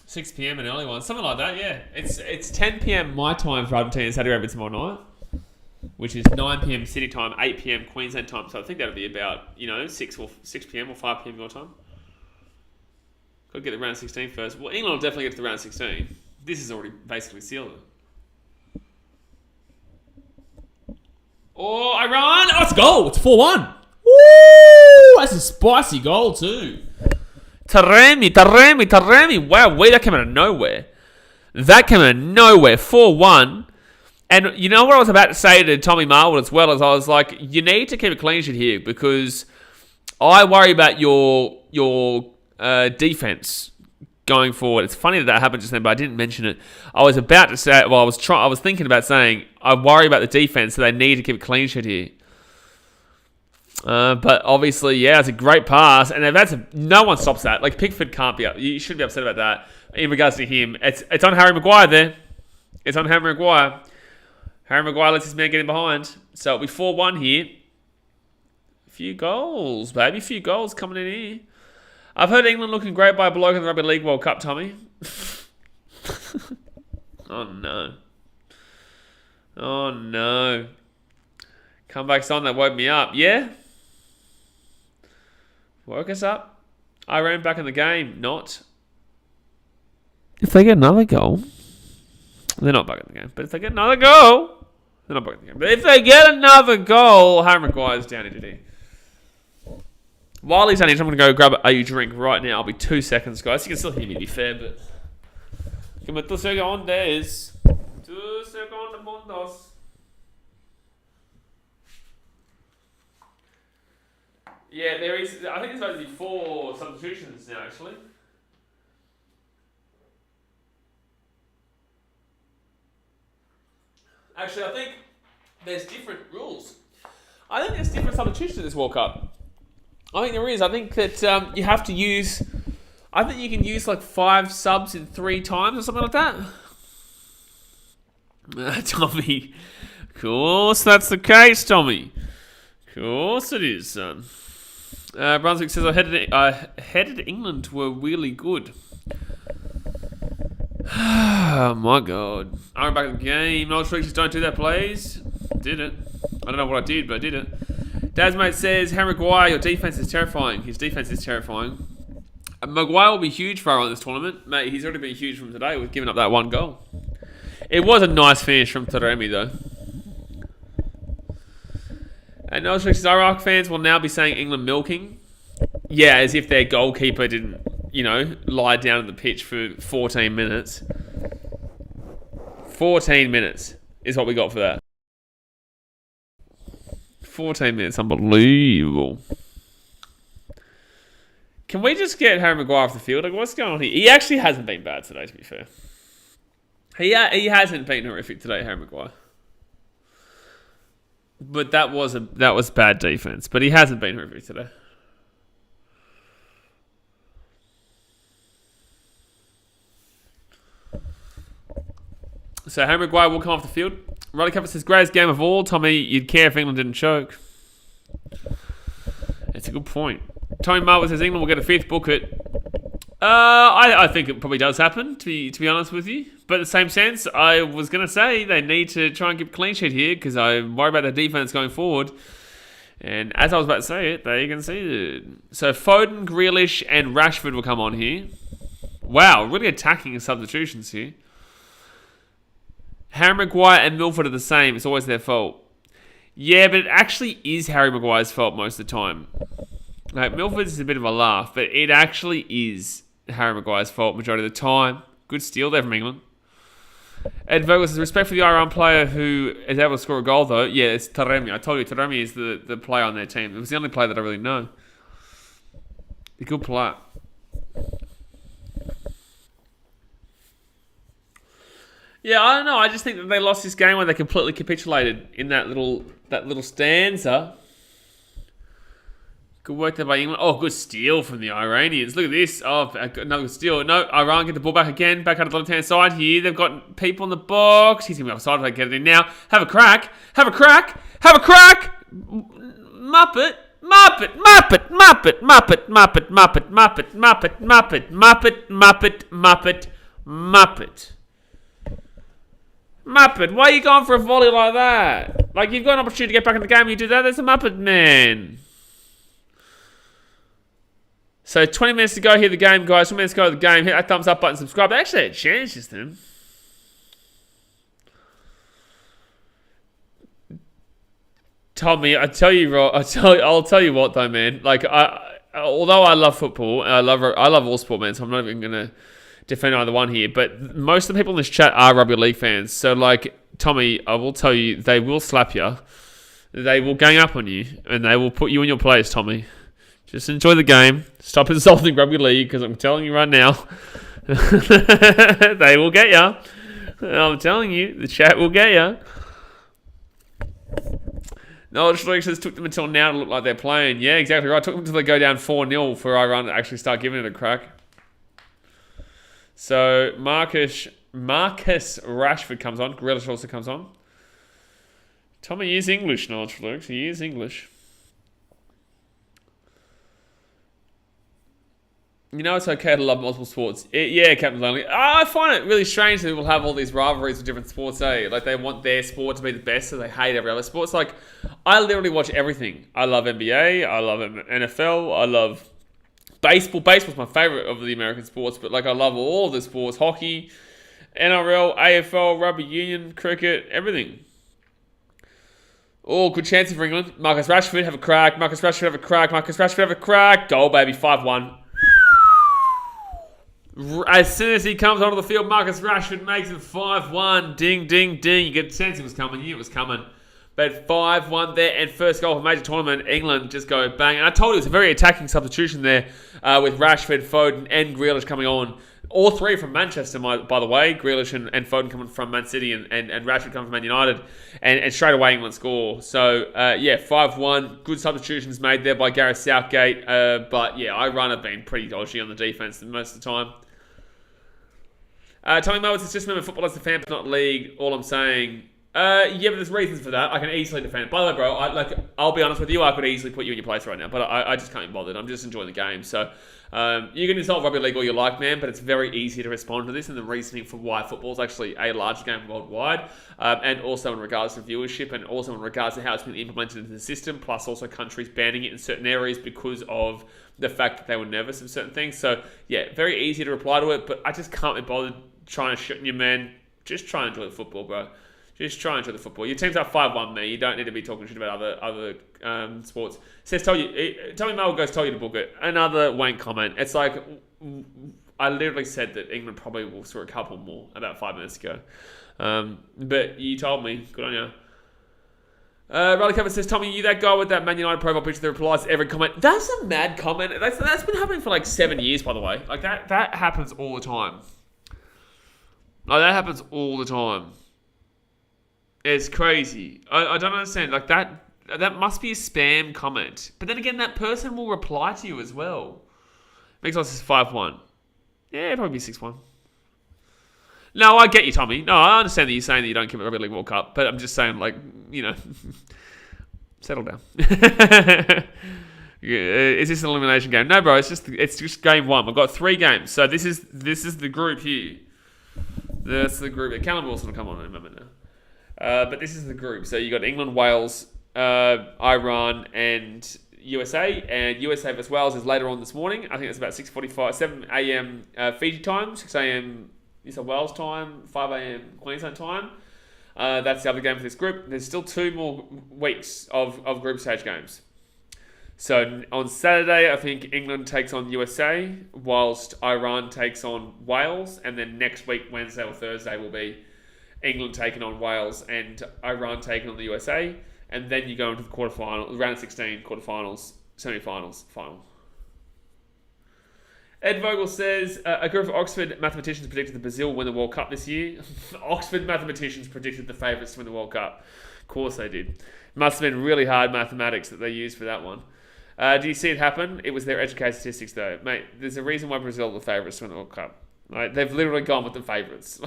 6 p.m. an early one, something like that. Yeah, it's 10 p.m. my time for Argentina and Saudi Arabia tomorrow night, which is 9 p.m. City time, 8 p.m. Queensland time. So I think that'll be about 6 p.m. or 5 p.m. your time. Got to get the round 16 first. Well, England will definitely get to the round 16. This is already basically sealed. Oh, Iran! Oh, it's a goal! It's 4-1. Woo! That's a spicy goal too. Taremi. Wow, that came out of nowhere. 4-1. And you know what I was about to say to Tommy Marwood as well, as I was like, you need to keep a clean sheet here because I worry about your defense going forward. It's funny that happened just then, but I didn't mention it. I was about to say, I was thinking about saying, I worry about the defense, so they need to keep a clean sheet here. But obviously, yeah, it's a great pass, and no one stops that. Like, Pickford can't be up. You shouldn't be upset about that. In regards to him, it's on Harry Maguire there. It's on Harry Maguire. Harry Maguire lets his man get in behind. So it'll be 4-1 here. A few goals, baby. A few goals coming in here. I've heard England looking great by a bloke in the Rugby League World Cup, Tommy. Oh, no. Oh, no. Comeback's on, that woke me up. Yeah? Woke us up. Iran back in the game. Not. If they get another goal, they're not back in the game. But if they get another goal, they're not back in the game. But if they get another goal, Harry Maguire's down into D. While he's down here, I'm going to go grab a drink right now. I'll be 2 seconds, guys. You can still hear me, to be fair, but... Que me 2 segundos. 2 segundos. Yeah, there is... I think there's supposed to be 4 substitutions now, actually. Actually, I think there's different rules. I think there's different substitutions in this World Cup. I think there is. I think that you have to use... I think you can use like 5 subs in 3 times or something like that. Tommy. Of course that's the case, Tommy. Of course it is, son. Brunswick says, I headed England were really good. Oh my god. I'm back in the game. No restrictions, don't do that, please. Did it. I don't know what I did, but I did it. Dad's mate says, Harry Maguire, your defense is terrifying. His defense is terrifying. Maguire will be huge for in this tournament. Mate, he's already been huge from today with giving up that 1 goal. It was a nice finish from BKRmy, though. And no restrictions, Iraq fans will now be saying England milking. Yeah, as if their goalkeeper didn't, lie down on the pitch for 14 minutes. 14 minutes is what we got for that. 14 minutes, unbelievable. Can we just get Harry Maguire off the field? Like, what's going on here? He actually hasn't been bad today, to be fair. He hasn't been horrific today, Harry Maguire. But that was bad defense. But he hasn't been horrific today. So Harry Maguire will come off the field. Riley Cup says, greatest game of all. Tommy, you'd care if England didn't choke. It's a good point. Tommy Marwood says England will get a 5th. Book it. I think it probably does happen, to be honest with you. But in the same sense, I was going to say they need to try and keep a clean sheet here because I worry about their defense going forward. And as I was about to say it, they can see it. So Foden, Grealish, and Rashford will come on here. Wow, really attacking substitutions here. Harry Maguire and Milford are the same. It's always their fault. Yeah, but it actually is Harry Maguire's fault most of the time. Like, Milford's is a bit of a laugh, but it actually is Harry Maguire's fault majority of the time. Good steal there from England. Ed Vogel says, respect for the Iran player who is able to score a goal, though. Yeah, it's BKRmy. I told you, BKRmy is the player on their team. It was the only player that I really know. A good player. Yeah, I don't know. I just think that they lost this game where they completely capitulated in that little stanza. Good work there by England. Oh, good steal from the Iranians. Look at this. Oh, another good steal. No, Iran get the ball back again. Back out of the left-hand side here. They've got people in the box. He's going to be offside if they get it in now. Have a crack. Have a crack. Have a crack. Muppet. Muppet. Muppet. Muppet. Muppet. Muppet. Muppet. Muppet. Muppet. Muppet. Muppet. Muppet. Muppet. Muppet. Muppet, why are you going for a volley like that? Like, you've got an opportunity to get back in the game and you do that. That's a Muppet, man. So, 20 minutes to go here, the game, guys. 20 minutes to go to the game. Hit that thumbs up button, subscribe. They actually had chances, then. Tommy, I'll tell you what, though, man. Like, although I love football, and I love all sport, man, so I'm not even going to defend either one here, but most of the people in this chat are rugby league fans. So, like, Tommy, I will tell you, they will slap you. They will gang up on you, and they will put you in your place, Tommy. Just enjoy the game. Stop insulting rugby league, because I'm telling you right now, they will get you. I'm telling you, the chat will get you. No, it says took them until now to look like they're playing. Yeah, exactly right. Took them until they go down 4-0 for Iran to actually start giving it a crack. So, Marcus Rashford comes on. Grealish also comes on. Tommy is English, Knowledge Flukes. He is English. You know it's okay to love multiple sports. Yeah, Captain Lonely. I find it really strange that people have all these rivalries with different sports, eh? Like, they want their sport to be the best, so they hate every other sport. It's like, I literally watch everything. I love NBA. I love NFL. I love Baseball's my favourite of the American sports, but like I love all the sports. Hockey, NRL, AFL, rugby union, cricket, everything. Oh, good chance for England. Marcus Rashford have a crack. Marcus Rashford have a crack. Goal, baby. 5-1. As soon as he comes onto the field, Marcus Rashford makes it 5-1. Ding, ding, ding. You get the sense it was coming. You knew it was coming. But 5-1 there, and first goal of a major tournament. England just go bang. And I told you it was a very attacking substitution there with Rashford, Foden, and Grealish coming on. All three from Manchester, by the way. Grealish and Foden coming from Man City and Rashford coming from Man United. And straight away England score. So, 5-1. Good substitutions made there by Gareth Southgate. But, yeah, Iran have been pretty dodgy on the defence most of the time. Tommy Mo, it's just remember football as a fan, but not league. All I'm saying... but there's reasons for that. I can easily defend it. By the way, bro, I'll be honest with you, I could easily put you in your place right now, but I just can't be bothered. I'm just enjoying the game. So you can insult rugby league all you like, man, but it's very easy to respond to this and the reasoning for why football is actually a large game worldwide, and also in regards to viewership, and also in regards to how it's been implemented into the system, plus also countries banning it in certain areas because of the fact that they were nervous of certain things. So yeah, very easy to reply to it, but I just can't be bothered trying to shit on you, man. Just try and enjoy the football, bro. Just try and enjoy the football. Your team's up 5-1, man. You don't need to be talking shit about other sports. Says, Tommy Mel goes, tell you to book it. Another wank comment. It's like, I literally said that England probably will score a couple more about 5 minutes ago. But you told me. Good on you. Riley Kevin says, Tommy, you that guy with that Man United profile picture that replies to every comment. That's a mad comment. That's been happening for like 7 years, by the way. Like that happens all the time. Like that happens all the time. It's crazy. I don't understand. Like that must be a spam comment. But then again, that person will reply to you as well. Makes us 5-1. Yeah, probably 6-1. No, I get you, Tommy. No, I understand that you're saying that you don't care about Rugby League World Cup, but I'm just saying, like, settle down. Is this an elimination game? No, bro. It's just game one. I've got 3 games. So this is the group here. That's the group. Callum Wilson will come on in a moment now. But this is the group. So you got England, Wales, Iran, and USA. And USA vs Wales is later on this morning. I think it's about 7 a.m. Fiji time, 6 a.m. New South Wales time, 5 a.m. Queensland time. That's the other game for this group. There's still 2 more weeks of group stage games. So on Saturday, I think England takes on USA, whilst Iran takes on Wales. And then next week, Wednesday or Thursday, will be England taking on Wales and Iran taking on the USA. And then you go into the quarterfinal, round of 16, quarterfinals, semi-finals, final. Ed Vogel says, a group of Oxford mathematicians predicted that Brazil will win the World Cup this year. Oxford mathematicians predicted the favourites to win the World Cup. Of course they did. Must have been really hard mathematics that they used for that one. Do you see it happen? It was their educated statistics, though. Mate, there's a reason why Brazil are the favourites to win the World Cup. Right? They've literally gone with the favourites.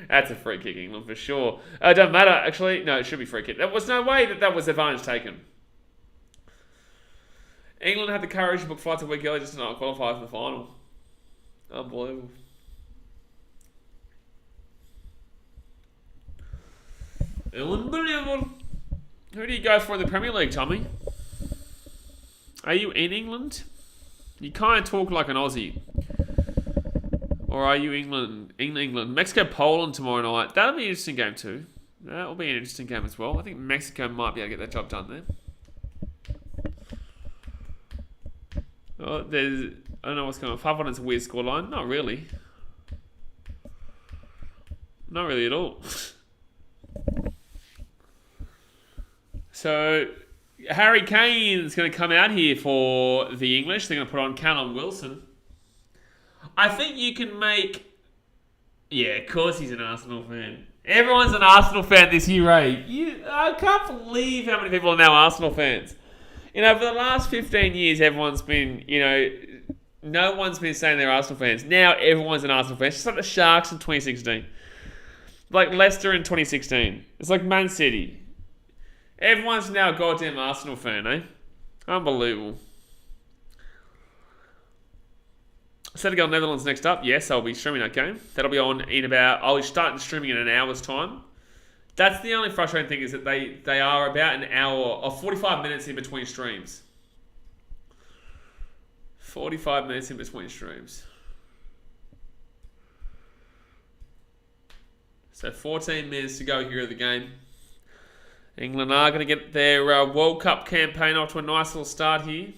That's a free kick, England, for sure. It doesn't matter, actually. No, it should be free kick. There was no way that was advantage taken. England had the courage to book flights a week early just to not qualify for the final. Unbelievable. Unbelievable. Who do you go for in the Premier League, Tommy? Are you in England? You kind of talk like an Aussie. Or are you England? Mexico, Poland tomorrow night. That'll be an interesting game too. That'll be an interesting game as well. I think Mexico might be able to get that job done there. Oh, I don't know what's going on. 5-1 is a weird scoreline. Not really. Not really at all. So, Harry Kane is going to come out here for the English. They're going to put on Callum Wilson. I think you can make... Yeah, of course he's an Arsenal fan. Everyone's an Arsenal fan this year, Ray. I can't believe how many people are now Arsenal fans. For the last 15 years, everyone's been, no one's been saying they're Arsenal fans. Now everyone's an Arsenal fan. It's just like the Sharks in 2016. Like Leicester in 2016. It's like Man City. Everyone's now a goddamn Arsenal fan, eh? Unbelievable. Senegal, Netherlands next up. Yes, I'll be streaming that game. That'll be on in about... I'll be starting streaming in an hour's time. That's the only frustrating thing is that they are about an hour or 45 minutes in between streams. 45 minutes in between streams. So 14 minutes to go here of the game. England are going to get their World Cup campaign off to a nice little start here.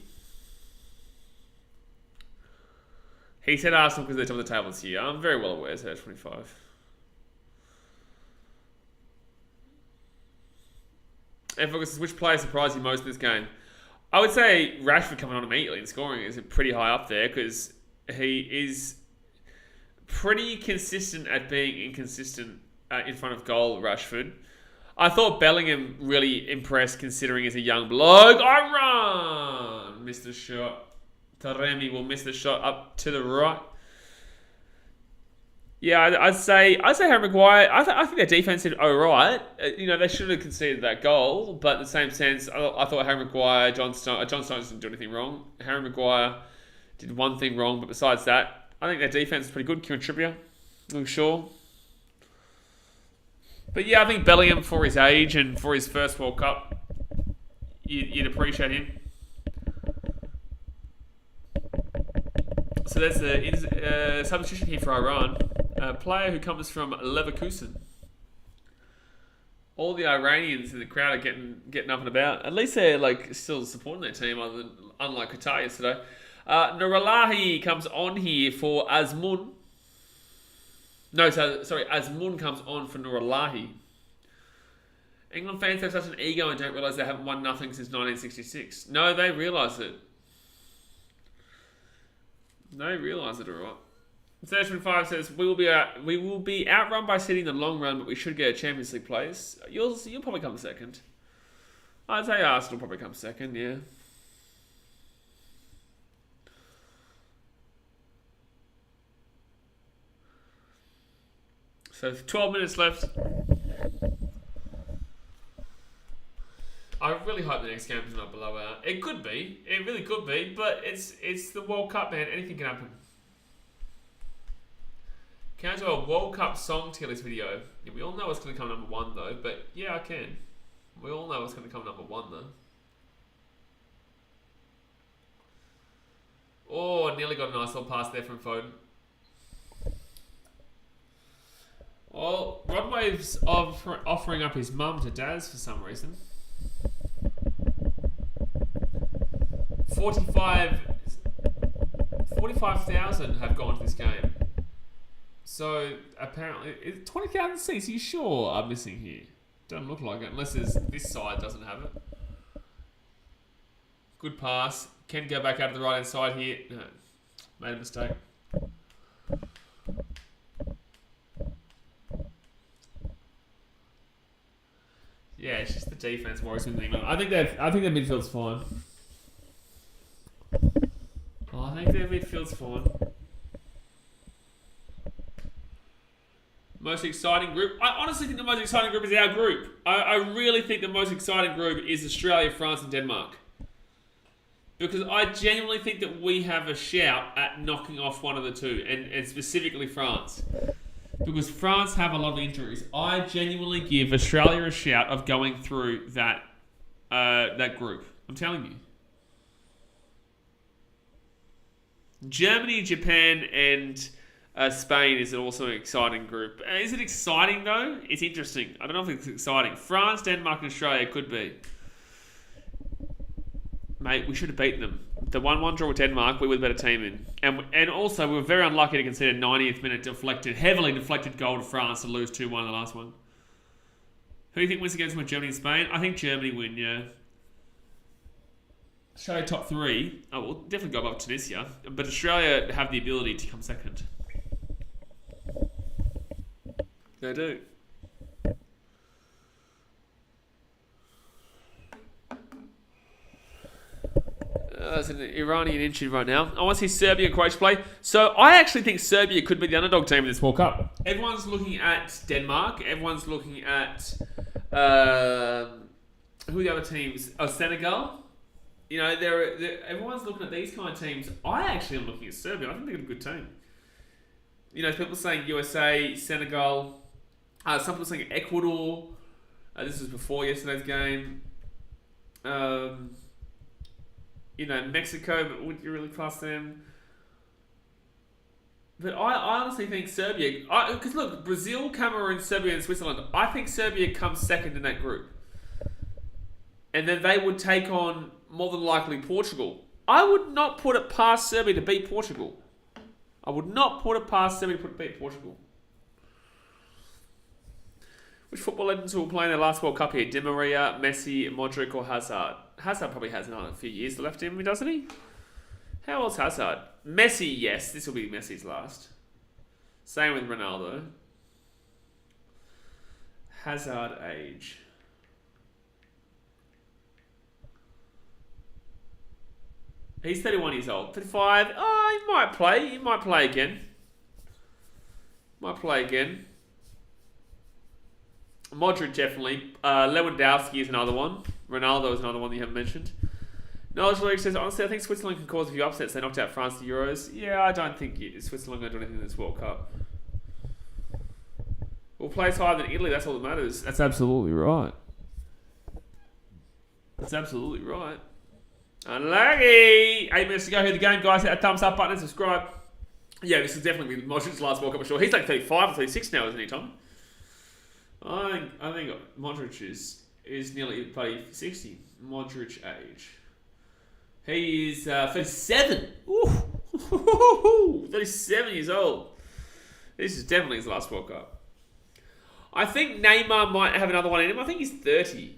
He said Arsenal because they're top of the table this year. I'm very well aware, so 25. And focus, which player surprised you most in this game? I would say Rashford coming on immediately and scoring is pretty high up there because he is pretty consistent at being inconsistent in front of goal, Rashford. I thought Bellingham really impressed considering he's a young bloke. I run! Missed the shot. BKRmy will miss the shot up to the right. Yeah, I'd say Harry Maguire. I think their defense did alright. They should have conceded that goal, but in the same sense, I thought Harry Maguire, John Stones didn't do anything wrong. Harry Maguire did one thing wrong, but besides that, I think their defense is pretty good. Kieran Trippier, I'm sure. But yeah, I think Bellingham, for his age and for his first World Cup, you'd appreciate him. So there's a substitution here for Iran. A player who comes from Leverkusen. All the Iranians in the crowd are getting up and about. At least they're still supporting their team, unlike Qatar yesterday. Nuralahi comes on here for Azmoun. No, sorry, Azmoun comes on for Nuralahi. England fans have such an ego and don't realise they haven't won nothing since 1966. No, they realise it. They realise it, alright. 35 says we will be outrun by City in the long run, but we should get a Champions League place. You'll probably come second. I'd say Arsenal probably come second, yeah. So 12 minutes left. I really hope the next game is not below out. It could be. It really could be. But it's the World Cup, man. Anything can happen. Can I do a World Cup song tier list video? Yeah, we all know what's going to come number one, though. But yeah, I can. We all know what's going to come number one, though. Oh, nearly got a nice little pass there from Foden. Well, Rodwave's offering up his mum to Daz for some reason. 45,000 have gone to this game. So apparently, 20,000 seats. Are you sure are missing here? Doesn't look like it, unless this side doesn't have it. Good pass. Can go back out to the right hand side here. No, made a mistake. Yeah, it's just the defense worries with England. I think their midfield's fine. I think their midfield's fine. Most exciting group. I honestly think the most exciting group is our group. I really think the most exciting group is Australia, France, and Denmark. Because I genuinely think that we have a shout at knocking off one of the two, and specifically France. Because France have a lot of injuries. I genuinely give Australia a shout of going through that group. I'm telling you. Germany, Japan, and Spain is also an exciting group. Is it exciting, though? It's interesting. I don't know if it's exciting. France, Denmark, and Australia could be. Mate, we should have beaten them. The 1-1 draw with Denmark, we were the better team in. And also, we were very unlucky to concede a 90th minute heavily deflected goal to France to lose 2-1 in the last one. Who do you think wins against Germany and Spain? I think Germany win, yeah. Australia top three. Oh, we'll definitely go above Tunisia. But Australia have the ability to come second. They do. There's an Iranian injury right now. I want to see Serbia and Croatia play. So I actually think Serbia could be the underdog team in this World Cup. Everyone's looking at Denmark. Everyone's looking at who are the other teams? Oh, Senegal. You know, everyone's looking at these kind of teams. I actually am looking at Serbia. I think they're a good team. You know, people saying USA, Senegal. Some people saying Ecuador. This was before yesterday's game. Mexico, but would you really class them? But I honestly think Serbia, because look, Brazil, Cameroon, Serbia, and Switzerland. I think Serbia comes second in that group, and then they would take on more than likely Portugal. I would not put it past Serbia to beat Portugal. I would not put it past Serbia to beat Portugal. Which football legends will play in their last World Cup here? Di Maria, Messi, Modric, or Hazard? Hazard probably has another few years left in him, doesn't he? How old's Hazard? Messi, yes. This will be Messi's last. Same with Ronaldo. Hazard age. He's 31 years old. 35. Oh, he might play. He might play again. Modric, definitely. Lewandowski is another one. Ronaldo is another one that you haven't mentioned. Knowledge League says, honestly, I think Switzerland can cause a few upsets. They knocked out France to Euros. Yeah, I don't think Switzerland are going to do anything in this World Cup. We'll place higher than Italy. That's all that matters. That's absolutely right. Unlucky. 8 minutes to go. Here the game, guys. Hit that thumbs up button and subscribe. Yeah, this is definitely Modric's last World Cup for sure. He's like 35 or 36 now, isn't he, Tom? I think Modric is nearly probably 60. Modric age. He is 37. Ooh. 37 years old. This is definitely his last World Cup. I think Neymar might have another one in him. I think he's 30.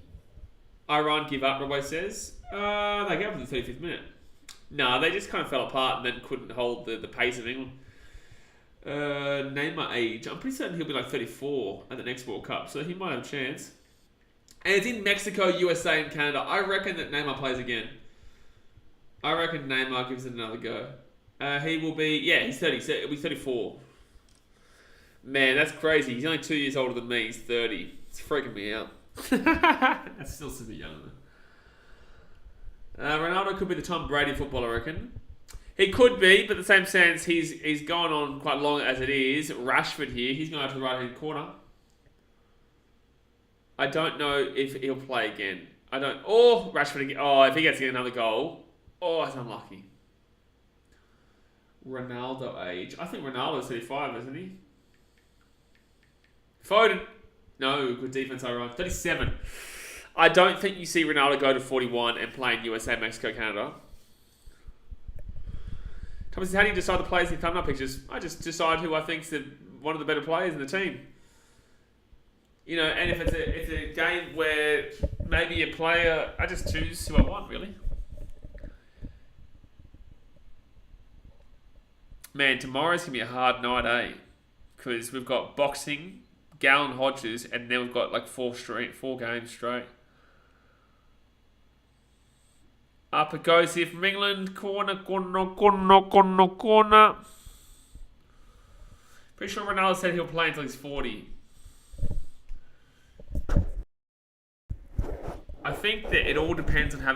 Iran give up, Robo says. They gave up in the 35th minute. No, they just kind of fell apart and then couldn't hold the pace of England. Neymar age. I'm pretty certain he'll be like 34 at the next World Cup, so he might have a chance. And it's in Mexico, USA, and Canada. I reckon that Neymar plays again. I reckon Neymar gives it another go. He will be, he's 30, so he'll be 34. Man, that's crazy. He's only 2 years older than me. He's 30. It's freaking me out. That's still super young, though. Ronaldo could be the Tom Brady football, I reckon. He could be, but in the same sense, he's gone on quite long as it is. Rashford here, he's going out to the right-hand corner. I don't know if he'll play again. Rashford again. Oh, if he gets another goal. Oh, that's unlucky. Ronaldo age. I think Ronaldo's 35, isn't he? Foden. No, good defense, Iran. 37. I don't think you see Ronaldo go to 41 and play in USA, Mexico, Canada. Thomas, how do you decide the players in the thumbnail pictures? I just decide who I think's one of the better players in the team. And if it's a game where maybe a player, I just choose who I want, really. Man, tomorrow's going to be a hard night, eh? Because we've got boxing, Gallon Hodges, and then we've got like 4 games straight. Up it goes here from England. Corner. Pretty sure Ronaldo said he'll play until he's 40. I think that it all depends on how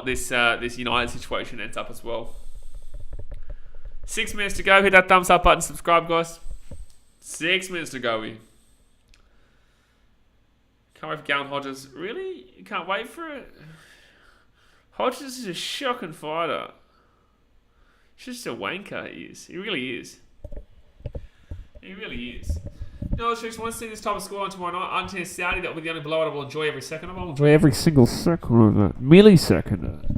this United situation ends up as well. 6 minutes to go. Hit that thumbs up button. Subscribe, guys. 6 minutes to go here. Can't wait for Gallon Hodges. Really? You can't wait for it? Hodges is a shocking fighter. He's just a wanker, he is. He really is. No, Tricks, I want to see this type of scoreline tomorrow night. Argentina Saudi, that will be the only blowout I will enjoy every second of. I will enjoy every single second of that. Millisecond of it.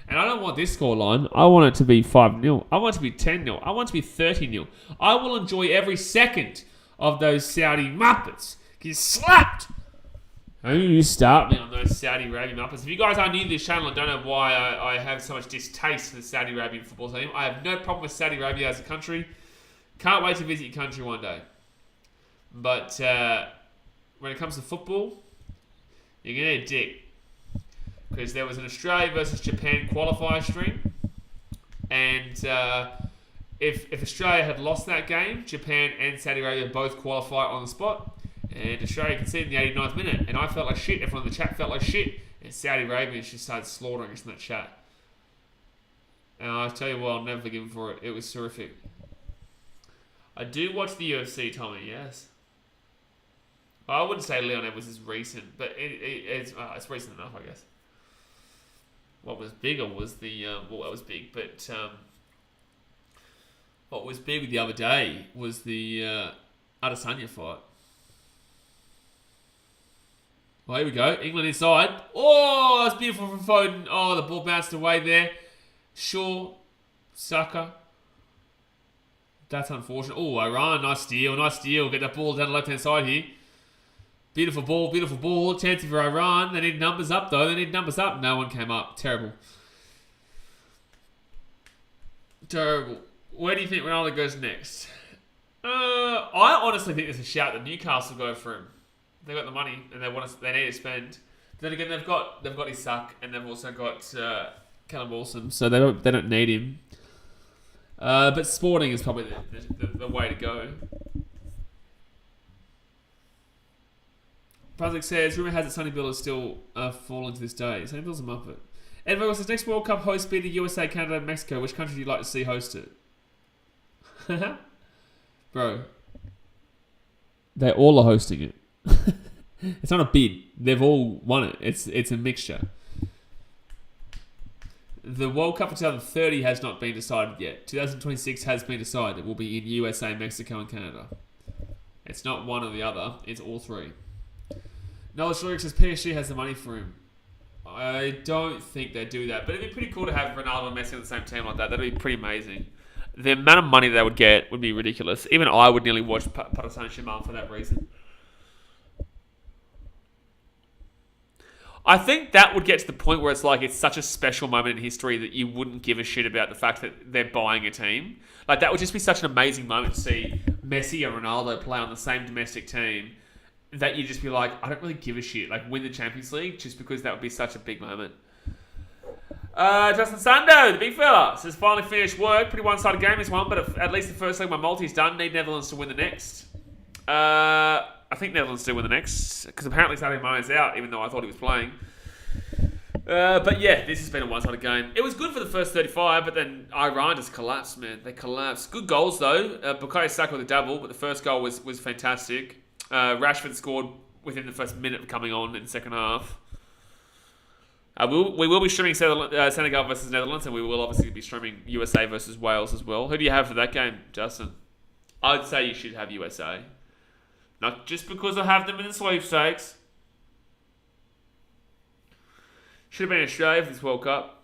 And I don't want this scoreline. I want it to be 5-0. I want it to be 10-0. I want it to be 30-0. I will enjoy every second of those Saudi Muppets. Get slapped! Don't you start me on those Saudi Arabian Muppets. If you guys are new to this channel and don't know why I have so much distaste for the Saudi Arabian football team, I have no problem with Saudi Arabia as a country. Can't wait to visit your country one day. But when it comes to football, you're going to get a dick. Because there was an Australia versus Japan qualifier stream. And if Australia had lost that game, Japan and Saudi Arabia both qualify on the spot. And Australia conceded in the 89th minute. And I felt like shit. Everyone in the chat felt like shit. And Saudi Arabia just started slaughtering us in that chat. And I'll tell you what, I'll never forgive them for it. It was terrific. I do watch the UFC, Tommy, yes. I wouldn't say Leon Edwards is recent, but it's recent enough, I guess. what was bigger was the well, that was big, but what was big the other day was the Adesanya fight. Well, here we go. England inside. Oh, that's beautiful from Foden. Oh, the ball bounced away there. Shaw, Saka. That's unfortunate. Oh, Iran, nice steal. Get that ball down the left-hand side here. Beautiful ball. Chance for Iran. They need numbers up, though. No one came up. Terrible. Where do you think Ronaldo goes next? I honestly think there's a shout that Newcastle go for him. They've got the money and they need to spend. But then again, they've got Isak and they've also got Callum Wilson, so they don't need him. But Sporting is probably the way to go. Brunswick says, rumour has it Sonny Bill is still falling to this day. Sonny Bill's a muppet. Ed Vogel says, next World Cup host be the USA, Canada, and Mexico. Which country do you like to see host it? Bro. They all are hosting it. It's not a bid. They've all won it. It's a mixture. The World Cup for 2030 has not been decided yet. 2026 has been decided. It will be in USA, Mexico, and Canada. It's not one or the other. It's all three. Noah Schlurik says PSG has the money for him. I don't think they do that. But it'd be pretty cool to have Ronaldo and Messi on the same team like that. That'd be pretty amazing. The amount of money they would get would be ridiculous. Even I would nearly watch Paris Saint-Germain for that reason. I think that would get to the point where it's like it's such a special moment in history that you wouldn't give a shit about the fact that they're buying a team. Like, that would just be such an amazing moment to see Messi and Ronaldo play on the same domestic team that you'd just be like, I don't really give a shit. Like, win the Champions League just because that would be such a big moment. Justin Sando, the big fella, says finally finished work. Pretty one-sided game this one, but at least the first leg my multi's done. Need Netherlands to win the next. I think Netherlands still win the next, because apparently Sadio Mane's out, even though I thought he was playing. But yeah, this has been a one-sided game. It was good for the first 35, but then Iran just collapsed, man. They collapsed. Good goals, though. Bukayo Saka with a double, but the first goal was fantastic. Rashford scored within the first minute of coming on in the second half. We will be streaming Senegal versus Netherlands, and we will obviously be streaming USA versus Wales as well. Who do you have for that game, Justin? I'd say you should have USA. Not just because I have them in the sweepstakes. Should have been Australia for this World Cup.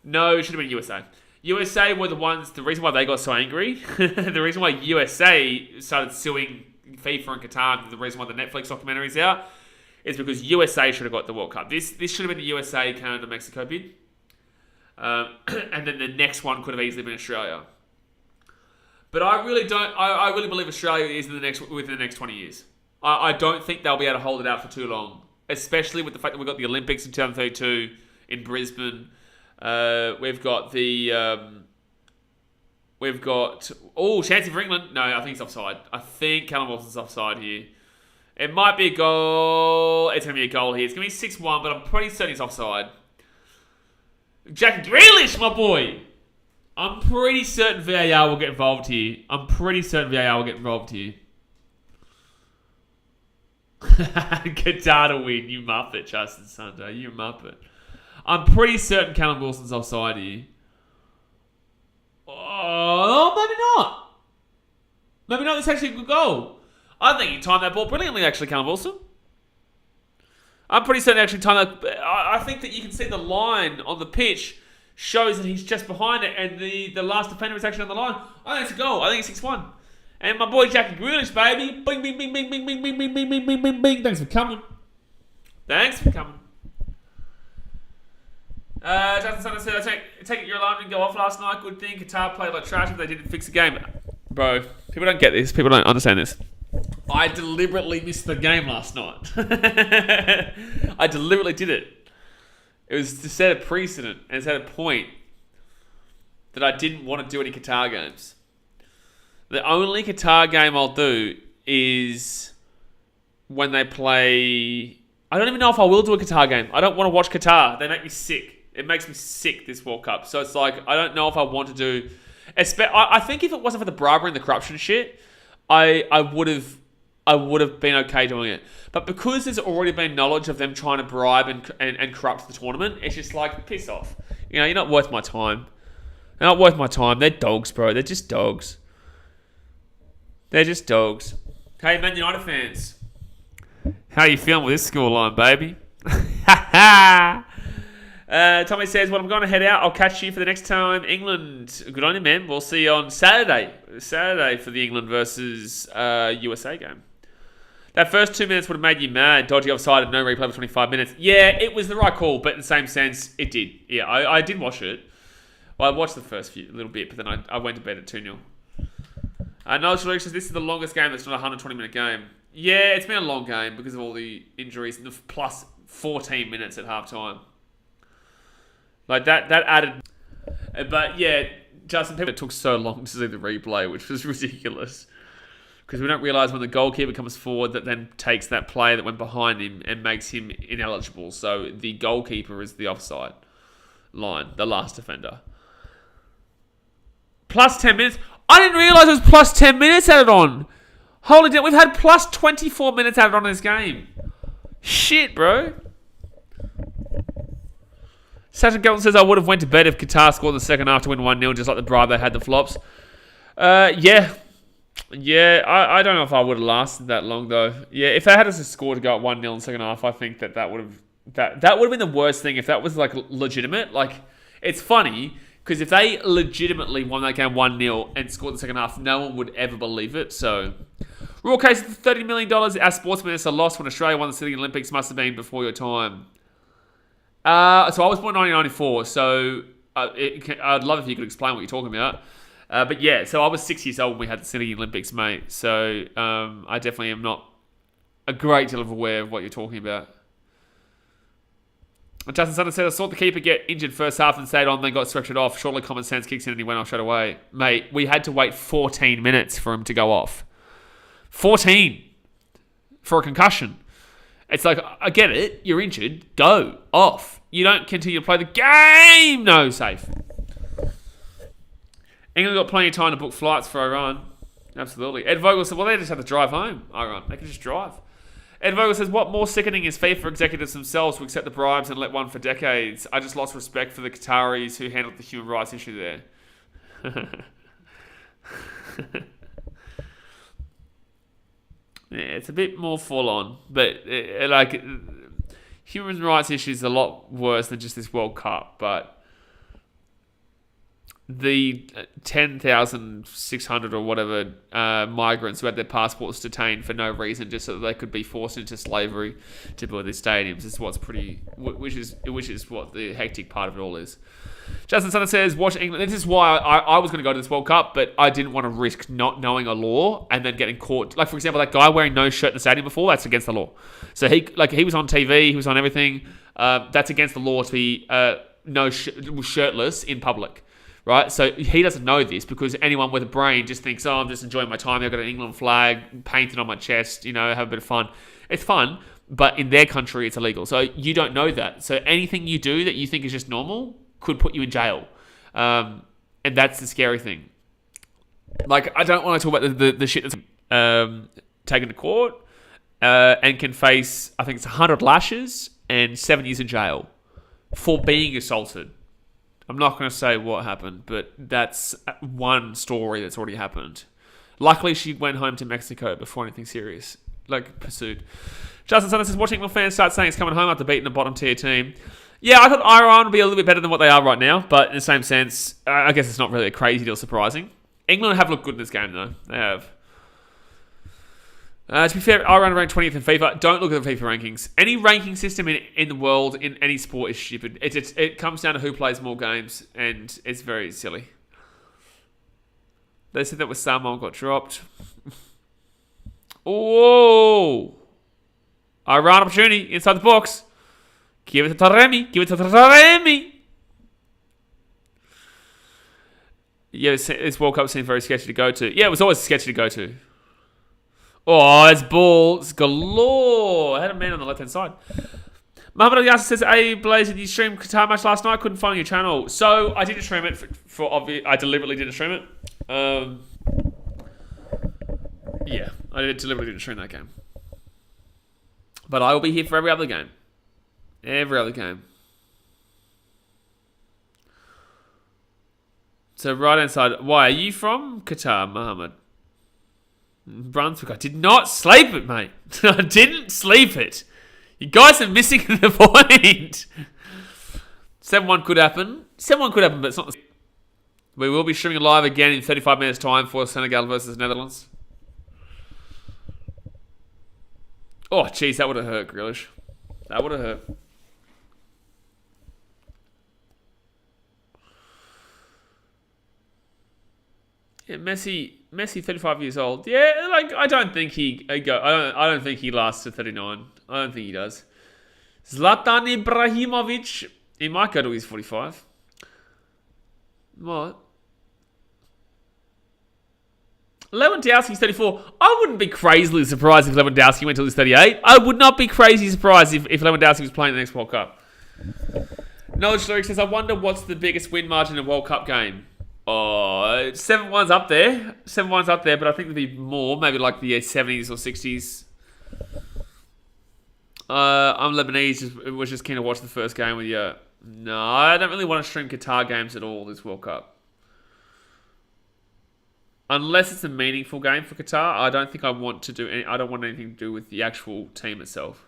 No, it should have been USA. USA were the reason why they got so angry, the reason why USA started suing FIFA and Qatar, the reason why the Netflix documentary is out, is because USA should have got the World Cup. This should have been the USA, Canada, Mexico bid. And then the next one could have easily been Australia. But I really don't. I really believe Australia is within the next 20 years. I don't think they'll be able to hold it out for too long, especially with the fact that we've got the Olympics in 2032 in Brisbane. We've got Chancey for England. No, I think he's offside. I think Callum Wilson's offside here. It might be a goal. It's going to be a goal here. It's going to be 6-1, but I'm pretty certain he's offside. Jack Grealish, my boy. I'm pretty certain VAR will get involved here. Qatar to win, you muppet, Justin Sunday, you muppet. I'm pretty certain Callum Wilson's offside here. Oh, maybe not. Maybe not. That's actually a good goal. I think he timed that ball brilliantly, actually, Callum Wilson. I'm pretty certain he actually timed that. I think that you can see the line on the pitch shows that he's just behind it, and the last defender is actually on the line. I think it's a goal. I think it's 6-1. And my boy Jackie Grealish, baby. Bing, bing, bing, bing, bing, bing, bing, bing, bing, bing, bing, bing, bing. Thanks for coming. Justin Sanders said, I take it your alarm didn't go off last night. Good thing. Qatar played like trash, but they didn't fix the game. Bro, people don't get this. People don't understand this. I deliberately missed the game last night. I deliberately did it. It was to set a precedent and set a point that I didn't want to do any Qatar games. The only Qatar game I'll do is when they play... I don't even know if I will do a Qatar game. I don't want to watch Qatar. They make me sick. It makes me sick, this World Cup. So it's like, I don't know if I want to do... I think if it wasn't for the bribery and the corruption shit, I would I would have been okay doing it. But because there's already been knowledge of them trying to bribe and corrupt the tournament, it's just like, piss off. You're not worth my time. They're not worth my time. They're dogs, bro. They're just dogs. They're just dogs. Hey, Man United fans. How you feeling with this scoreline, baby? Tommy says, well, I'm going to head out. I'll catch you for the next time. England. Good on you, man. We'll see you on Saturday. Saturday for the England versus USA game. That first 2 minutes would have made you mad. Dodgy offside and no replay for 25 minutes. Yeah, it was the right call, but in the same sense, it did. Yeah, I did watch it. Well, I watched the first little bit, but then I went to bed at 2-0. Noel Shaluke says, this is the longest game that's not a 120-minute game. Yeah, it's been a long game because of all the injuries and the plus 14 minutes at halftime. Like, that added... But, yeah, Justin, it took so long to see the replay, which was ridiculous. Because we don't realise when the goalkeeper comes forward that then takes that player that went behind him and makes him ineligible. So the goalkeeper is the offside line, the last defender. Plus 10 minutes. I didn't realise it was plus 10 minutes added on. Holy shit, we've had plus 24 minutes added on in this game. Shit, bro. Sasha Gelton says, I would have went to bed if Qatar scored in the second half to win 1-0, just like the bribe they had the flops. Yeah. Yeah, I don't know if I would have lasted that long though. Yeah, if they had us a score to go at 1-0 in the second half, I think that would have been the worst thing if that was like legitimate. Like, it's funny because if they legitimately won that game 1-0 and scored in the second half, no one would ever believe it. So, rule case of $30 million. Our sports minister lost when Australia won the Sydney Olympics. Must have been before your time. So I was born in 1994. So I'd love if you could explain what you're talking about. But yeah, so I was 6 years old when we had the Sydney Olympics, mate. So I definitely am not a great deal of aware of what you're talking about. Justin Sutter said, I saw the keeper get injured first half and stayed on, then got stretched off. Surely common sense kicks in and he went off straight away. Mate, we had to wait 14 minutes for him to go off. 14 for a concussion. It's like, I get it. You're injured. Go off. You don't continue to play the game. No, safe. England got plenty of time to book flights for Iran. Absolutely. Ed Vogel said, well, they just have to drive home, Iran. They can just drive. Ed Vogel says, what more sickening is FIFA executives themselves to accept the bribes and let one for decades? I just lost respect for the Qataris who handled the human rights issue there. Yeah, it's a bit more full on, but human rights issues are a lot worse than just this World Cup, but the 10,600 or whatever migrants who had their passports detained for no reason, just so that they could be forced into slavery to build these stadiums, is what's which is what the hectic part of it all is. Justin Sutter says, watch England. This is why I was going to go to this World Cup, but I didn't want to risk not knowing a law and then getting caught. Like, for example, that guy wearing no shirt in the stadium before, that's against the law. So he was on TV, he was on everything. That's against the law to be shirtless in public. Right? So he doesn't know this because anyone with a brain just thinks, I'm just enjoying my time. I've got an England flag painted on my chest, have a bit of fun. It's fun, but in their country, it's illegal. So you don't know that. So anything you do that you think is just normal could put you in jail. And that's the scary thing. Like, I don't want to talk about the shit that's taken to court and can face, I think it's 100 lashes and 7 years in jail for being assaulted. I'm not going to say what happened, but that's one story that's already happened. Luckily, she went home to Mexico before anything serious pursued. Justin Sutter says, watching England fans start saying it's coming home after beating the bottom tier team. Yeah, I thought Iran would be a little bit better than what they are right now, but in the same sense, I guess it's not really a crazy deal surprising. England have looked good in this game, though. They have. To be fair, Iran ranked 20th in FIFA. Don't look at the FIFA rankings. Any ranking system in the world, in any sport, is stupid. It comes down to who plays more games, and it's very silly. They said that was Samuel got dropped. Oh! Iran opportunity inside the box. Give it to Taremi. Give it to Taremi. Yeah, this World Cup seemed very sketchy to go to. Yeah, it was always sketchy to go to. Oh, it's balls galore. I had a man on the left-hand side. Mohammed Al Yasser says, hey, Blaze, did you stream Qatar match last night? Couldn't find your channel. So, I didn't stream it for obvious. I deliberately didn't stream it. Yeah, I deliberately didn't stream that game. But I will be here for every other game. Every other game. So right hand side. Why are you from Qatar, Mohammed? Brunswick. I did not sleep it, mate. I didn't sleep it. You guys are missing the point. 7-1 could happen. 7-1 could happen, but it's not. We will be streaming live again in 35 minutes' time for Senegal versus Netherlands. Oh, jeez, that would have hurt, Grealish. That would have hurt. Yeah, Messi, 35 years old. Yeah, like I don't think he lasts to 39. I don't think he does. Zlatan Ibrahimovic, he might go to his 45. What? Lewandowski's 34. I wouldn't be crazily surprised if Lewandowski went till his 38. I would not be crazy surprised if Lewandowski was playing the next World Cup. Knowledge Lyric says, I wonder what's the biggest win margin in a World Cup game. Oh, 7-1's up there. 7-1's up there, but I think there'd be more. Maybe like the 70s or 60s. I'm Lebanese. Was just keen to watch the first game with you. No, I don't really want to stream Qatar games at all this World Cup. Unless it's a meaningful game for Qatar, I don't think I want to do any. I don't want anything to do with the actual team itself.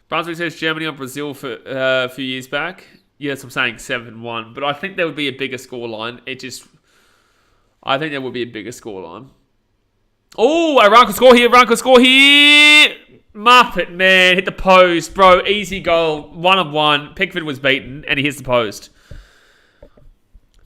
Brunswick says Germany on Brazil for a few years back. Yes, I'm saying 7-1, but I think there would be a bigger scoreline. I think there would be a bigger scoreline. Oh, Iran could score here. Muppet, man. Hit the post. Bro, easy goal. 1-1. Pickford was beaten, and he hits the post.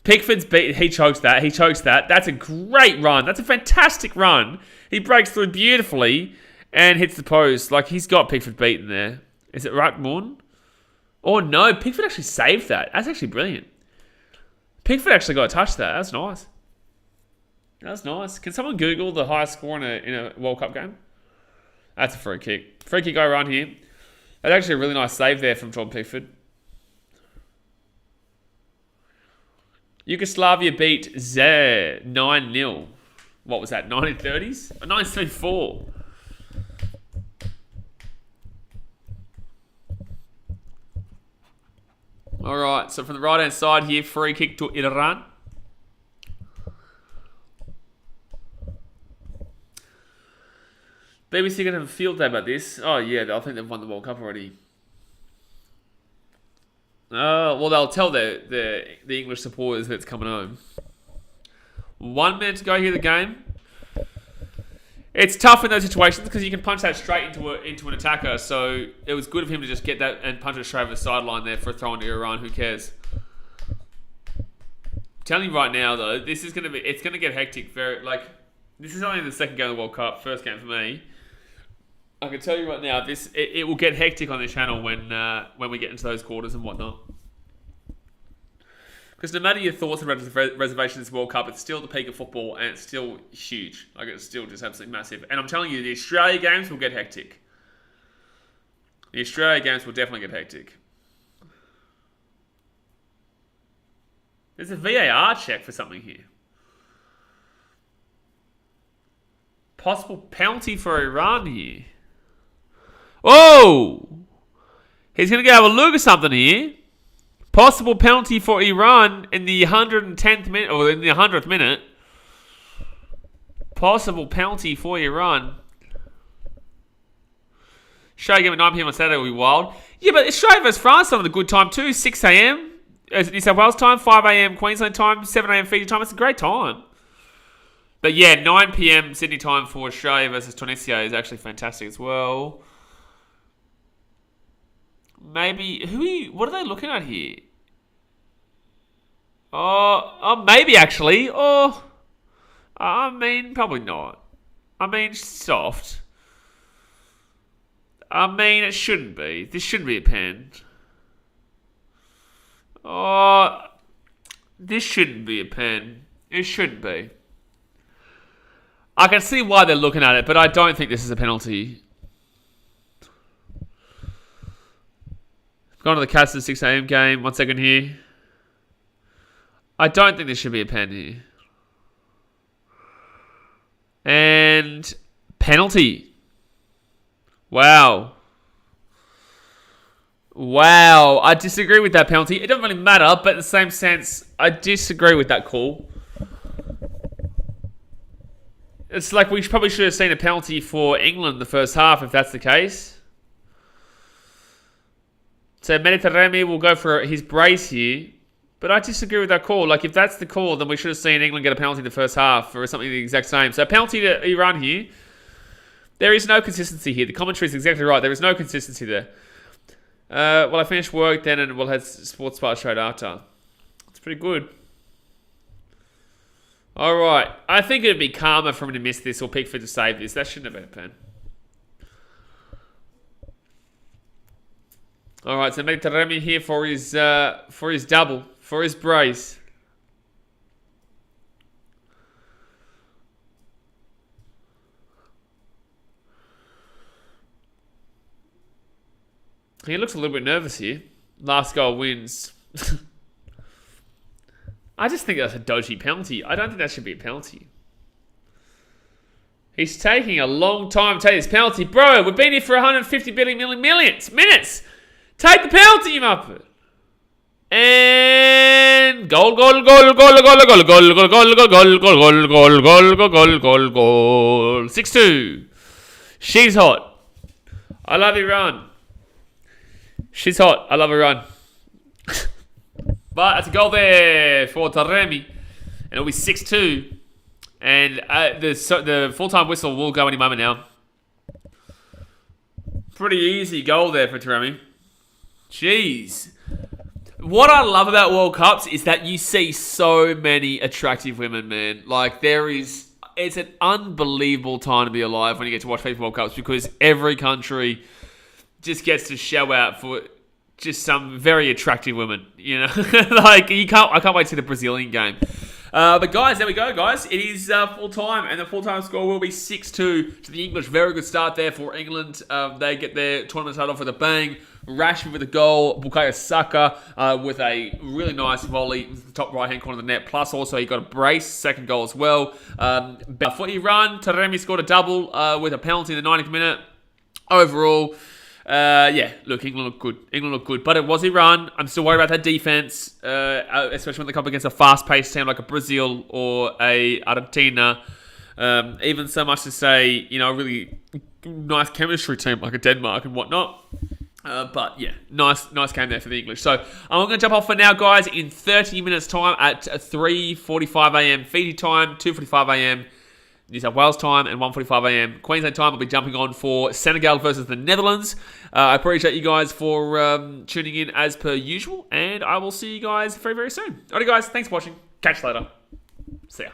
Pickford's beat. He chokes that. That's a great run. That's a fantastic run. He breaks through beautifully and hits the post. Like, he's got Pickford beaten there. Is it right, Morn? Oh, no. Pickford actually saved that. That's actually brilliant. Pickford actually got a touch there. That's nice. That's nice. Can someone Google the highest score in a World Cup game? That's a free kick. Free kick go run here. That's actually a really nice save there from John Pickford. Yugoslavia beat Zaire 9-0. What was that? 1930s? 1934. Alright, so from the right-hand side here, free kick to Iran. BBC going to have a field day about this. Oh, yeah, I think they've won the World Cup already. Well, they'll tell the English supporters that it's coming home. 1 minute to go here, the game. It's tough in those situations because you can punch that straight into an attacker. So it was good of him to just get that and punch it straight over the sideline there for a throw into Iran. Who cares? I'm telling you right now, though, it's going to get hectic. This is only the second game of the World Cup, first game for me. I can tell you right now, it will get hectic on this channel when we get into those quarters and whatnot. Because no matter your thoughts and reservations of this World Cup, it's still the peak of football and it's still huge. Like, it's still just absolutely massive. And I'm telling you, the Australia games will get hectic. The Australia games will definitely get hectic. There's a VAR check for something here. Possible penalty for Iran here. Oh! He's going to go have a look at something here. Possible penalty for Iran in the 110th minute, or in the 100th minute. Possible penalty for Iran. Australia game at 9 p.m. on Saturday will be wild. Yeah, but Australia vs France on a good time too. 6 a.m. New South Wales time, 5 a.m. Queensland time, 7 a.m. Fiji time. It's a great time. But yeah, 9 p.m. Sydney time for Australia versus Tunisia is actually fantastic as well. Maybe what are they looking at here? Oh, maybe actually. Oh, I mean, probably not. I mean, soft. I mean, it shouldn't be. This shouldn't be a pen. Oh, this shouldn't be a pen. It shouldn't be. I can see why they're looking at it, but I don't think this is a penalty. Gone to the Cats at the 6 a.m. game. 1 second here. I don't think this should be a pen here. And Penalty. Wow. I disagree with that penalty. It doesn't really matter, but in the same sense, I disagree with that call. It's like we probably should have seen a penalty for England in the first half, if that's the case. So BKRmy will go for his brace here. But I disagree with that call. Like, if that's the call, then we should have seen England get a penalty in the first half or something the exact same. So penalty to Iran here. There is no consistency here. The commentary is exactly right. There is no consistency there. Well, I finished work then and we'll have sports part straight after. It's pretty good. All right. I think it'd be calmer for him to miss this or Pickford to save this. That shouldn't have been a pen. All right. So BKRmy here for his double, for his brace. He looks a little bit nervous here. Last goal wins. I just think that's a dodgy penalty. I don't think that should be a penalty. He's taking a long time to take this penalty. Bro, we've been here for 150 minutes. Take the penalty, you muppet. And goal. 6-2. She's hot. I love Iran. She's hot. I love Iran. But that's a goal there for BKRmy. And it'll be 6-2. And the full-time whistle will go any moment now. Pretty easy goal there for BKRmy. Jeez. What I love about World Cups is that you see so many attractive women, man. Like, it's an unbelievable time to be alive when you get to watch FIFA World Cups because every country just gets to show out for just some very attractive women, you know. Like, I can't wait to see the Brazilian game. But guys, there we go, guys. It is full time, and the full time score will be 6-2 to the English. Very good start there for England. They get their tournament title off with a bang. Rashford with a goal. Bukayo Saka with a really nice volley in the top right-hand corner of the net. Plus, also, he got a brace, second goal as well. For Iran, BKRmy scored a double with a penalty in the 90th minute. Overall, England looked good. But it was Iran. I'm still worried about that defense, especially when they come up against a fast-paced team like a Brazil or a Argentina. Even so much to say, a really nice chemistry team like a Denmark and whatnot. But yeah, nice game there for the English. So I'm going to jump off for now, guys, in 30 minutes time at 3:45 a.m. Fiji time, 2:45 a.m. New South Wales time, and 1:45 a.m. Queensland time. I'll be jumping on for Senegal versus the Netherlands. I appreciate you guys for tuning in as per usual, and I will see you guys very, very soon. Alright, guys, thanks for watching. Catch you later. See ya.